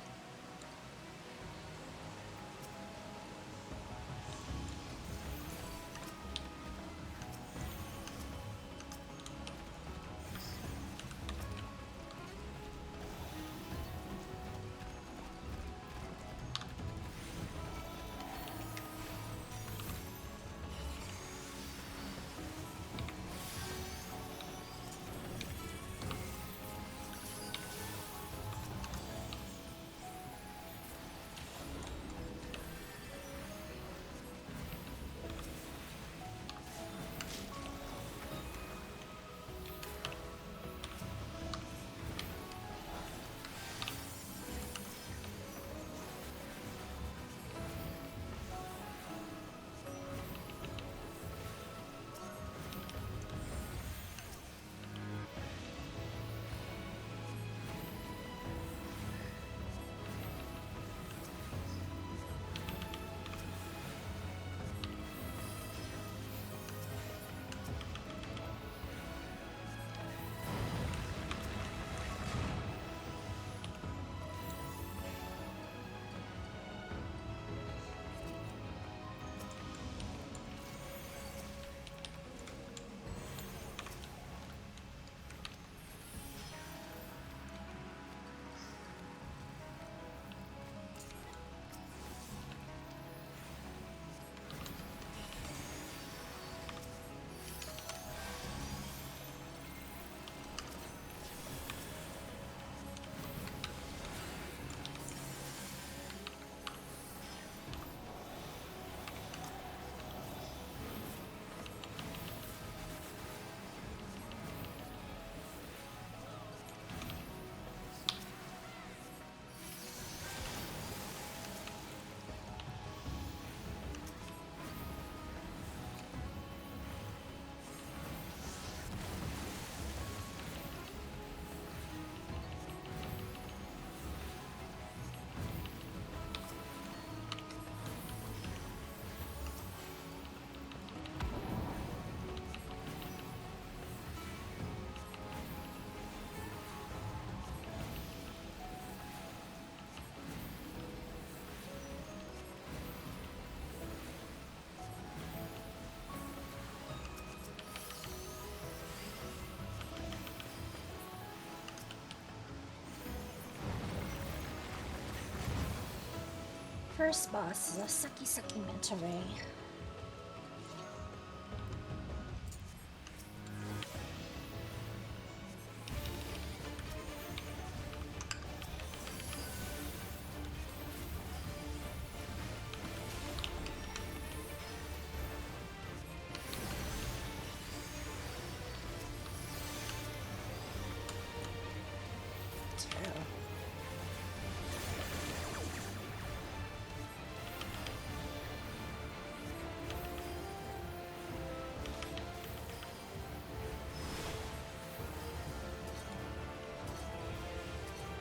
[SPEAKER 1] first boss is a sucky manta ray.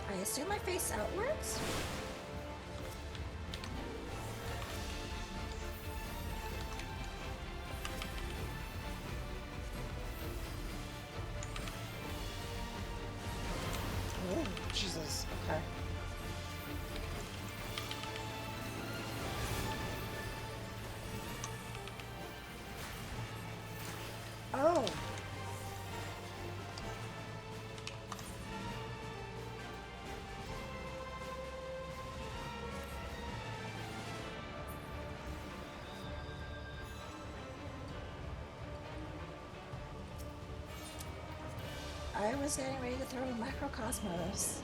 [SPEAKER 1] I assume I face outwards? Oh, Jesus. Okay. Oh. I was getting ready to throw a microcosmos.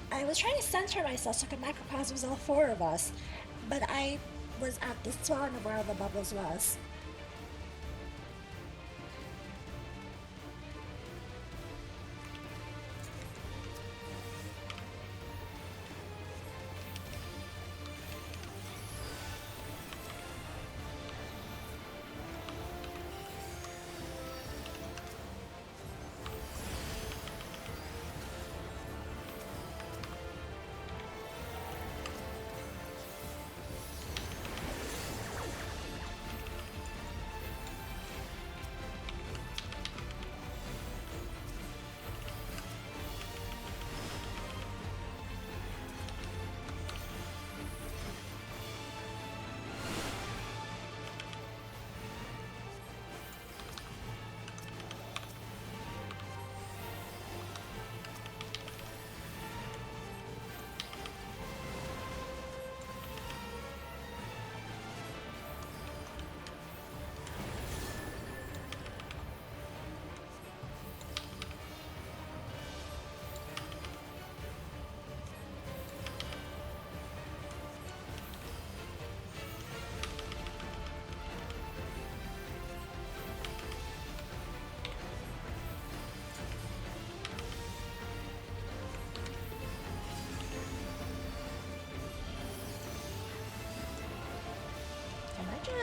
[SPEAKER 1] I was trying to center myself so I could microcosmos all four of us, but I was at the spawn of where all the bubbles was.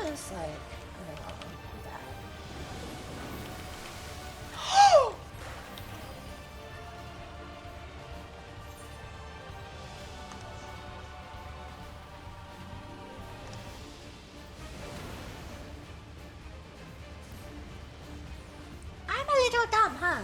[SPEAKER 1] Just like, I don't know, that. I'm a little dumb, huh?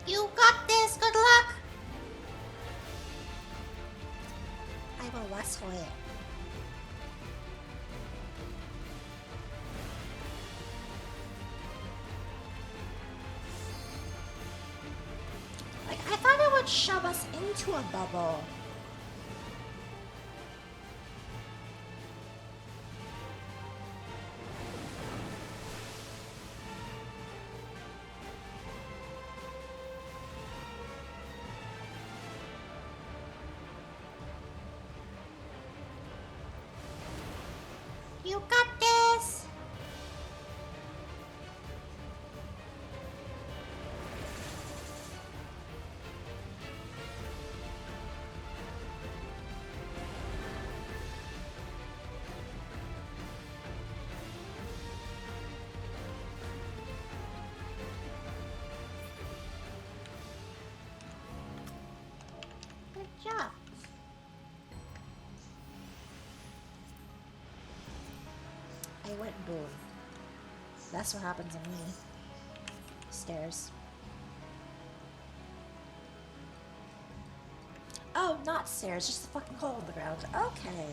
[SPEAKER 1] You got this, good luck! I will wrestle it. Like, I thought it would shove us into a bubble. You got this! Good job. I went boom. That's what happens to me. Stairs. Oh, not stairs, just a fucking hole in the ground. Okay.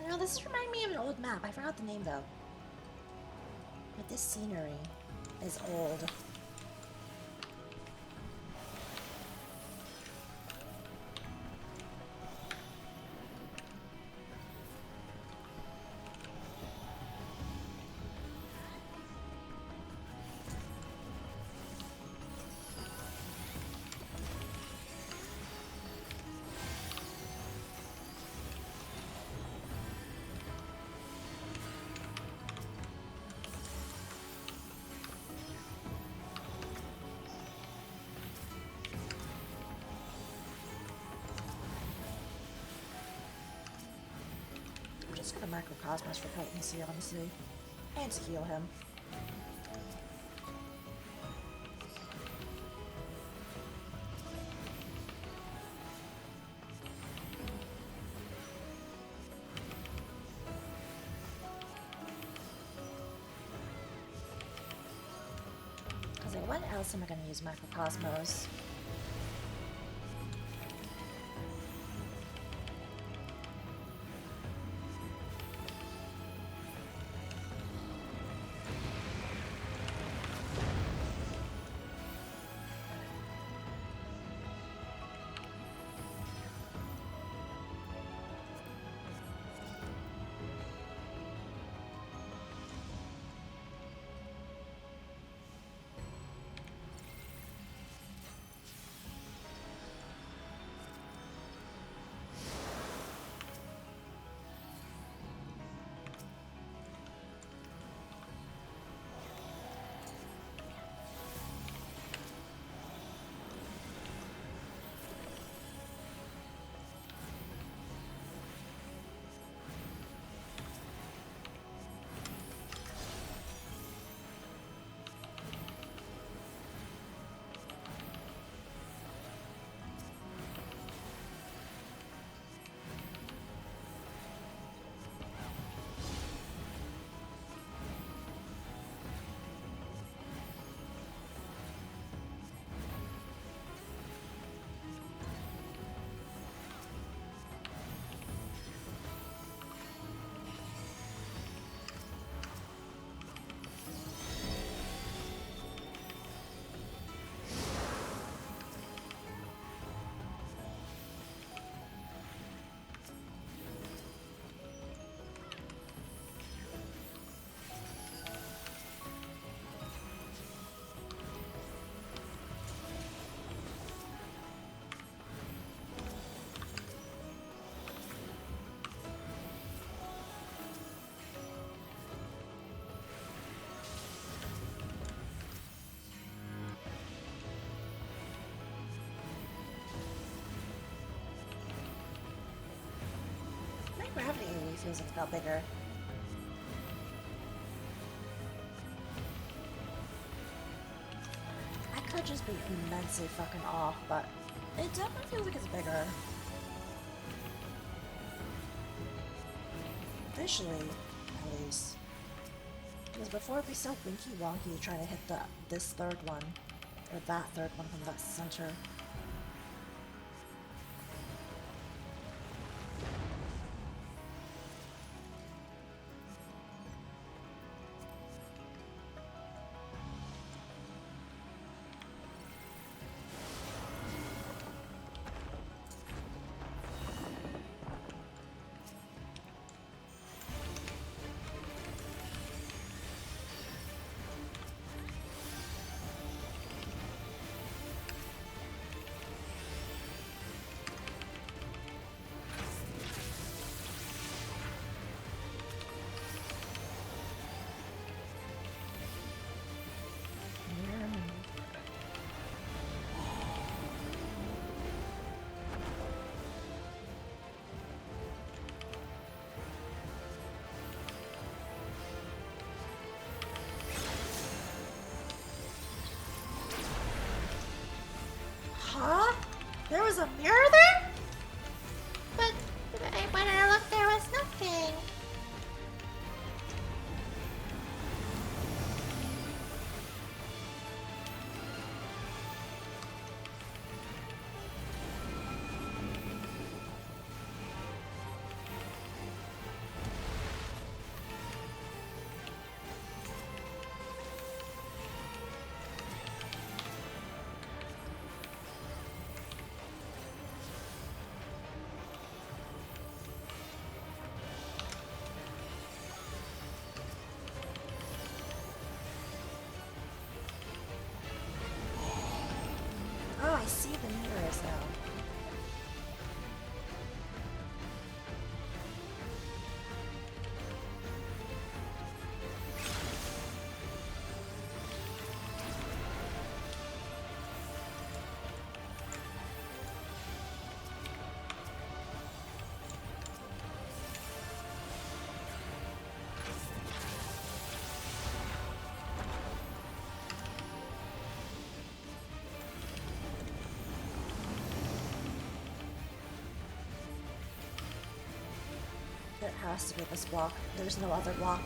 [SPEAKER 1] You know, this reminds me of an old map. I forgot the name though. But this scenery is old. Just gonna Macrocosmos for potency, honestly. And to heal him. Cause like, when else am I gonna use Macrocosmos? Gravity really feels like it got bigger. I could just be immensely fucking off, but it definitely feels like it's bigger. Visually, at least. Because before it'd be so winky wonky trying to hit this third one, or that third one from that center. It has to be this block. There's no other block.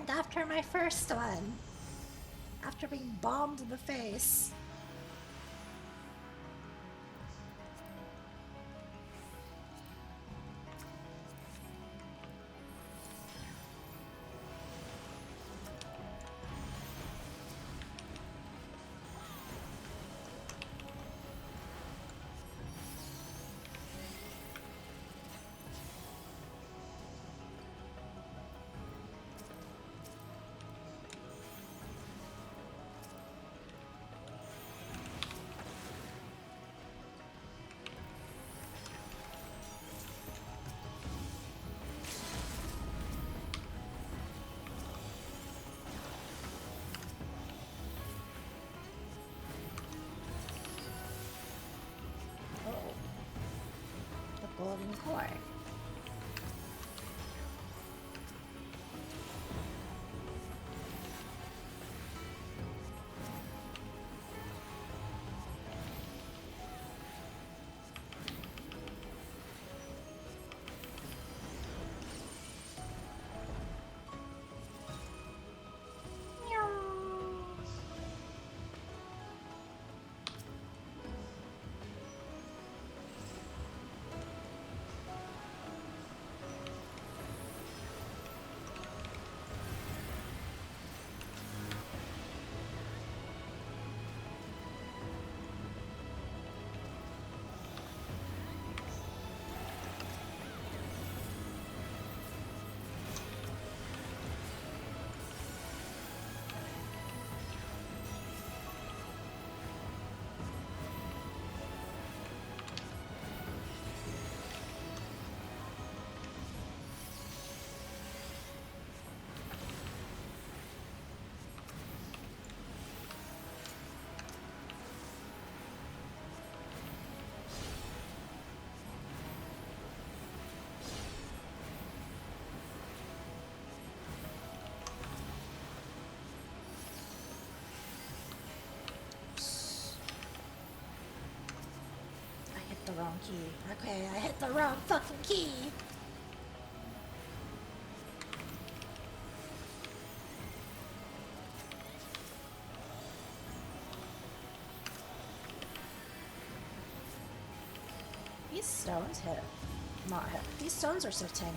[SPEAKER 1] After my first one. After being bombed in the face. Golden core. The wrong key. Okay, I hit the wrong fucking key. These stones hit. Not hit. These stones are so tanky.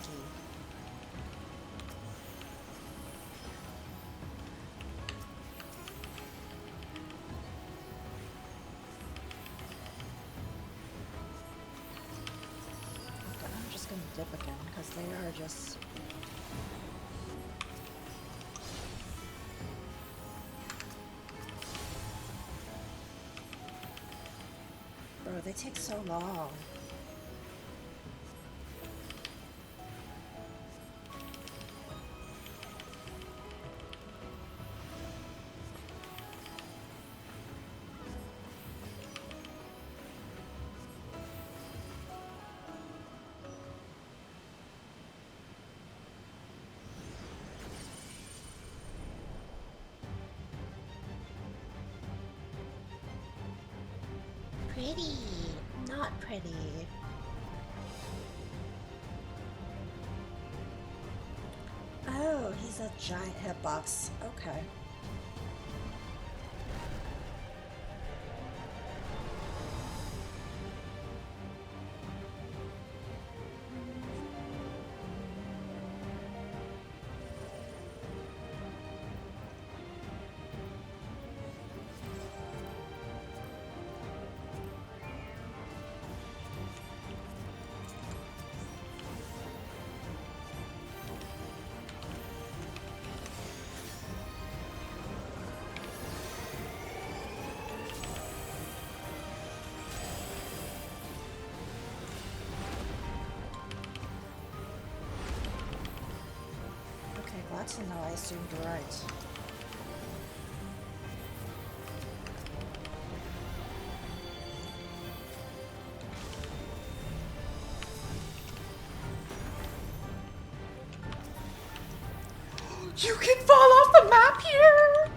[SPEAKER 1] Dip again because they are just bro, they take so long. Pretty, not pretty. Oh, he's a giant hitbox. Okay. not? No, I assumed you're right. You can fall off the map here!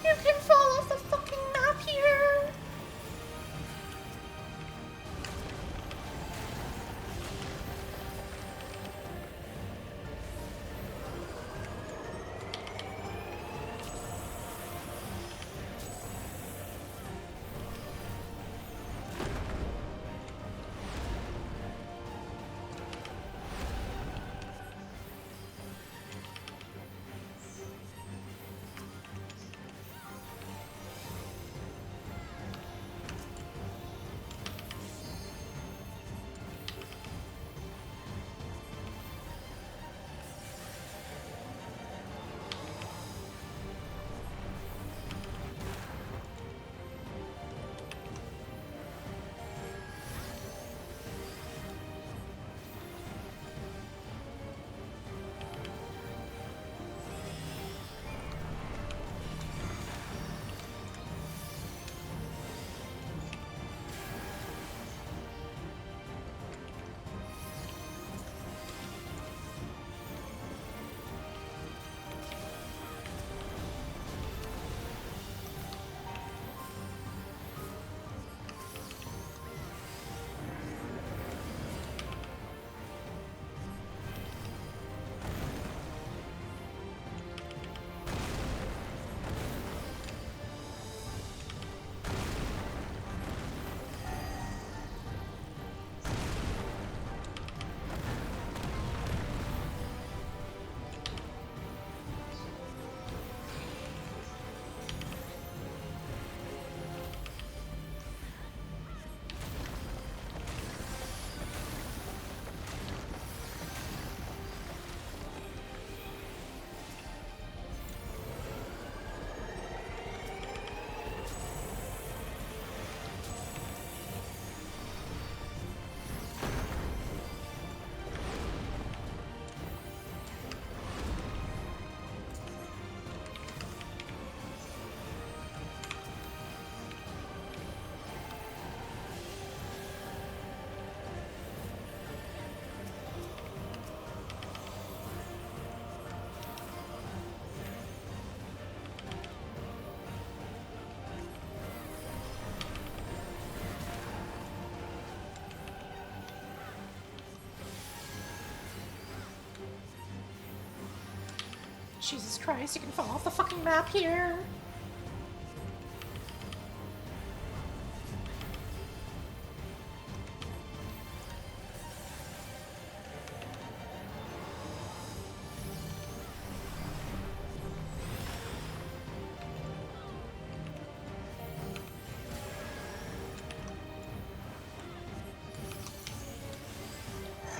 [SPEAKER 1] You can fall off the fucking map here! Jesus Christ, you can fall off the fucking map here!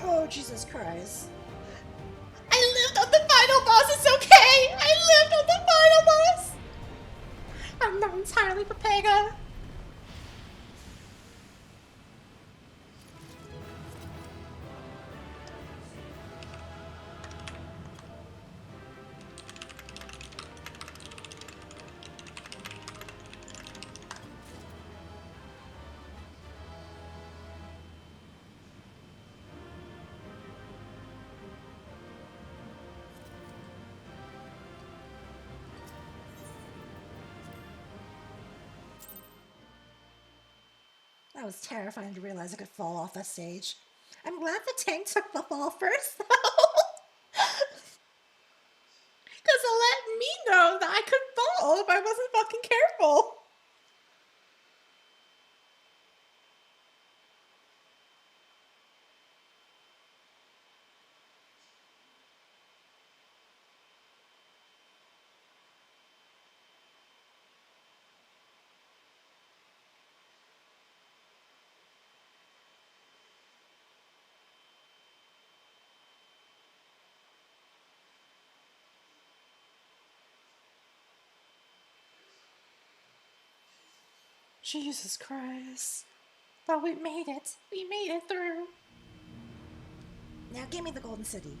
[SPEAKER 1] Oh, Jesus Christ. I lived on the final boss, it's okay! I lived on the final boss! I'm not entirely Papega. That was terrifying to realize I could fall off that stage. I'm glad the tank took the fall first, though. Because it let me know that I could fall if I wasn't fucking careful. Jesus Christ. But we made it. We made it through. Now give me the Golden City.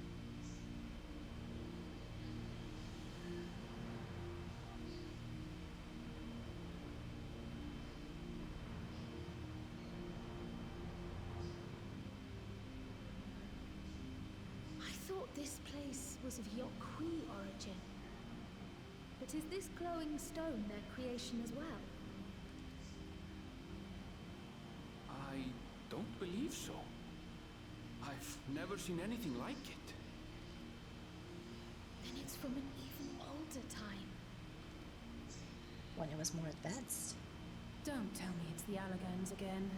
[SPEAKER 7] I thought this place was of Yokwi origin. But is this glowing stone their creation as well?
[SPEAKER 12] I don't believe so. I've never seen anything like it.
[SPEAKER 7] Then it's from an even older time.
[SPEAKER 1] When it was more advanced.
[SPEAKER 8] Don't tell me it's the Allagans again.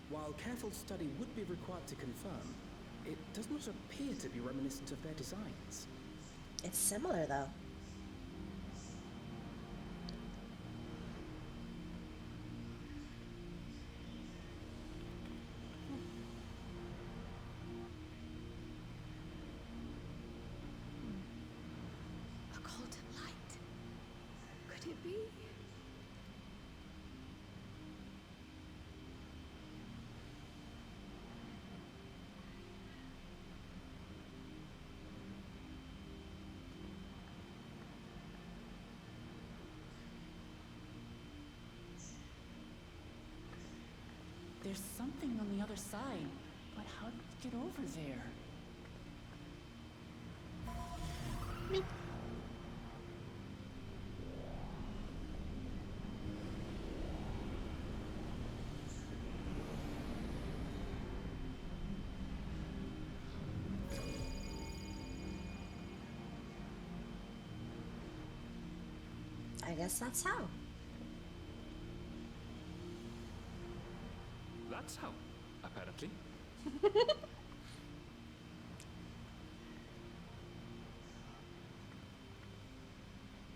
[SPEAKER 4] While careful study would be required to confirm, it does not appear to be reminiscent of their designs.
[SPEAKER 1] It's similar though.
[SPEAKER 7] A golden light. Could it be?
[SPEAKER 2] There's something on the other side, but how did we get over there?
[SPEAKER 1] I guess that's how.
[SPEAKER 12] That's how, apparently.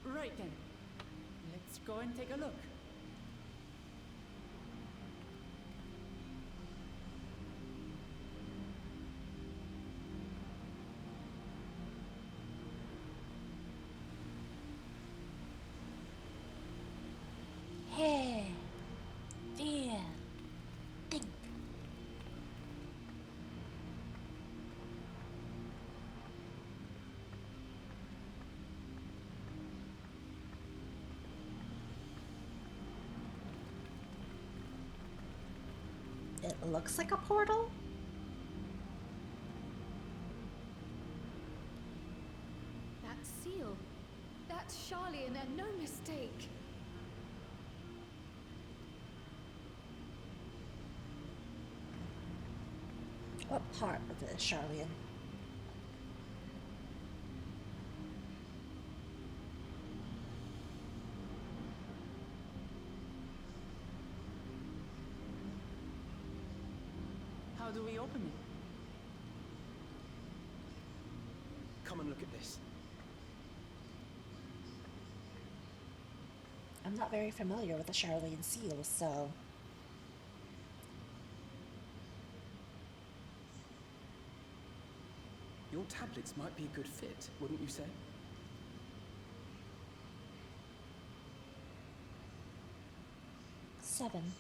[SPEAKER 2] Right then. Let's go and take a look.
[SPEAKER 1] Hey. There. Think. It looks like a portal.
[SPEAKER 7] That seal. That's Charlian and no mistake.
[SPEAKER 1] What part of it is Charlian?
[SPEAKER 2] How do we open it?
[SPEAKER 4] Come and look at this.
[SPEAKER 1] I'm not very familiar with the Charlian seal, so...
[SPEAKER 4] Your tablets might be a good fit, wouldn't you say?
[SPEAKER 1] Seven.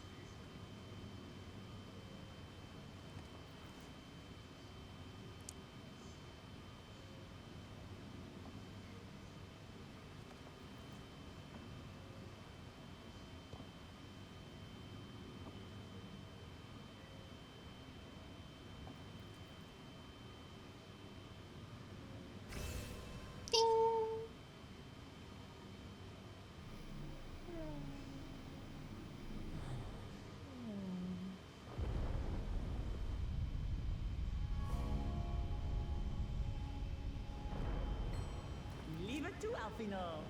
[SPEAKER 2] Leave it to Alfino.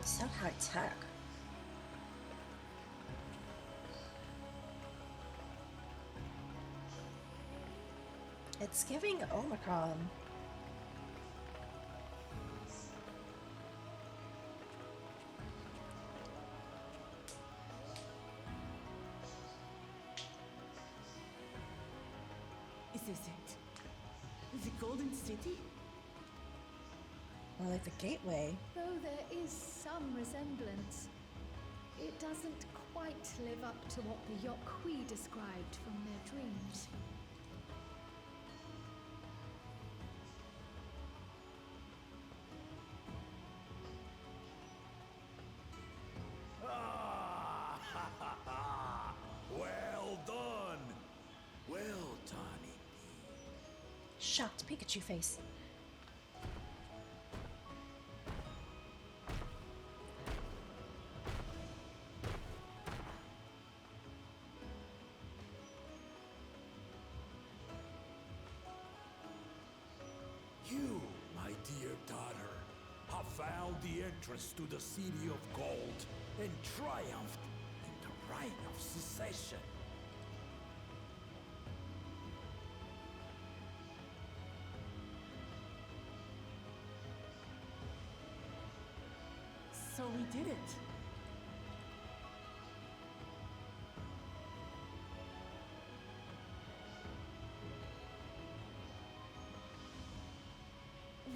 [SPEAKER 1] So high tech. It's giving Omicron.
[SPEAKER 2] is it? The Golden City?
[SPEAKER 1] More like the gateway.
[SPEAKER 7] Though there is some resemblance, it doesn't quite live up to what the Yokwi described from their dreams.
[SPEAKER 5] Well done! Well done indeed.
[SPEAKER 1] Shocked Pikachu face.
[SPEAKER 5] You, my dear daughter, have found the entrance to the City of Gold and triumphed in the right of secession.
[SPEAKER 2] So we did it.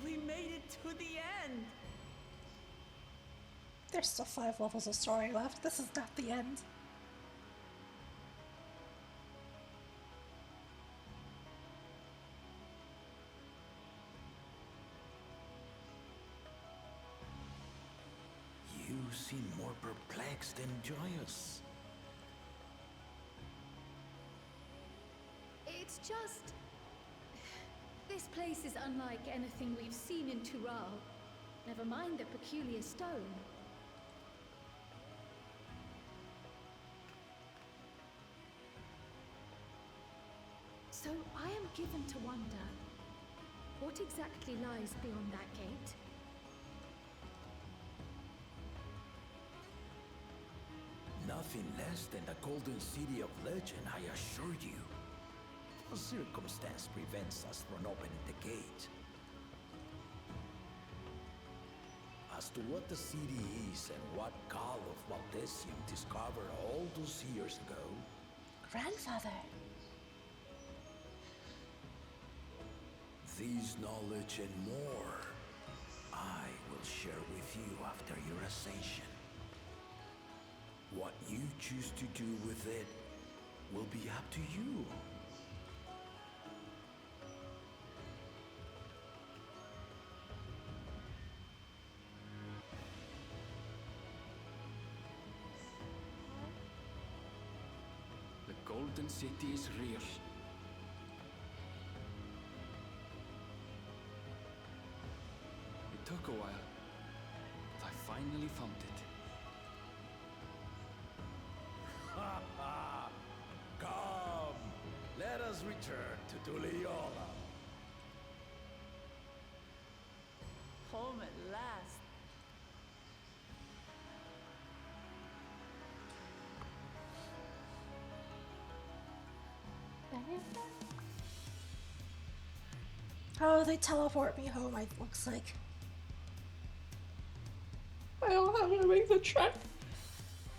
[SPEAKER 2] We made it to the end.
[SPEAKER 1] There's still 5 levels of story left. This is not the end.
[SPEAKER 5] You seem more perplexed than joyous.
[SPEAKER 7] It's just... This place is unlike anything we've seen in Tural. Never mind the peculiar stone. So I am given to wonder, what exactly lies beyond that gate?
[SPEAKER 5] Nothing less than the Golden City of Legend, I assure you. No circumstance prevents us from opening the gate. As to what the city is and what Carl of Valdesium discovered all those years ago,
[SPEAKER 1] Grandfather.
[SPEAKER 5] this knowledge and more, I will share with you after your ascension. What you choose to do with it will be up to you.
[SPEAKER 12] The Golden City is real. It took a while, but I finally found it.
[SPEAKER 5] Come, let us return to Tuliola.
[SPEAKER 2] Home at last.
[SPEAKER 1] Oh, they teleport me home, it looks like. I don't know how to make the trek.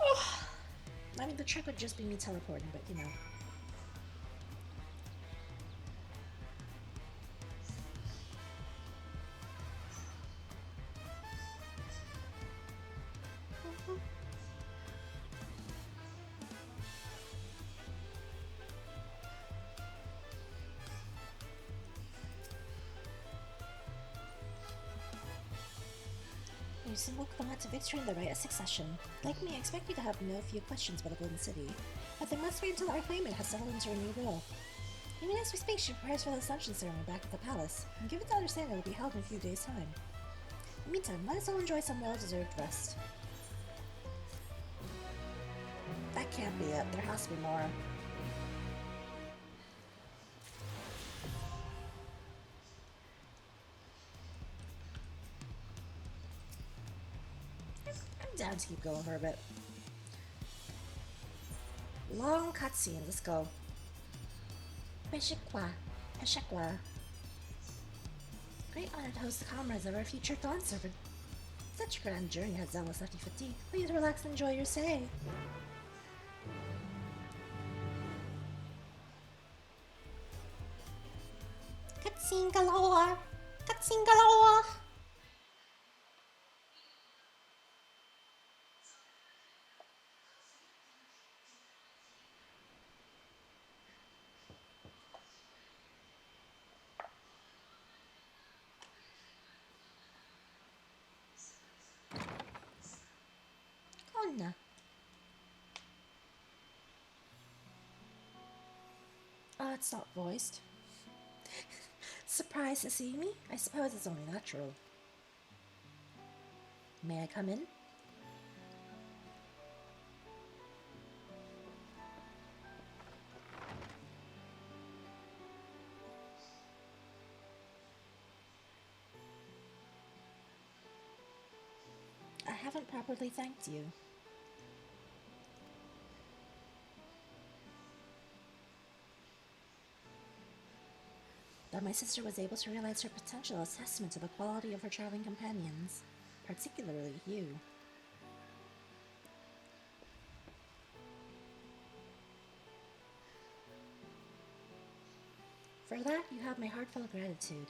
[SPEAKER 1] Oh. I mean, the trek would just be me teleporting, but you know. You seem look the to victory in the right of succession. Like me, I expect you to have no few questions about the Golden City, but they must wait until our claimant has settled into her new role. Even as we speak, she prepares for the ascension ceremony back at the palace, and give it to understand it will be held in a few days' time. In the meantime, let us all enjoy some well-deserved rest. That can't be it. There has to be more. I'm down to keep going for a bit. Long cutscene, let's go. Peshikwa. Great honor to host the comrades of our future Dawn servant. Such a grand journey has zealous left you fatigued. Please relax and enjoy your stay. Cutscene galore! Cutscene galore! Konna. Oh, it's not voiced. Surprised to see me? I suppose it's only natural. May I come in? I haven't properly thanked you. That my sister was able to realize her potential is testament to the quality of her traveling companions, particularly you. For that, you have my heartfelt gratitude.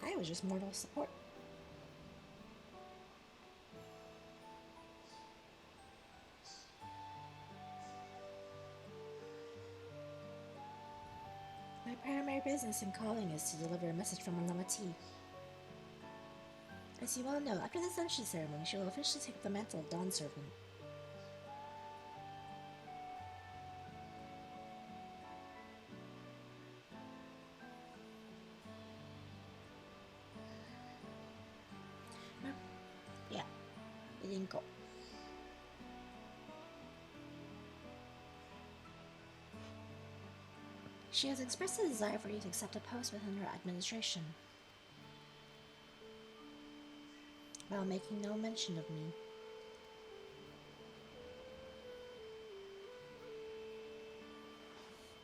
[SPEAKER 1] I was just mortal support. My primary business in calling is to deliver a message from Lv94. As you well know, after the Ascension ceremony, she will officially take the mantle of Dawn Servant. Yeah, it didn't go. She has expressed a desire for you to accept a post within her administration, while making no mention of me.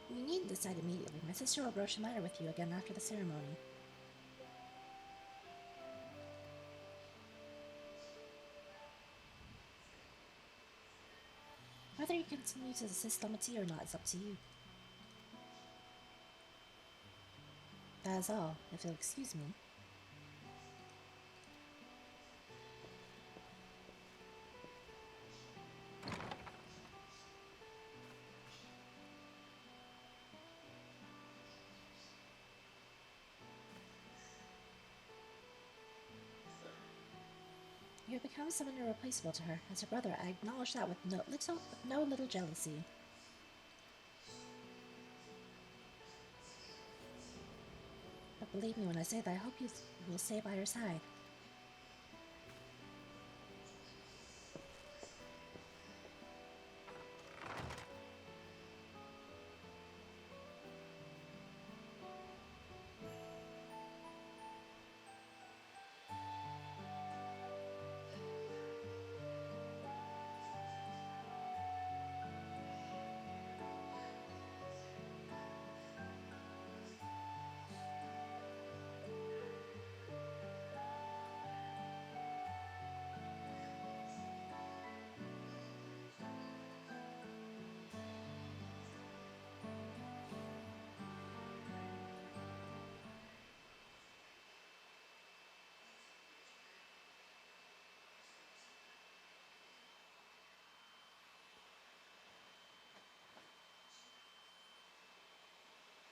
[SPEAKER 1] You needn't decide immediately. My sister will broach the matter with you again after the ceremony. Whether you continue to assist Lv94 or not is up to you. That is all, if you'll excuse me. You have become someone irreplaceable to her. As her brother, I acknowledge that with no little jealousy. But believe me when I say that I hope you will stay by her side.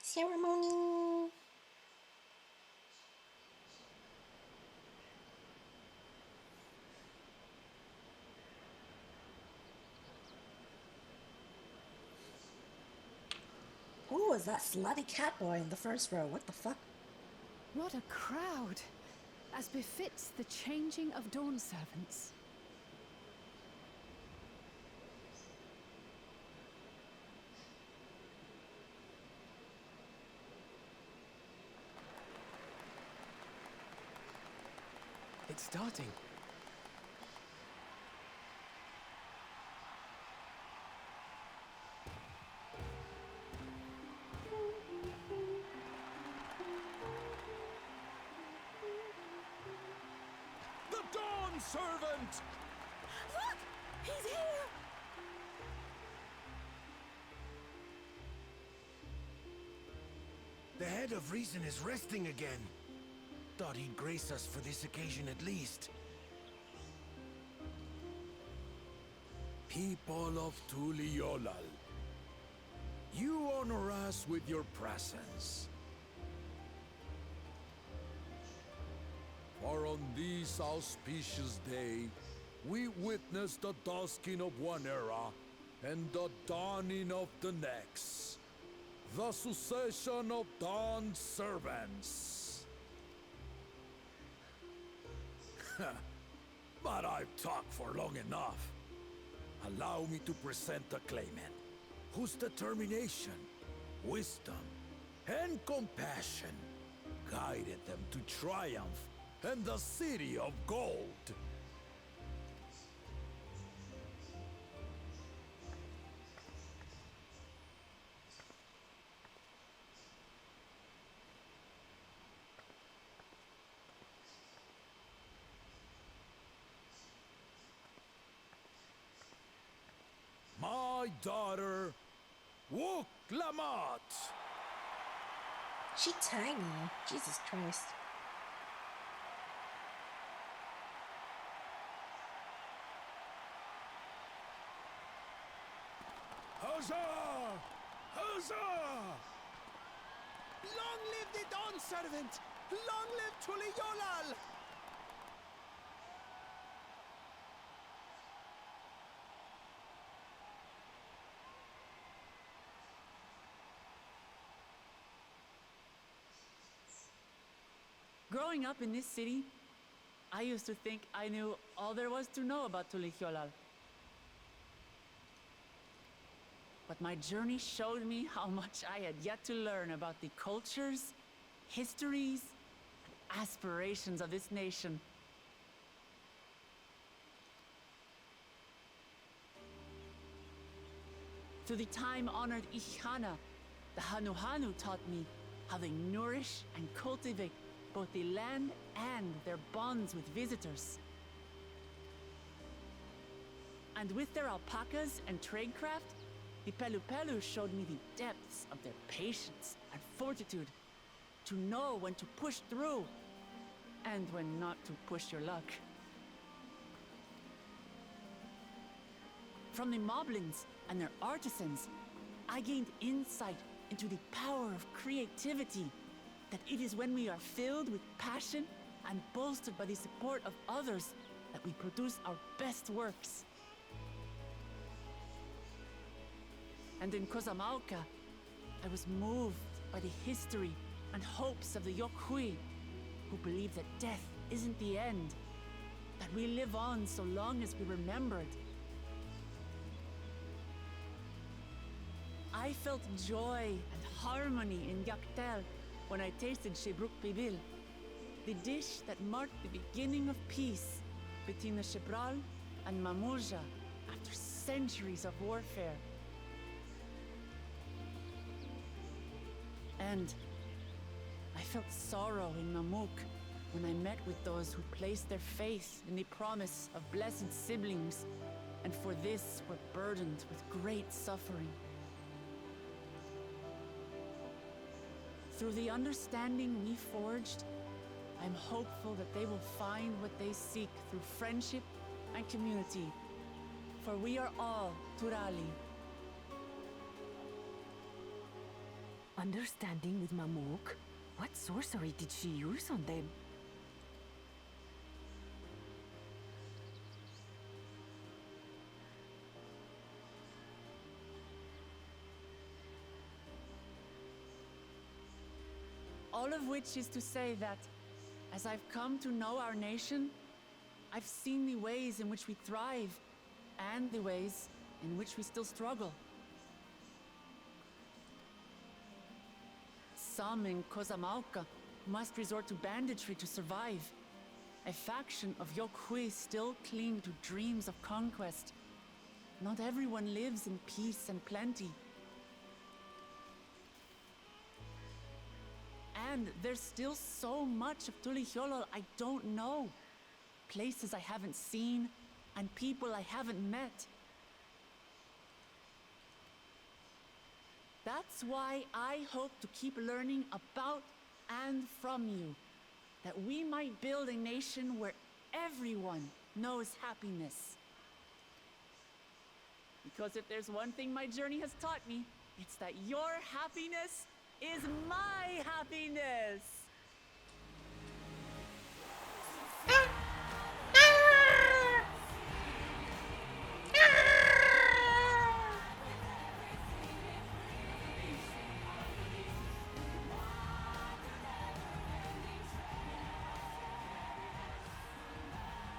[SPEAKER 1] Ceremony! Who was that slutty cat boy in the first row? What the fuck?
[SPEAKER 8] What a crowd! As befits the changing of Dawn Servants.
[SPEAKER 4] It's starting.
[SPEAKER 5] The Dawn Servant!
[SPEAKER 8] Look! He's here!
[SPEAKER 5] head of reason is resting again. Thought he'd grace us for this occasion at least.
[SPEAKER 13] People of Tuliolal, you honor us with your presence. For on this auspicious day, we witness the dusking of one era and the dawning of the next. The succession of Dawn's servants. But I've talked for long enough. Allow me to present the claimant, whose determination, wisdom, and compassion guided them to triumph and the City of Gold. My daughter, Lv94-95.
[SPEAKER 1] She tiny. Jesus Christ.
[SPEAKER 13] Huzzah! Huzzah!
[SPEAKER 5] Long live the Dawn Servant! Long live Tuliolal!
[SPEAKER 2] Growing up in this city, I used to think I knew all there was to know about Tuliolal. But my journey showed me how much I had yet to learn about the cultures, histories, and aspirations of this nation. Through the time-honored Ihana, the Hanuhanu taught me how they nourish and cultivate both the land and their bonds with visitors. And with their alpacas and tradecraft, the Pelupelu showed me the depths of their patience and fortitude, to know when to push through and when not to push your luck. From the Moblins and their artisans, I gained insight into the power of creativity, that it is when we are filled with passion and bolstered by the support of others that we produce our best works. And in Kozamauka, I was moved by the history and hopes of the Yokhui, who believe that death isn't the end, that we live on so long as we remembered. I felt joy and harmony in Yaktel when I tasted Shebruk Pibil, the dish that marked the beginning of peace between the Shebral and Mamulja after centuries of warfare. And I felt sorrow in Mamuk when I met with those who placed their faith in the promise of blessed siblings, and for this were burdened with great suffering. Through the understanding we forged, I'm hopeful that they will find what they seek through friendship and community, for we are all Turali.
[SPEAKER 14] Understanding with Mamuk? What sorcery did she use on them?
[SPEAKER 2] All of which is to say that, as I've come to know our nation, I've seen the ways in which we thrive, and the ways in which we still struggle. Some in Kozamauka must resort to banditry to survive. A faction of Yokhui still cling to dreams of conquest. Not everyone lives in peace and plenty. And there's still so much of Tuliolal I don't know. Places I haven't seen, and people I haven't met. That's why I hope to keep learning about and from you, that we might build a nation where everyone knows happiness. Because if there's one thing my journey has taught me, it's that your happiness is my happiness.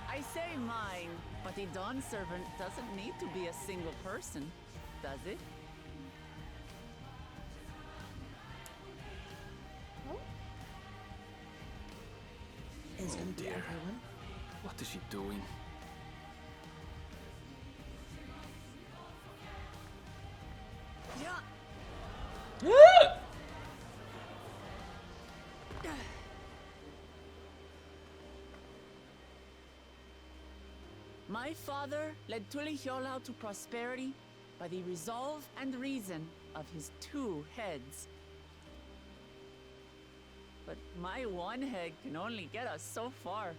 [SPEAKER 2] I say mine, but the Dawn Servant doesn't need to be a single person, does it?
[SPEAKER 1] Is gonna be everyone.
[SPEAKER 12] What is she doing?
[SPEAKER 2] My father led Tulihiolau to prosperity by the resolve and reason of his 2 heads. But my one head can only get us so far.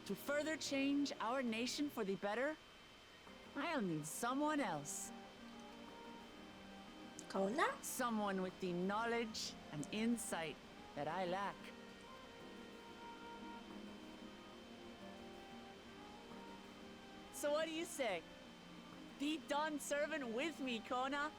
[SPEAKER 2] To further change our nation for the better, I'll need someone else.
[SPEAKER 1] Kona?
[SPEAKER 2] Someone with the knowledge and insight that I lack. So what do you say? Be Dawn Servant with me, Kona?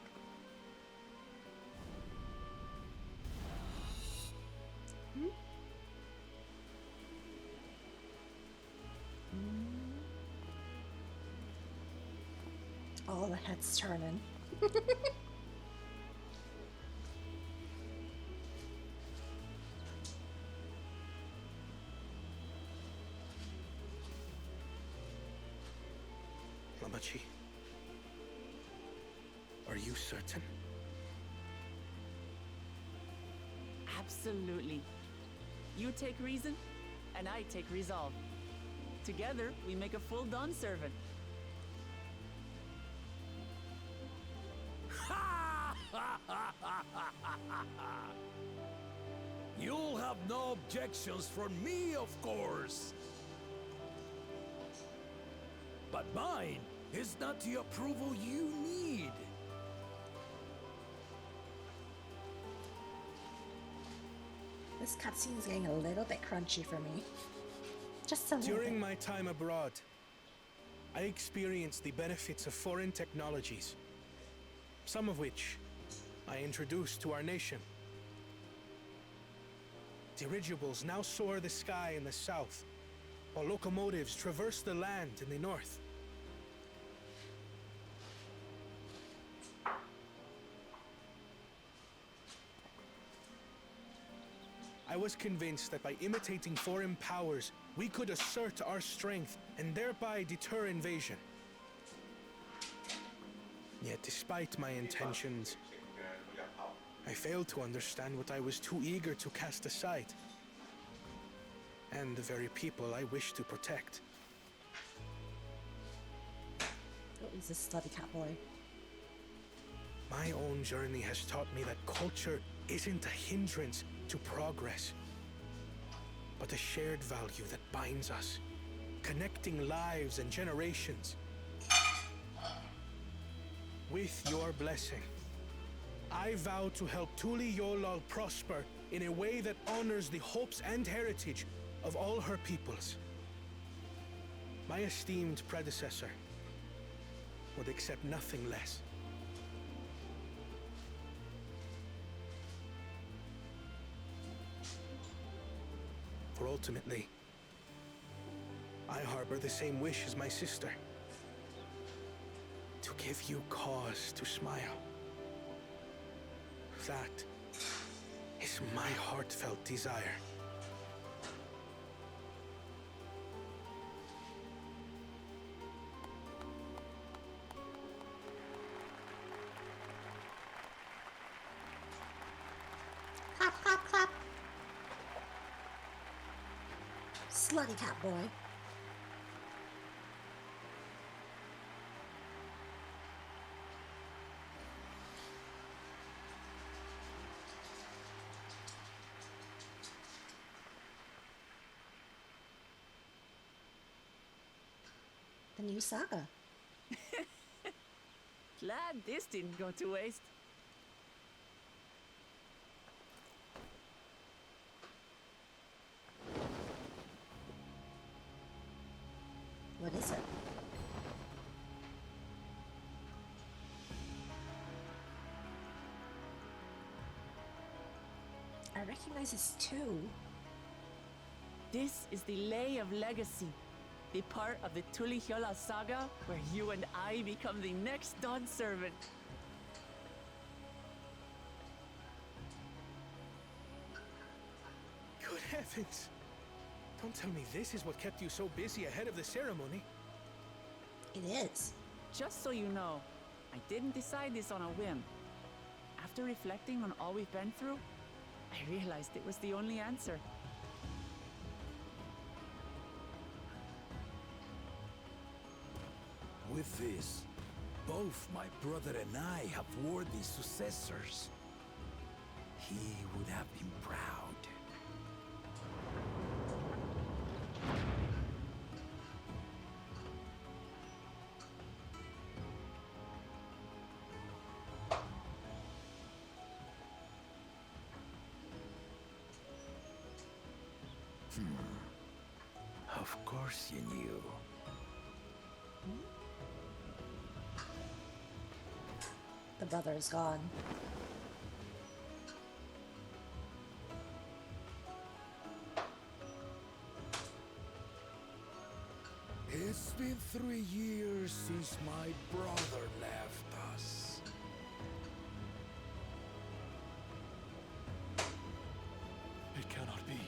[SPEAKER 1] All the heads turning.
[SPEAKER 10] Lamachi, are you certain?
[SPEAKER 2] Absolutely. You take reason, and I take resolve. Together, we make a full Dawn Servant.
[SPEAKER 13] You'll have no objections from me, of course. But mine is not the approval you need.
[SPEAKER 1] This cutscene is getting a little bit crunchy for me. Just a little
[SPEAKER 10] During
[SPEAKER 1] bit.
[SPEAKER 10] my time abroad, I experienced the benefits of foreign technologies, some of which I introduced to our nation. Dirigibles now soar the sky in the south, while locomotives traverse the land in the north. I was convinced that by imitating foreign powers, we could assert our strength and thereby deter invasion. Yet despite my intentions, I failed to understand what I was too eager to cast aside, and the very people I wish to protect.
[SPEAKER 1] Oh, he's a slutty cat boy.
[SPEAKER 10] My own journey has taught me that culture isn't a hindrance to progress, but a shared value that binds us, connecting lives and generations. With your blessing, I vow to help Tulihiolau prosper in a way that honors the hopes and heritage of all her peoples. My esteemed predecessor would accept nothing less. For ultimately, I harbor the same wish as my sister. To give you cause to smile. That is my heartfelt desire.
[SPEAKER 1] Clap, clap, clap. Slutty cat boy. a new saga.
[SPEAKER 2] Glad this didn't go to waste.
[SPEAKER 1] What is it? I recognize this too.
[SPEAKER 2] This is the Lay of Legacy, the part of the Tulihyola saga where you and I become the next Dawn servant.
[SPEAKER 10] Good heavens! Don't tell me this is what kept you so busy ahead of the ceremony.
[SPEAKER 1] It is.
[SPEAKER 2] Just so you know, I didn't decide this on a whim. After reflecting on all we've been through, I realized it was the only answer.
[SPEAKER 13] With this, both my brother and I have worthy successors. He would have been proud. Of course you knew.
[SPEAKER 1] The brother is gone.
[SPEAKER 13] It's been 3 years since my brother left us.
[SPEAKER 15] It cannot be.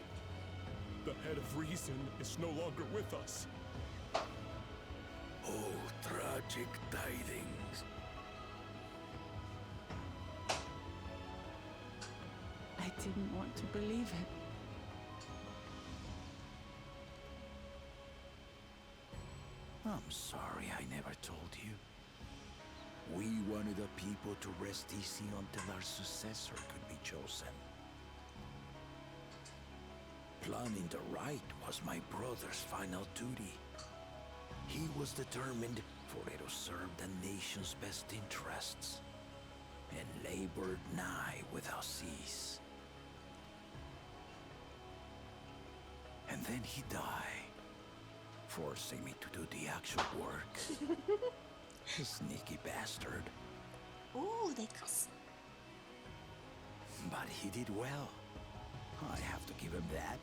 [SPEAKER 15] The head of reason is no longer with us.
[SPEAKER 13] Oh, tragic tidings.
[SPEAKER 2] I didn't want to believe it.
[SPEAKER 13] I'm sorry I never told you. We wanted the people to rest easy until our successor could be chosen. Planning the right was my brother's final duty. He was determined for it to serve the nation's best interests, and labored nigh without cease. And then he died, forcing me to do the actual work. The sneaky bastard.
[SPEAKER 1] Ooh, they cuss.
[SPEAKER 13] But he did well. I have to give him that.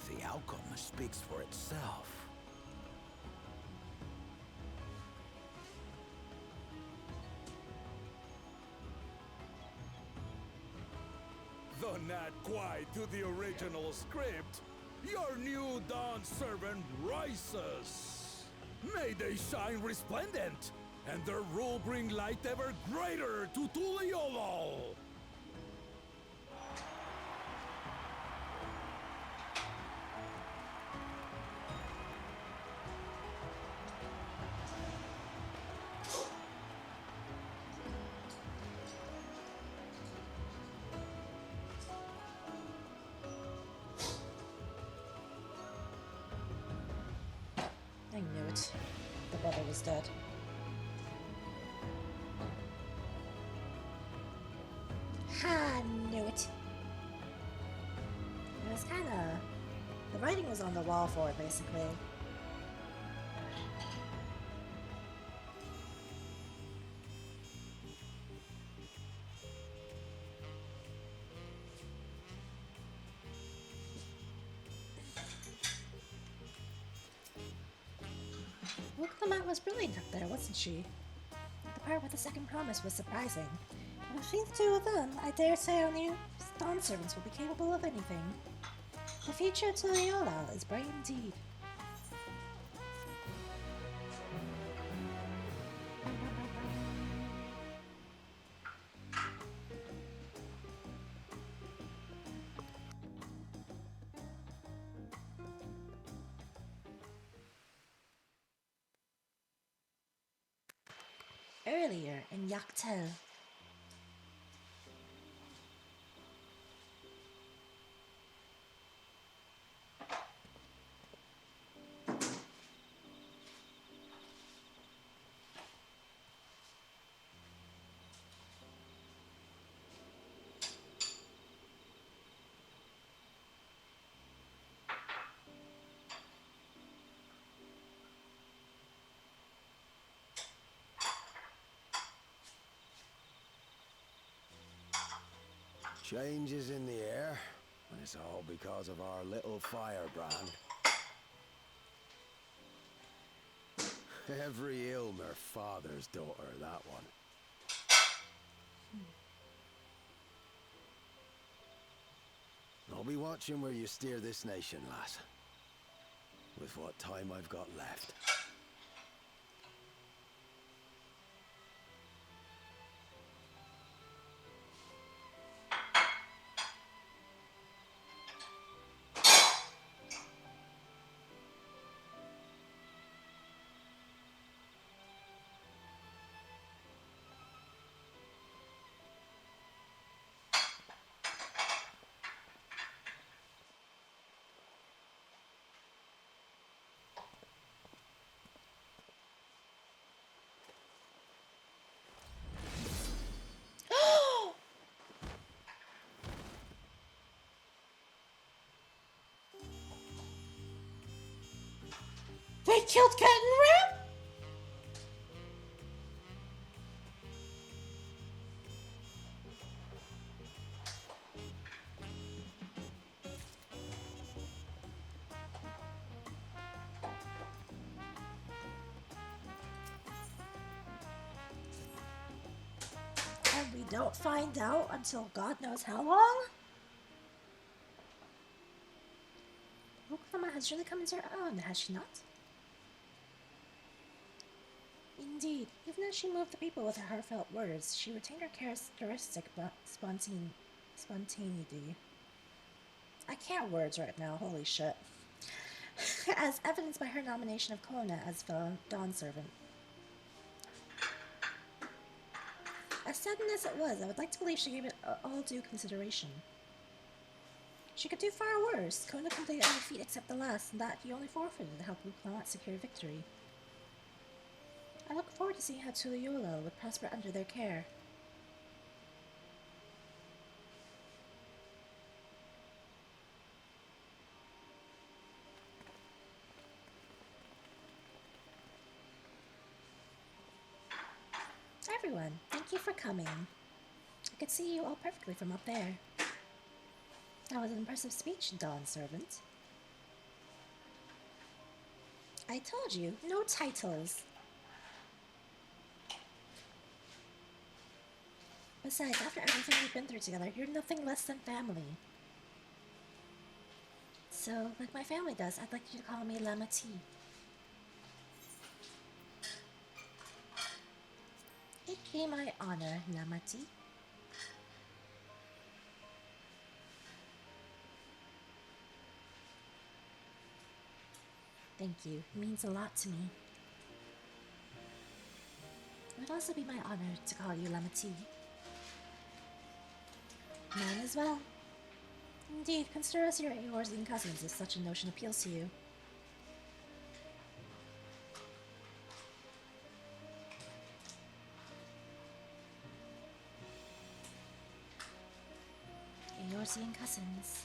[SPEAKER 13] The outcome speaks for itself. Though not quite to the original script, your new Dawn servant rises. May they shine resplendent, and their rule bring light ever greater to Tuliolo.
[SPEAKER 1] I knew it. The brother was dead. Ha! Knew it. It was kinda... The writing was on the wall for it, basically. Wilklamette was brilliant up there, wasn't she? The part with the second promise was surprising. But between the two of them, I dare say our new Dawn servants will be capable of anything. The future to Leola is bright indeed. Earlier in Yaktel.
[SPEAKER 9] Change is in the air, and it's all because of our little firebrand. Every Ilmer father's daughter, that one. I'll be watching where you steer this nation, lass. With what time I've got left.
[SPEAKER 1] They killed Cat and Ram? And we don't find out until God knows how long? Oklahoma has really come into her own, has she not? Indeed, even as she moved the people with her heartfelt words, she retained her characteristic spontaneity. I can't words right now, holy shit. As evidenced by her nomination of Kona as Dawn Servant. As sudden as it was, I would like to believe she gave it all due consideration. She could do far worse. Kona completed every feat except the last, and that he only forfeited to help Luklamat secure victory. I look forward to seeing how Tuliyola would prosper under their care. Everyone, thank you for coming. I could see you all perfectly from up there. That was an impressive speech, Dawn Servant. I told you, no titles. Besides, after everything we've been through together, you're nothing less than family. So, like my family does, I'd like you to call me Lamati. It'd be my honor, Lamati. Thank you. It means a lot to me. It would also be my honor to call you Lamati. Mine as well. Indeed, consider us your Eorzean cousins if such a notion appeals to you. Eorzean cousins.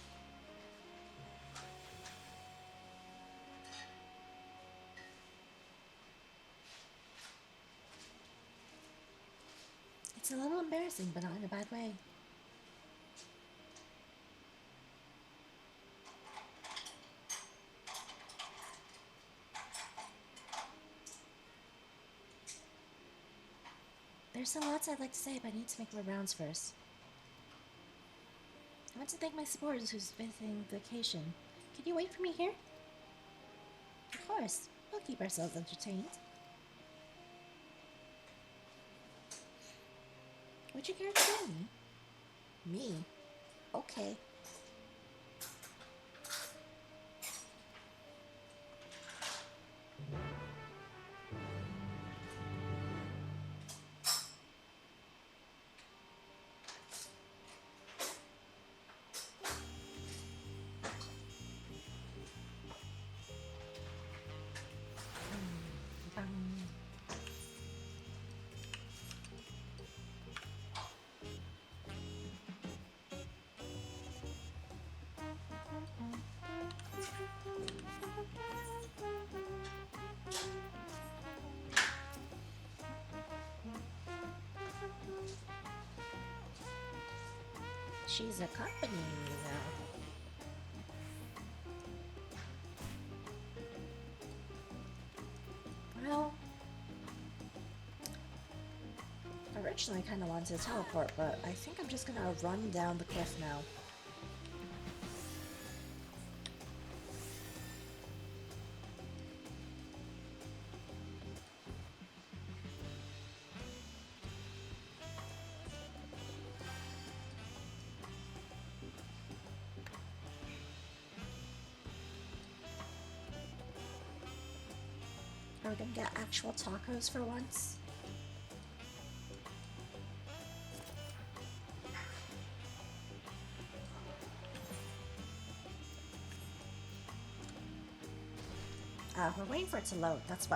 [SPEAKER 1] It's a little embarrassing, but not in a bad way. There's some lots I'd like to say, but I need to make my rounds first. I want to thank my supporters who's visiting vacation. Could you wait for me here? Of course. We'll keep ourselves entertained. Would you care to join me? Me? Okay. she's accompanying me now. Well, originally I kind of wanted to teleport, but I think I'm just gonna run down the cliff now. Are we gonna get actual tacos for once? We're waiting for it to load. That's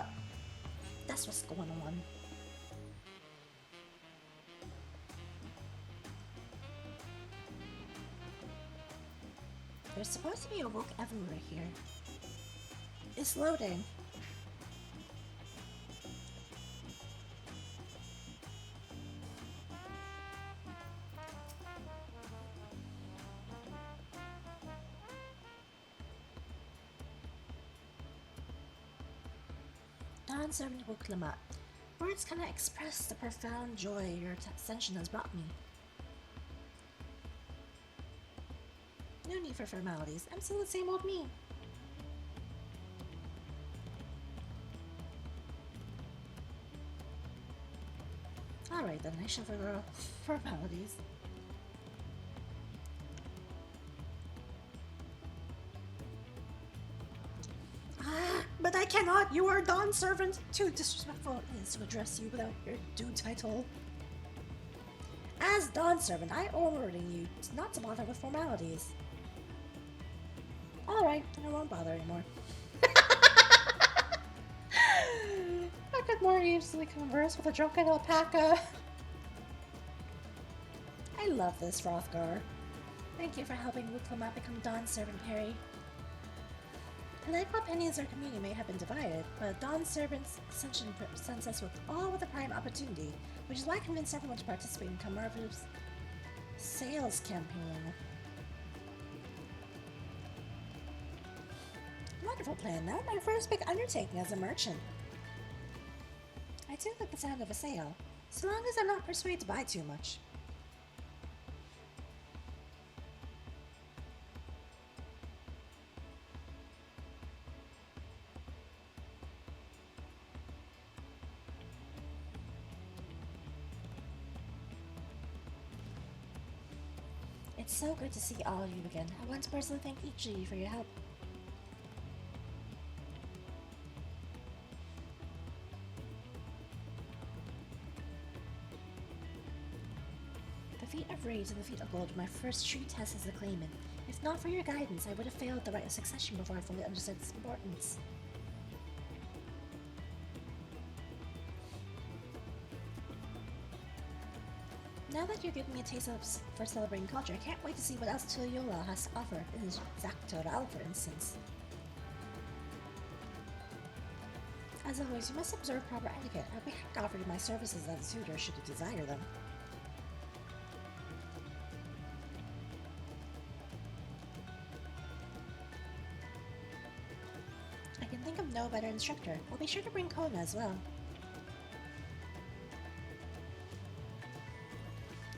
[SPEAKER 1] what's going on. There's supposed to be a wook everywhere here. It's loading. Servant Wuklamat. Words cannot express the profound joy your ascension has brought me. No need for formalities. I'm still the same old me. Alright then, I shall forgo formalities. But I cannot! You are Dawn Servant! Too disrespectful it is to address you without your due title. As Dawn Servant, I order you not to bother with formalities. Alright, I won't bother anymore. I could more easily converse with a drunken alpaca. I love this, Hrothgar. Thank you for helping Wuklamat become Dawn Servant, Perry. Political opinions in our community may have been divided, but Dawn Servant's ascension presents us with a prime opportunity, which is why I convinced everyone to participate in Kamarva's sales campaign. Wonderful plan, now my first big undertaking as a merchant. I do like the sound of a sale, so long as I'm not persuaded to buy too much. It's so good to see all of you again. I want to personally thank each of you for your help. The feat of raids and the feat of gold were my first true test as a claimant. If not for your guidance, I would have failed the rite of succession before I fully understood its importance. Now that you're giving me a taste for celebrating culture, I can't wait to see what else Tuyola has to offer in his Zactoral, for instance. As always, you must observe proper etiquette. I'd be happy to offer you my services as a suitor should you desire them. I can think of no better instructor. I'll be sure to bring Kona as well.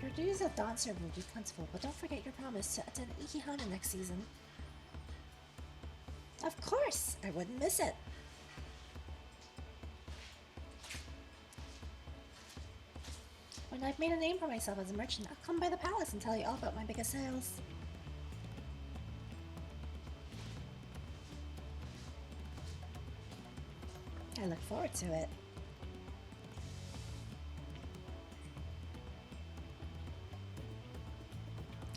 [SPEAKER 1] Your duties as Dawn Servant will be plentiful, but don't forget your promise to attend Ikihana next season. Of course! I wouldn't miss it! When I've made a name for myself as a merchant, I'll come by the palace and tell you all about my biggest sales. I look forward to it.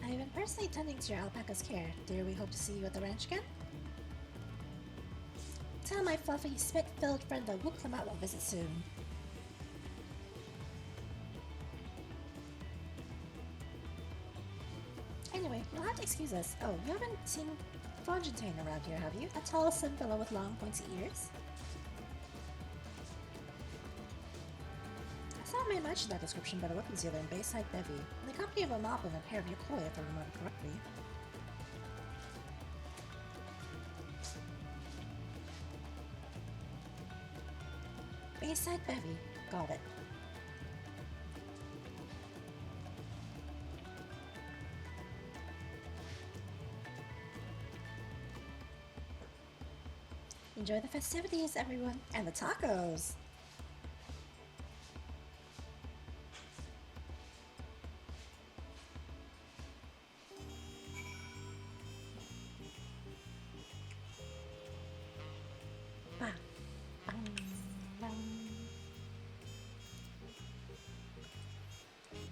[SPEAKER 1] I've been personally tending to your alpaca's care. Dare we hope to see you at the ranch again? Tell my fluffy, spit-filled friend that Wuklamat will visit soon. Anyway, you'll have to excuse us. Oh, you haven't seen Fontaine around here, have you? A tall, slim fellow with long, pointy ears? I saw him may have mentioned that description by the weapons dealer in Bayside Bevy, in the company of a mob and a pair of Yokoi, if I remember correctly. Bayside Bevy. Got it. Enjoy the festivities, everyone, and the tacos! Bah.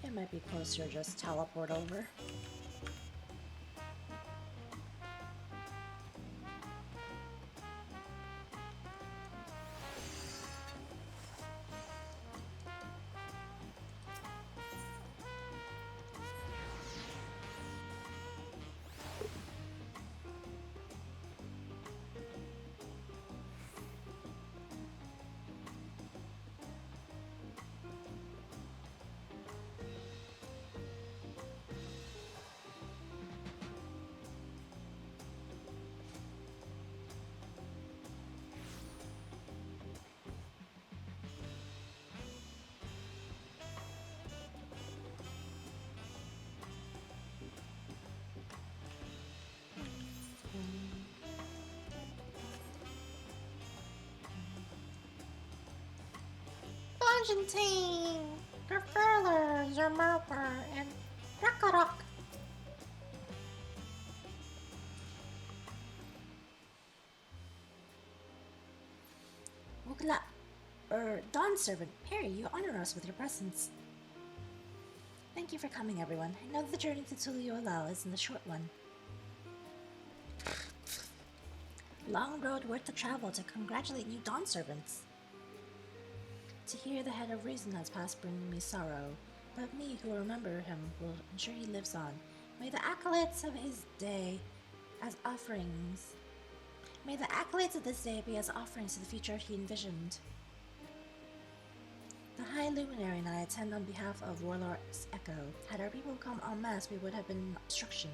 [SPEAKER 1] It might be closer to just teleport over. Argentine, Gerferler, Zermerper, and Rakarok. Wukla, Dawn Servant, Perry, you honor us with your presence. Thank you for coming, everyone. I know the journey to Tuliolal isn't a short one. Long road worth the travel to congratulate new Dawn Servants. To hear the head of reason has passed bringing me sorrow, but me who will remember him will ensure he lives on. May the accolades of his day as offerings. May the accolades of this day be as offerings to the future he envisioned. The High Luminary and I attend on behalf of Warlord's Echo. Had our people come en masse, we would have been an obstruction.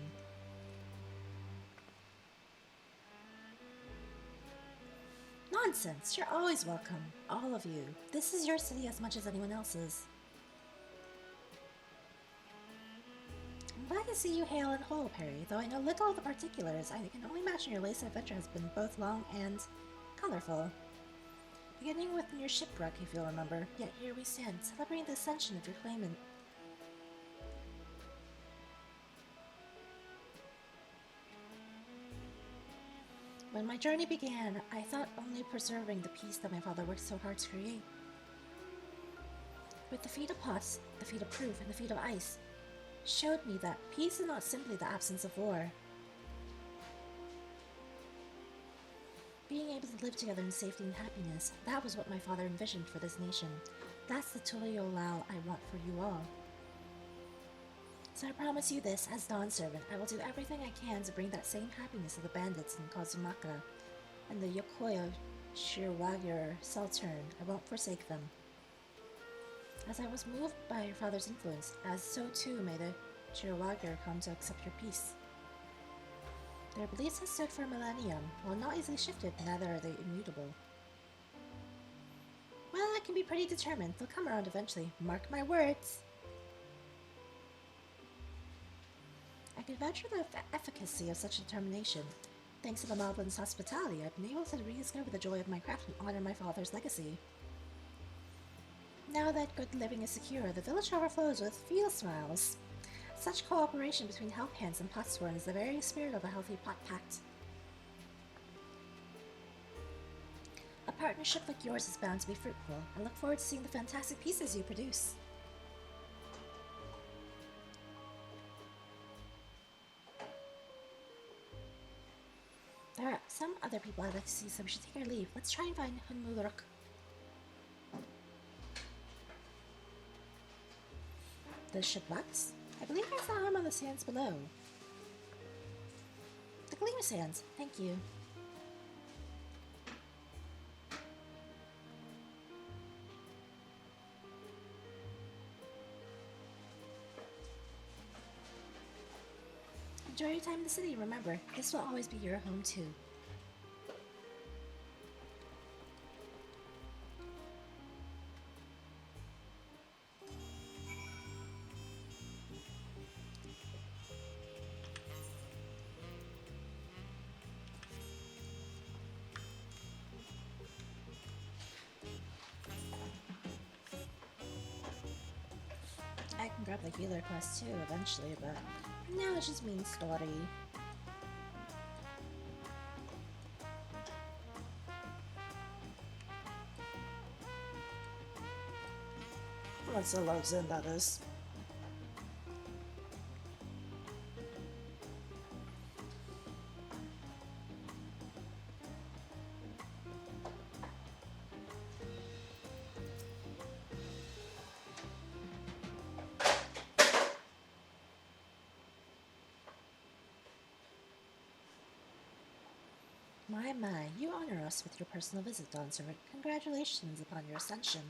[SPEAKER 1] Nonsense! You're always welcome, all of you. This is your city as much as anyone else's. I'm glad to see you hale and whole, Perry. Though I know little of the particulars, I can only imagine your latest adventure has been both long and colorful. Beginning with your shipwreck, if you'll remember. Yet here we stand, celebrating the ascension of your claimant. When my journey began, I thought only preserving the peace that my father worked so hard to create. With the feet of pots, the feet of proof, and the feet of ice, showed me that peace is not simply the absence of war. Being able to live together in safety and happiness, that was what my father envisioned for this nation. That's the Tuliolal I want for you all. So I promise you this, as Dawn Servant, I will do everything I can to bring that same happiness to the bandits in Kazumaka and the Yokoi of Shirwagir Saltern. I won't forsake them. As I was moved by your father's influence, as so too may the Shirwagir come to accept your peace. Their beliefs have stood for a millennium. While not easily shifted, neither are they immutable. Well, I can be pretty determined. They'll come around eventually. Mark my words. I can vouch for the efficacy of such determination. Thanks to the Moblin's hospitality, I've been able to rediscover the joy of my craft and honor my father's legacy. Now that good living is secure, the village overflows with field smiles. Such cooperation between help hands and potsworn is the very spirit of a healthy pot pact. A partnership like yours is bound to be fruitful. I look forward to seeing the fantastic pieces you produce. There are some other people I'd like to see, so we should take our leave. Let's try and find Hunmuluruk. The Shiblats? I believe I saw him on the sands below. The Gleam Sands, thank you. Enjoy your time in the city. Remember, this will always be your home too. I can grab the healer quest too eventually, but for now it just means story. Once it loads in, that is. My, you honor us with your personal visit, Dawn Servant. Congratulations upon your ascension.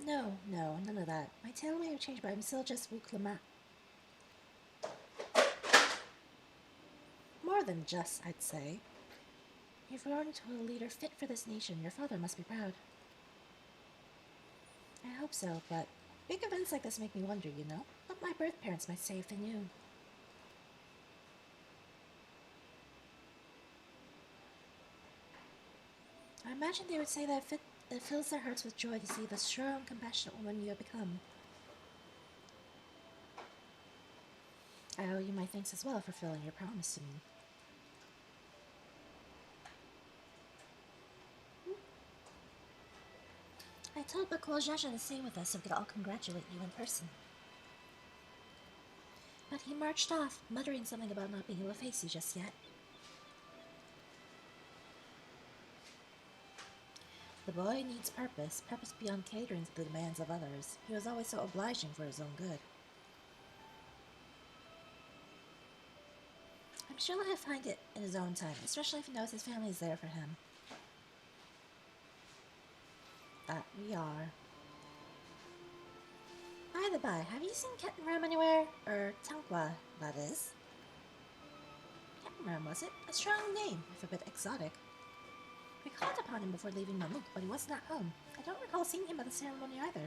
[SPEAKER 1] No, none of that. My tail may have changed, but I'm still just Wu Clement. More than just, I'd say. You've grown into a leader fit for this nation. Your father must be proud. I hope so, but big events like this make me wonder, you know? What my birth parents might say if they knew. I imagine they would say that it fills their hearts with joy to see the strong, compassionate woman you have become. I owe you my thanks as well for fulfilling your promise to me. I told Bakul Jaja to stay with us so we could all congratulate you in person. But he marched off, muttering something about not being able to face you just yet. The boy needs purpose beyond catering to the demands of others. He was always so obliging for his own good. I'm sure he'll find it in his own time, especially if he knows his family is there for him. That we are. By the by, have you seen Kettenram anywhere? Or Tankwa, that is. Kettenram, was it? A strong name, if a bit exotic. We called upon him before leaving Mamuk, but he wasn't at home. I don't recall seeing him at the ceremony either.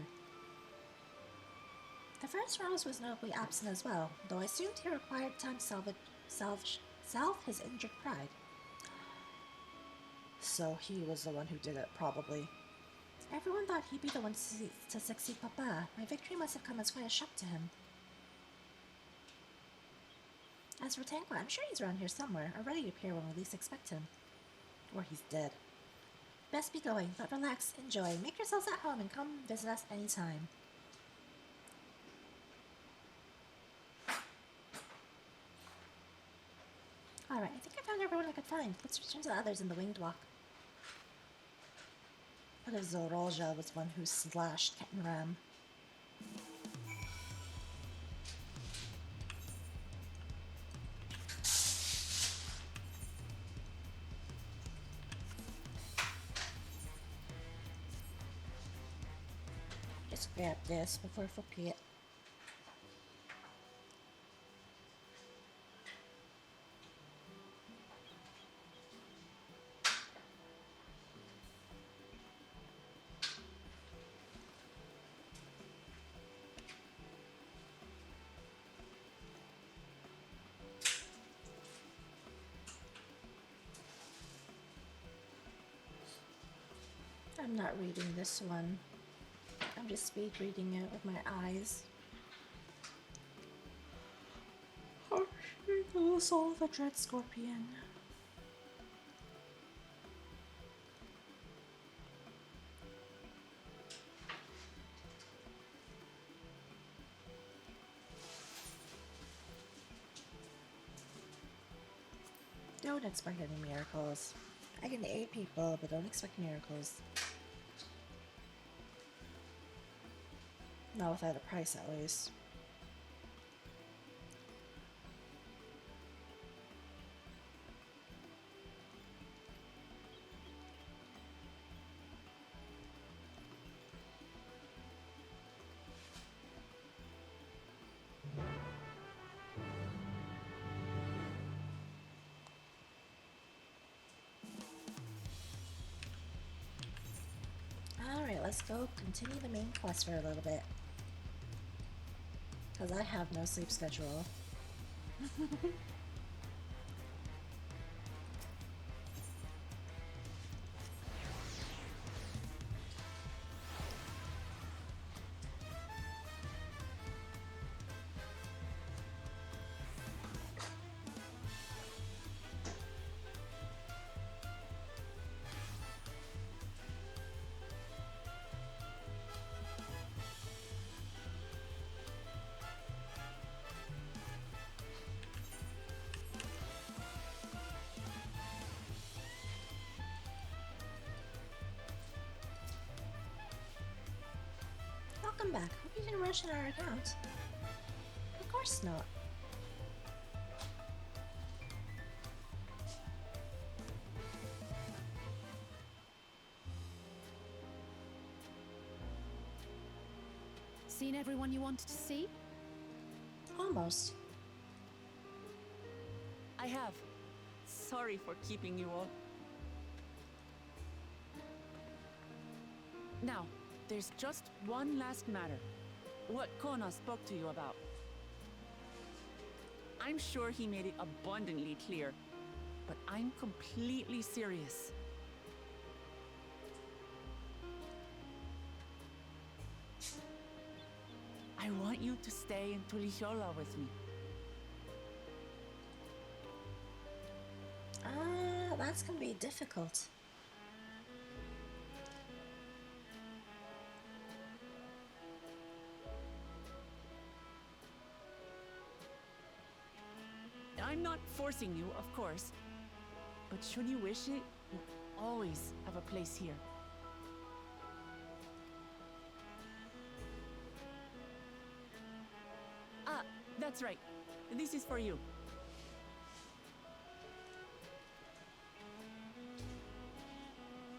[SPEAKER 1] The first Rose was notably absent as well, though I assumed he required time to salve his injured pride. So he was the one who did it, probably. Everyone thought he'd be the one to succeed Papa. My victory must have come as quite a shock to him. As for Tankwa, I'm sure he's around here somewhere, or ready to appear when we least expect him. Or he's dead. Best be going, but relax, enjoy, make yourselves at home, and come visit us anytime. Alright, I think I found everyone I could find. Let's return to the others in the winged walk. What if Zorolja was one who slashed Kettenram? Just grab this before I forget. I'm not reading this one. I'm just speed reading it with my eyes. Oh shit, the soul of a dread scorpion. Don't expect any miracles. I can aid people, but don't expect miracles. Not without a price, at least. let's go continue the main quest for a little bit. Because I have no sleep schedule. Welcome back. Hope you didn't rush in our account. Of course not.
[SPEAKER 8] Seen everyone you wanted to see?
[SPEAKER 1] Almost.
[SPEAKER 2] I have. Sorry for keeping you all. Now, there's just one last matter. What Kona spoke to you about. I'm sure he made it abundantly clear, but I'm completely serious. I want you to stay in Tulihiola with me.
[SPEAKER 1] That's gonna be difficult.
[SPEAKER 2] I'm not forcing you, of course, but should you wish it, you'll always have a place here. Ah, that's right. This is for you.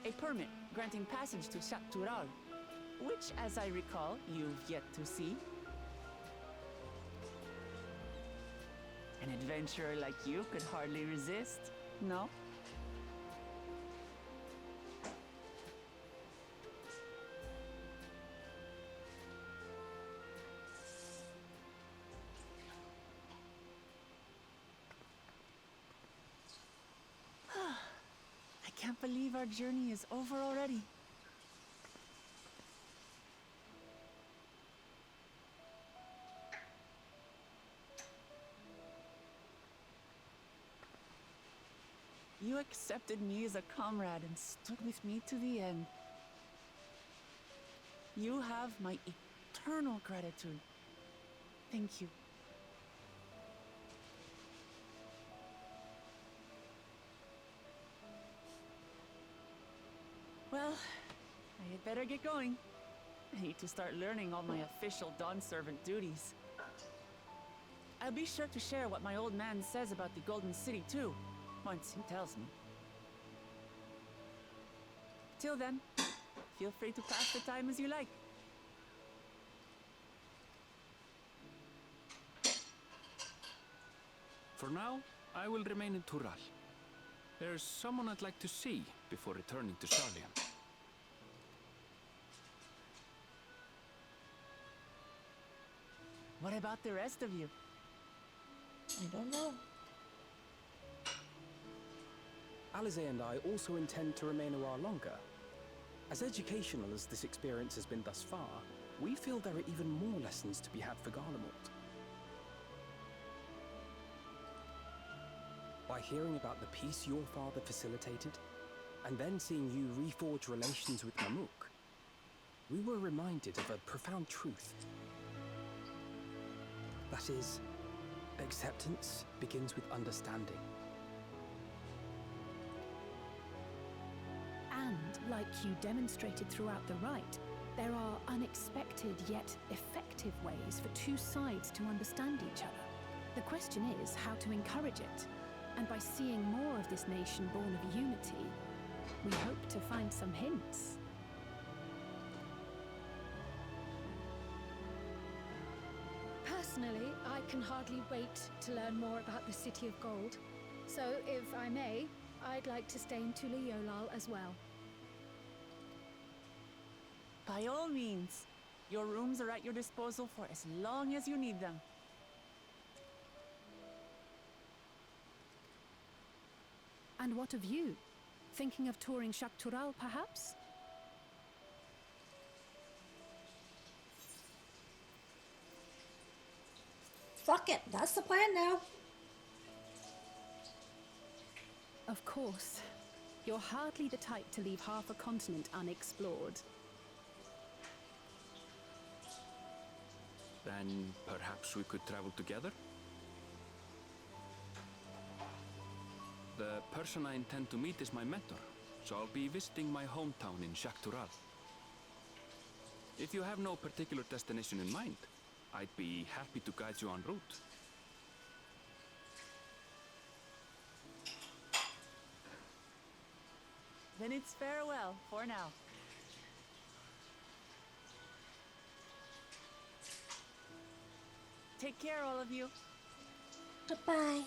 [SPEAKER 2] A permit granting passage to Shatural, which, as I recall, you've yet to see. An adventurer like you could hardly resist, no? I can't believe our journey is over already. You accepted me as a comrade and stood with me to the end. You have my eternal gratitude. Thank you. Well, I had better get going. I need to start learning all my official Dawn Servant duties. I'll be sure to share what my old man says about the Golden City too, once he tells me. Till then, feel free to pass the time as you like.
[SPEAKER 12] For now, I will remain in Tural. There's someone I'd like to see before returning to Sharlayan.
[SPEAKER 2] What about the rest of you?
[SPEAKER 1] I don't know.
[SPEAKER 4] Alize and I also intend to remain a while longer. As educational as this experience has been thus far, we feel there are even more lessons to be had for Garlemald. By hearing about the peace your father facilitated, and then seeing you reforge relations with Mamuk, we were reminded of a profound truth. That is, acceptance begins with understanding.
[SPEAKER 16] And, like you demonstrated throughout the rite, there are unexpected yet effective ways for two sides to understand each other. The question is how to encourage it. And by seeing more of this nation born of unity, we hope to find some hints.
[SPEAKER 7] Personally, I can hardly wait to learn more about the City of Gold. So, if I may, I'd like to stay in Tulihiola as well.
[SPEAKER 2] By all means. Your rooms are at your disposal for as long as you need them.
[SPEAKER 16] And what of you? Thinking of touring Shaktural, perhaps?
[SPEAKER 1] Fuck it, that's the plan now.
[SPEAKER 16] Of course. You're hardly the type to leave half a continent unexplored.
[SPEAKER 12] Then perhaps we could travel together? The person I intend to meet is my mentor, so I'll be visiting my hometown in Shaktural. If you have no particular destination in mind, I'd be happy to guide you en route.
[SPEAKER 2] Then it's farewell for now. Take care, all of you.
[SPEAKER 1] Goodbye.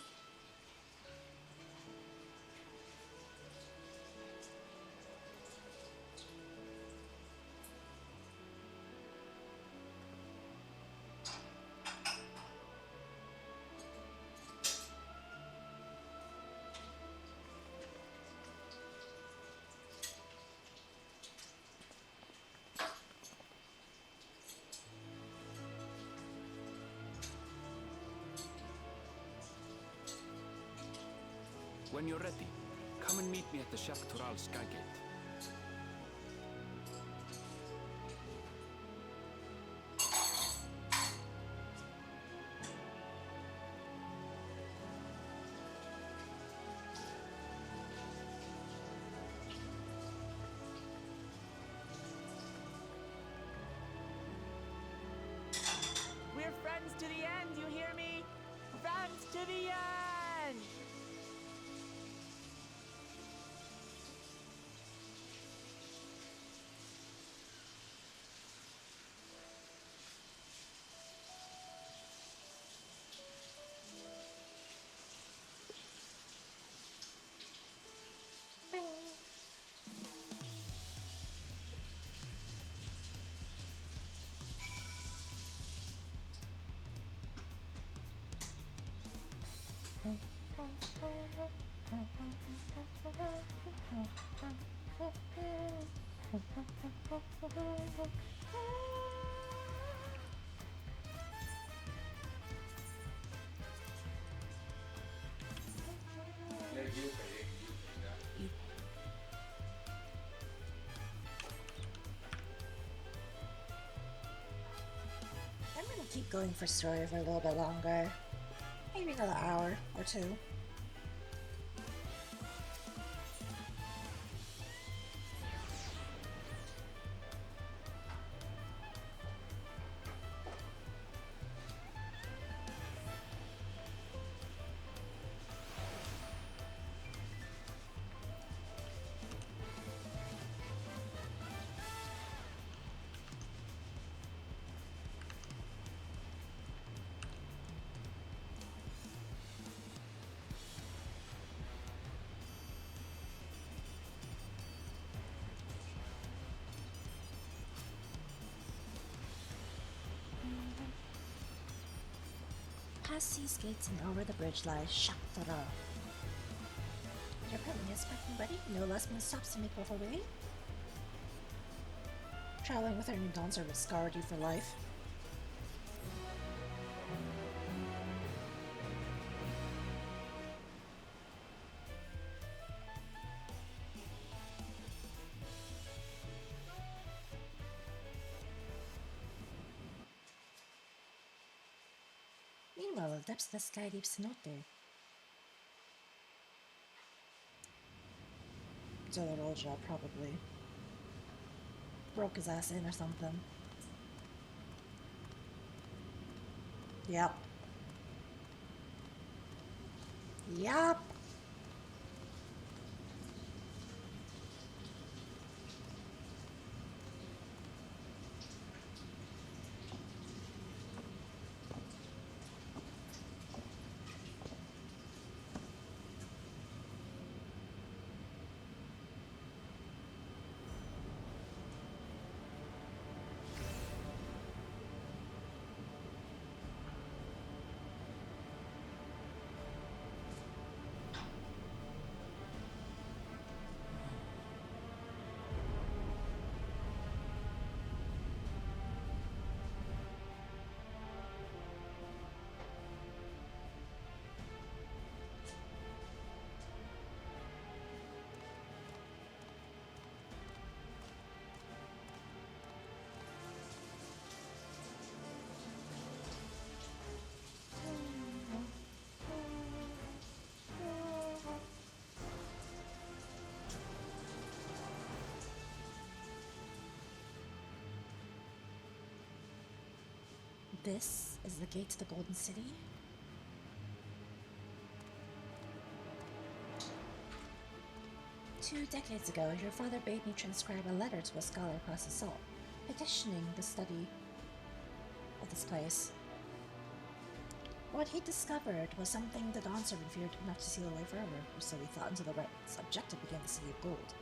[SPEAKER 12] When you're ready, come and meet me at the Shaktural Skygate.
[SPEAKER 2] We're friends to the end, you hear me? Friends to the end!
[SPEAKER 1] I'm gonna keep going for story for a little bit longer. Maybe another hour or two. Past these gates and over the bridge lies Shaktural. You're apparently expecting ready. No less than stops to make both away. Traveling with our new dawn service scarred you for life. Meanwhile, the depths of the sky deep cenote. So that old job probably broke his ass in or something. Yep. Yep. This is the gate to the Golden City? Two decades ago, your father bade me transcribe a letter to a scholar across the salt, petitioning the study of this place. What he discovered was something the Dawn Servant feared enough to seal away forever, or so he thought until the Red's objective became the City of Gold.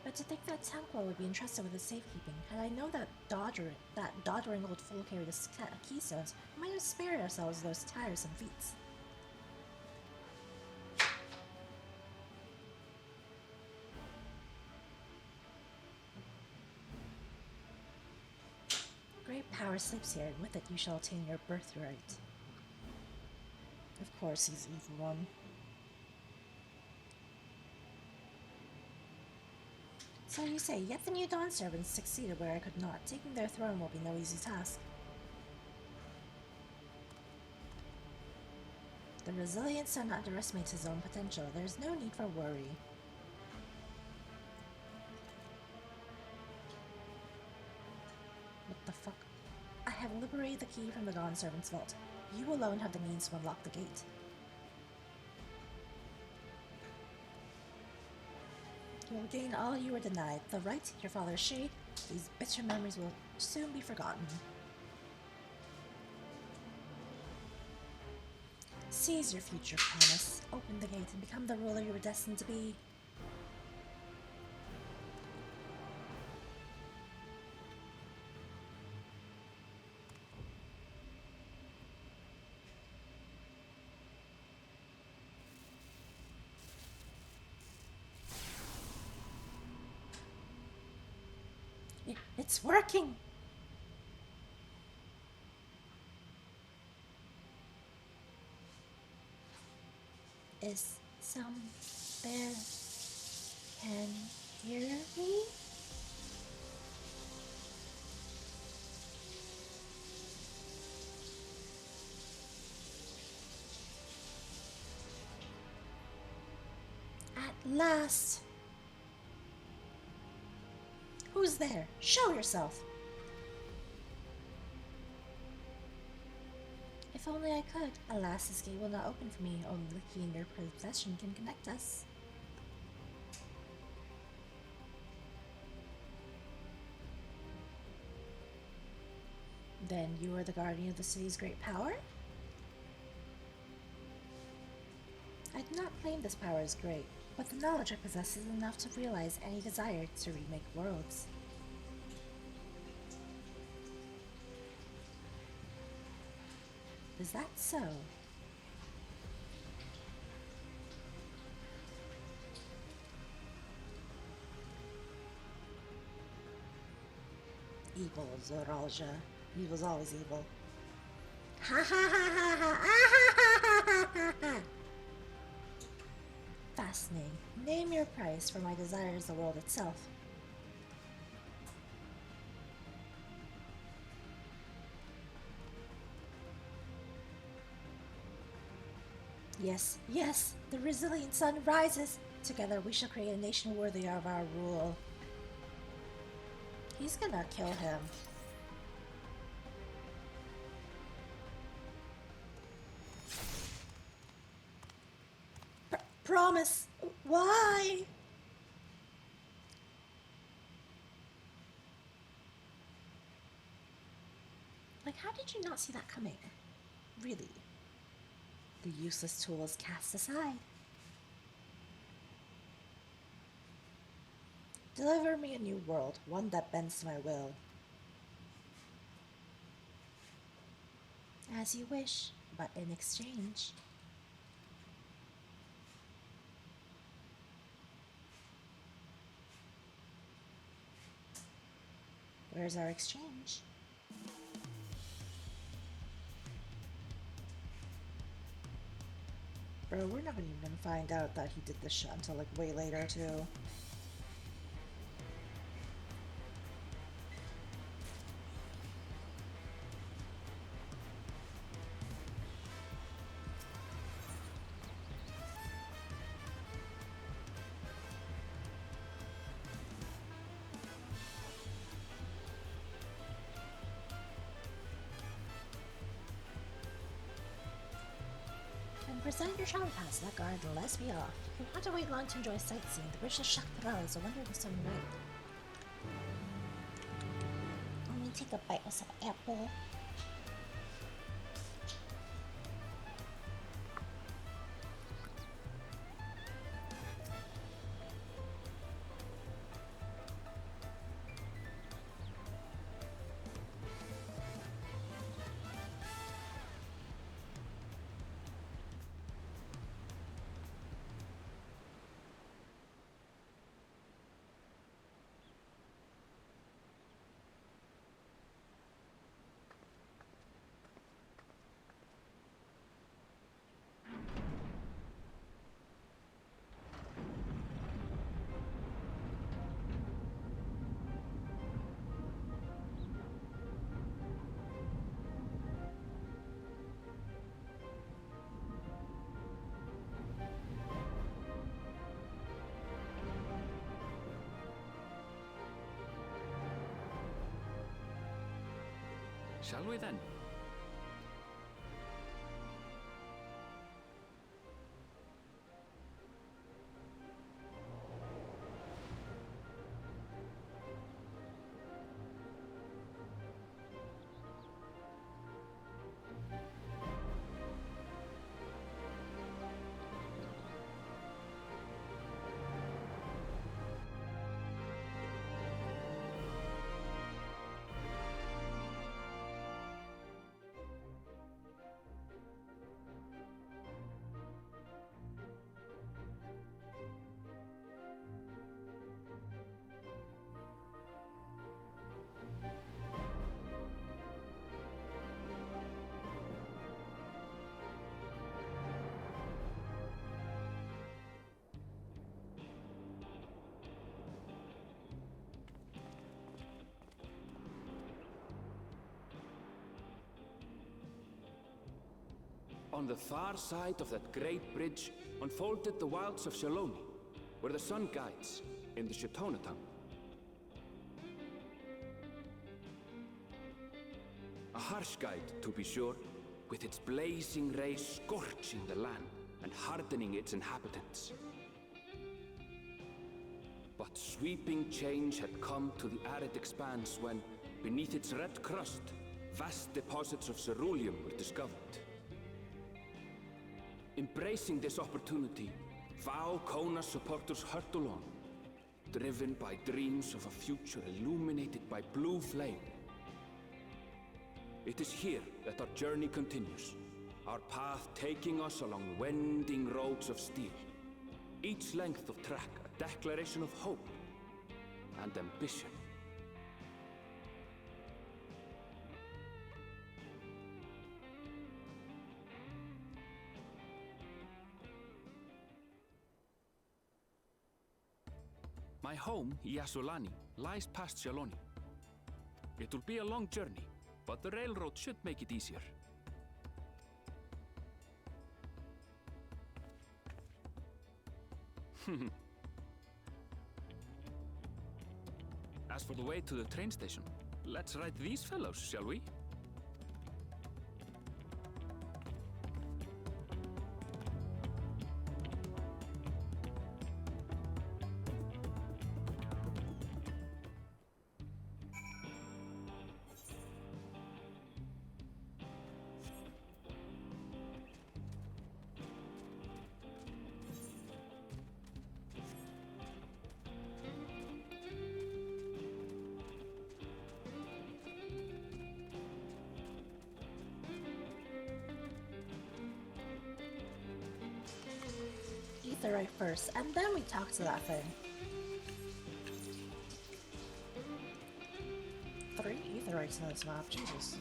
[SPEAKER 1] But to think that Temple would be entrusted with its safekeeping, had I known that doddering old fool carried the keystones, we might have spared ourselves those tiresome feats. Great power sleeps here, and with it you shall attain your birthright. Of course he's the evil one. So you say, yet the new Dawn Servants succeeded where I could not. Taking their throne will be no easy task. The resilient son underestimates his own potential. There's no need for worry. What the fuck? I have liberated the key from the Dawn Servant's vault. You alone have the means to unlock the gate. You will gain all you were denied. The right to your father's shade. These bitter memories will soon be forgotten. Seize your future promise. Open the gate and become the ruler you were destined to be. It's working! Is some there can hear me? At last! Who's there? Show yourself! If only I could. Alas, this gate will not open for me. Only the key in your possession can connect us. Then you are the guardian of the city's great power? I do not claim this power is great, but the knowledge I possess is enough to realize any desire to remake worlds. Is that so? Evil, Zoralja. Evil's always evil. Ha ha ha ha ha ha ha ha. Fascinating. Name your price, for my desire is the world itself. Yes, yes, the resilient sun rises. Together we shall create a nation worthy of our rule. He's gonna kill him. Promise. Why? Like, how did you not see that coming? Really? The useless tool is cast aside. Deliver me a new world, one that bends to my will. As you wish, but in exchange. Where's our exchange? Bro, we're not even gonna find out that he did this shit until like way later too. Present your travel pass to that guard and let's be off. You don't have to wait long to enjoy sightseeing. The bridge to Chactaral is a wonderful sun night. Let me take a bite of some apple.
[SPEAKER 12] Shall we then? On the far side of that great bridge unfolded the wilds of Shaloni, where the sun guides in the Shitonaton. A harsh guide, to be sure, with its blazing rays scorching the land and hardening its inhabitants. But sweeping change had come to the arid expanse when, beneath its red crust, vast deposits of ceruleum were discovered. Embracing this opportunity, Vau Kona's supporters hurtle on, driven by dreams of a future illuminated by blue flame. It is here that our journey continues, our path taking us along winding roads of steel, each length of track a declaration of hope and ambition. My home, Yasulani, lies past Shaloni. It will be a long journey, but the railroad should make it easier. As for the way to the train station, let's ride these fellows, shall we?
[SPEAKER 1] Etherite first, and then we talk to that thing. 3 Etherites in this map, Jesus.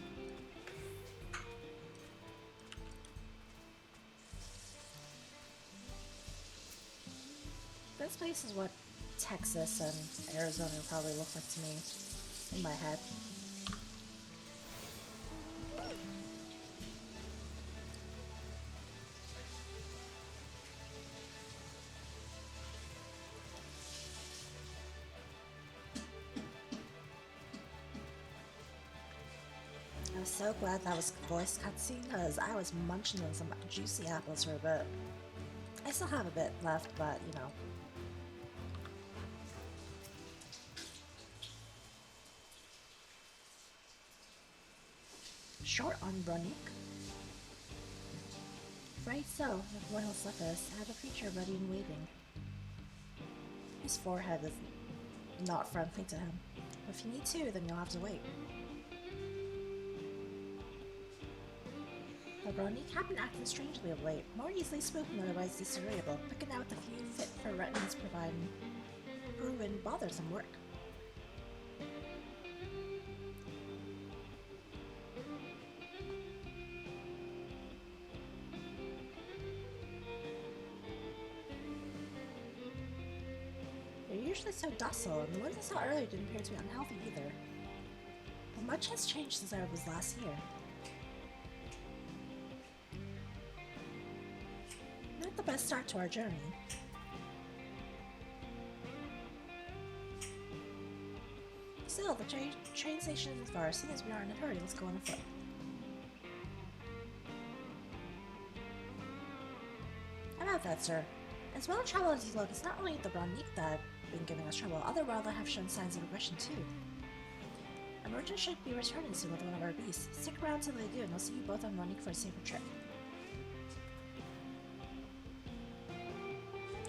[SPEAKER 1] This place is what Texas and Arizona probably look like to me in my head. I was so glad that was voice cutscene because I was munching on some juicy apples for a bit. I still have a bit left, but you know. Short on Bronik. Right so, if Royal Slippers, I have a creature ready and waiting. His forehead is not friendly to him. If you need to, then you'll have to wait. The Bronik have been acting strangely of late, more easily spoken otherwise disagreeable, picking out the few fit for retins proven bothersome work. They're usually so docile, and the ones I saw earlier didn't appear to be unhealthy either. But much has changed since I was last here. Not the best start to our journey. Still, the train station isn't far. As soon as we are in a hurry, let's go on foot. About that, sir. As well traveled as you look, it's not only the Bronik that have been giving us trouble. Other wildlife have shown signs of aggression too. A merchant should be returning soon with one of our beasts. Stick around till they do, and I'll see you both on Bronik for a safer trip.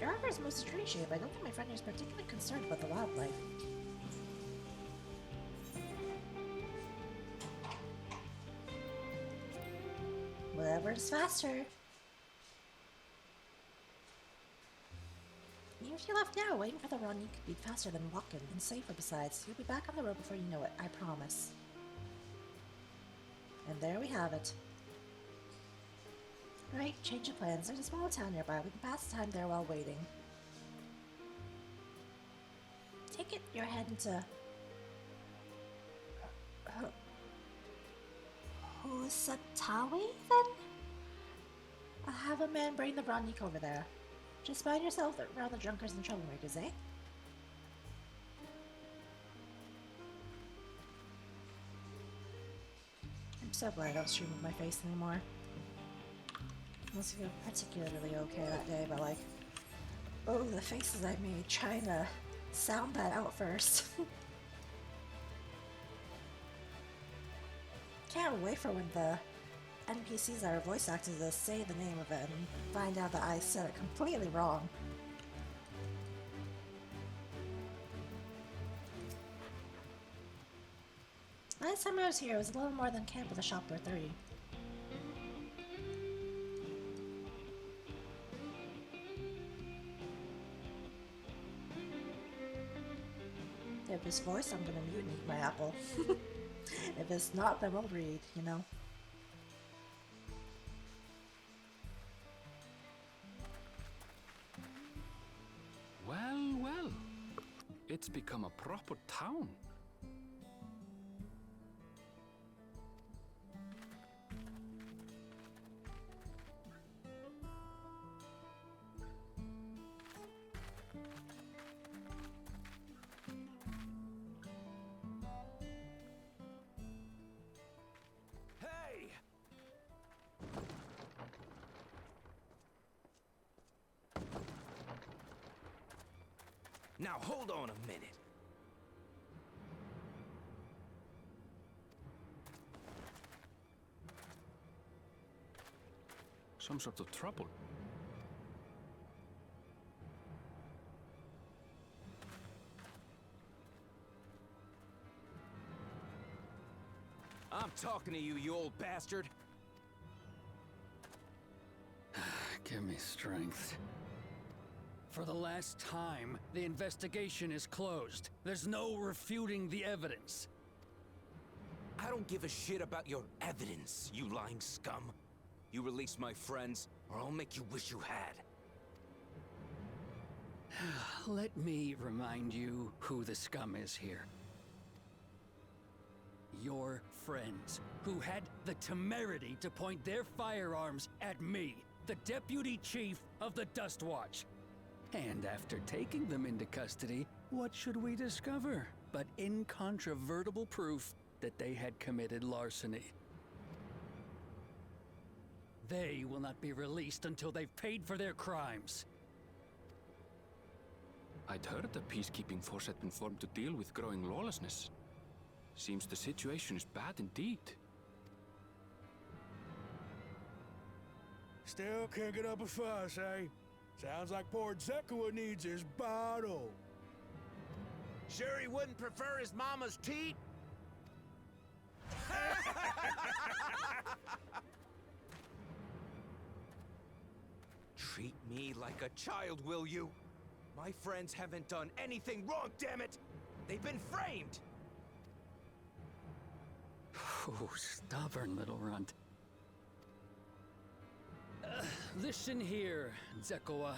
[SPEAKER 1] Your offer is most appreciated, but I don't think my friend is particularly concerned about the wildlife. Whatever is faster. Even if you left now, waiting for the Bronik could be faster than walking, and safer besides. You'll be back on the road before you know it, I promise. And there we have it. Right, change of plans. There's a small town nearby. We can pass the time there while waiting. Take it you're heading to... Husatawi, then? I'll have a man bring the Bronik over there. Just find yourself around the drunkards and troublemakers, eh? I'm so glad I don't stream with my face anymore. I must feel particularly okay that day, but like, oh, the faces I made trying to sound that out first. Can't wait for when the NPCs that are voice actors to say the name of it and find out that I said it completely wrong. Last time I was here, it was a little more than camp with a shop door 30. If it's voice, I'm gonna mute and eat my apple. If it's not, then we'll read, you know?
[SPEAKER 12] Well, well. It's become a proper town.
[SPEAKER 5] Now hold on a minute.
[SPEAKER 12] Some sort of trouble.
[SPEAKER 5] I'm talking to you, you old bastard.
[SPEAKER 17] Give me strength. For the last time, the investigation is closed. There's no refuting the evidence.
[SPEAKER 5] I don't give a shit about your evidence, you lying scum. You release my friends, or I'll make you wish you had.
[SPEAKER 17] Let me remind you who the scum is here. Your friends, who had the temerity to point their firearms at me, the Deputy Chief of the Dust Watch. And after taking them into custody, what should we discover but incontrovertible proof that they had committed larceny. They will not be released until they've paid for their crimes.
[SPEAKER 12] I'd heard the peacekeeping force had been formed to deal with growing lawlessness. Seems the situation is bad indeed.
[SPEAKER 13] Still can't get up a fuss, eh? Sounds like poor Zekua needs his bottle.
[SPEAKER 5] Sure he wouldn't prefer his mama's teat?
[SPEAKER 18] Treat me like a child, will you? My friends haven't done anything wrong, damn it! They've been framed!
[SPEAKER 17] Oh, stubborn little runt. Listen here, Zekua.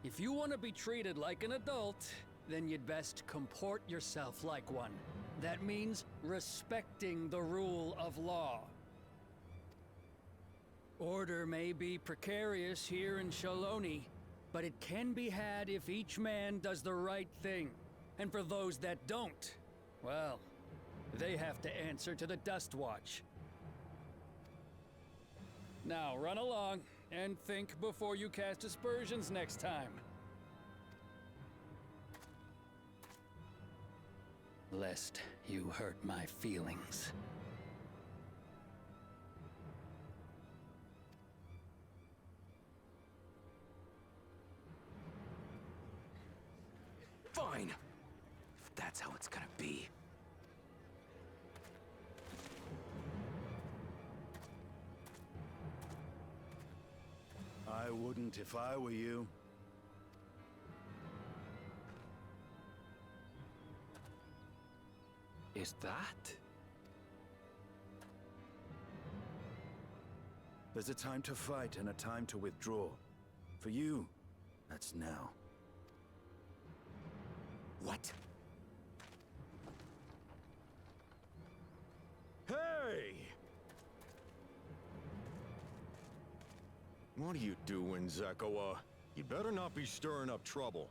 [SPEAKER 17] If you want to be treated like an adult, then you'd best comport yourself like one. That means respecting the rule of law. Order may be precarious here in Shaloni, but it can be had if each man does the right thing. And for those that don't, well, they have to answer to the Dust Watch. Now run along and think before you cast aspersions next time. Lest you hurt my feelings.
[SPEAKER 18] Fine! If that's how it's gonna be.
[SPEAKER 19] I wouldn't if I were you.
[SPEAKER 12] Is that?
[SPEAKER 19] There's a time to fight and a time to withdraw. For you, that's now.
[SPEAKER 18] What?
[SPEAKER 3] Hey! What are you doing, Zekua? You better not be stirring up trouble.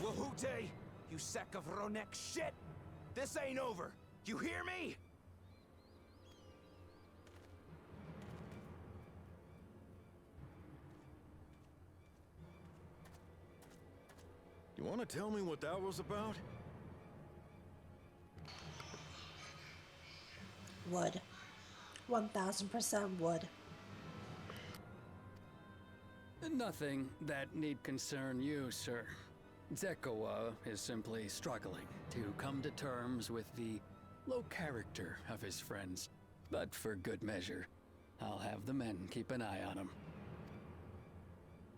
[SPEAKER 18] Wahute, you sack of Ronek shit! This ain't over! You hear me?
[SPEAKER 3] You want to tell me what that was about?
[SPEAKER 1] Wood. 1000% wood.
[SPEAKER 17] Nothing that need concern you, sir. Zekua is simply struggling to come to terms with the low character of his friends. But for good measure, I'll have the men keep an eye on him.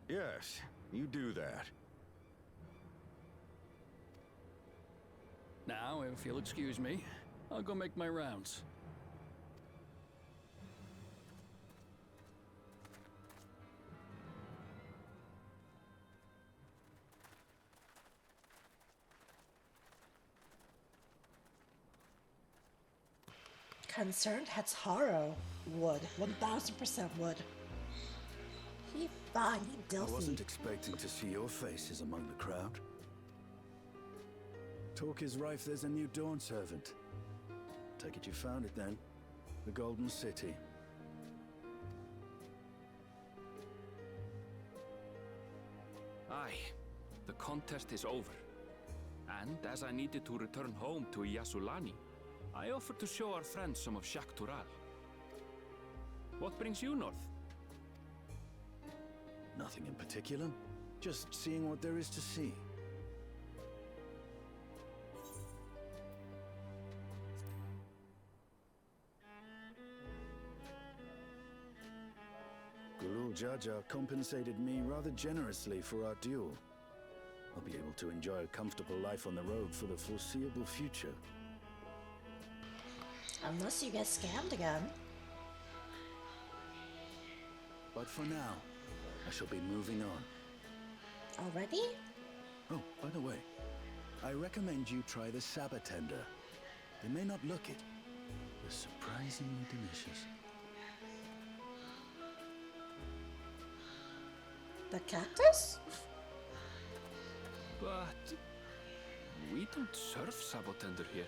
[SPEAKER 3] Yes, you do that.
[SPEAKER 17] Now, if you'll excuse me, I'll go make my rounds.
[SPEAKER 1] Concerned Hatsaro. Wood. 1000% wood. He fine, he
[SPEAKER 19] I
[SPEAKER 1] Delphi.
[SPEAKER 19] wasn't expecting to see your faces among the crowd. Talk is rife, there's a new Dawn servant. Take it you found it then. The Golden City.
[SPEAKER 12] Aye, the contest is over. And as I needed to return home to Yasulani, I offered to show our friends some of Shak Tural. What brings you north?
[SPEAKER 19] Nothing in particular. Just seeing what there is to see. Gurul Jaja compensated me rather generously for our duel. I'll be able to enjoy a comfortable life on the road for the foreseeable future.
[SPEAKER 1] Unless you get scammed again.
[SPEAKER 19] But for now, I shall be moving on.
[SPEAKER 1] Already?
[SPEAKER 19] Oh, by the way, I recommend you try the Sabatender. They may not look it, but surprisingly delicious.
[SPEAKER 1] The cactus?
[SPEAKER 12] But we don't serve Sabotender here.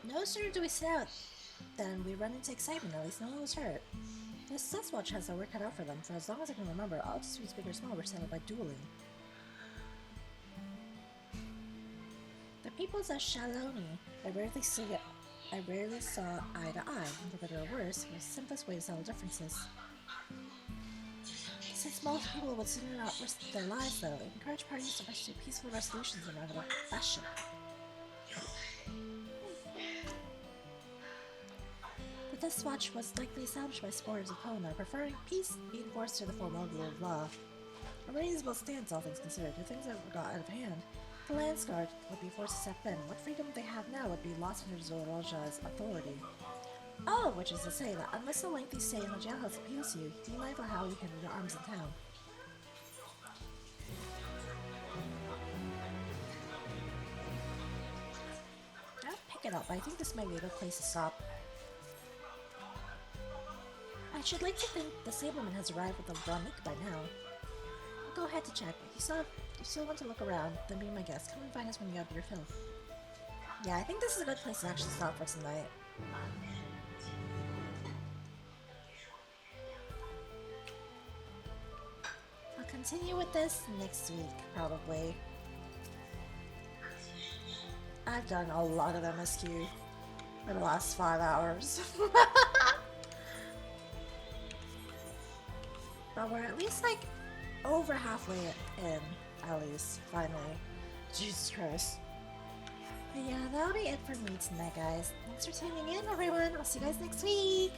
[SPEAKER 1] No sooner do we set out than we run into excitement. At least no one was hurt. This Sasquatch has their work cut out for them. For as long as I can remember, all disputes, big or small, were settled by dueling. The peoples of Shaloni, I rarely saw eye to eye. For better or worse, was the simplest way to settle differences. Since most people would sooner not risk their lives, though, it encouraged parties to pursue peaceful resolutions in a fashion. The Sasquatch was likely established by supporters of Kona, preferring peace being forced to the formal rule of law. A reasonable stance, all things considered. If things ever got out of hand, the Landsguard would be forced to step in. What freedom they have now would be lost under Zoroastria's authority. All of which is to say that unless a lengthy stay in the jailhouse appeals to you, be mindful how you handle your arms in town. I'll pick it up, but I think this might be a good place to stop. I should like to think the Sableman has arrived with the Ranik by now. I'll go ahead to check. If you still want to look around, then be my guest. Come and find us when you have your fill. Yeah, I think this is a good place to actually stop for tonight. I'll continue with this next week, probably. I've done a lot of MSQ for the last 5 hours. But we're at least like over halfway in, at least, finally. Jesus Christ. But yeah, that'll be it for me tonight, guys. Thanks for tuning in, everyone. I'll see you guys next week.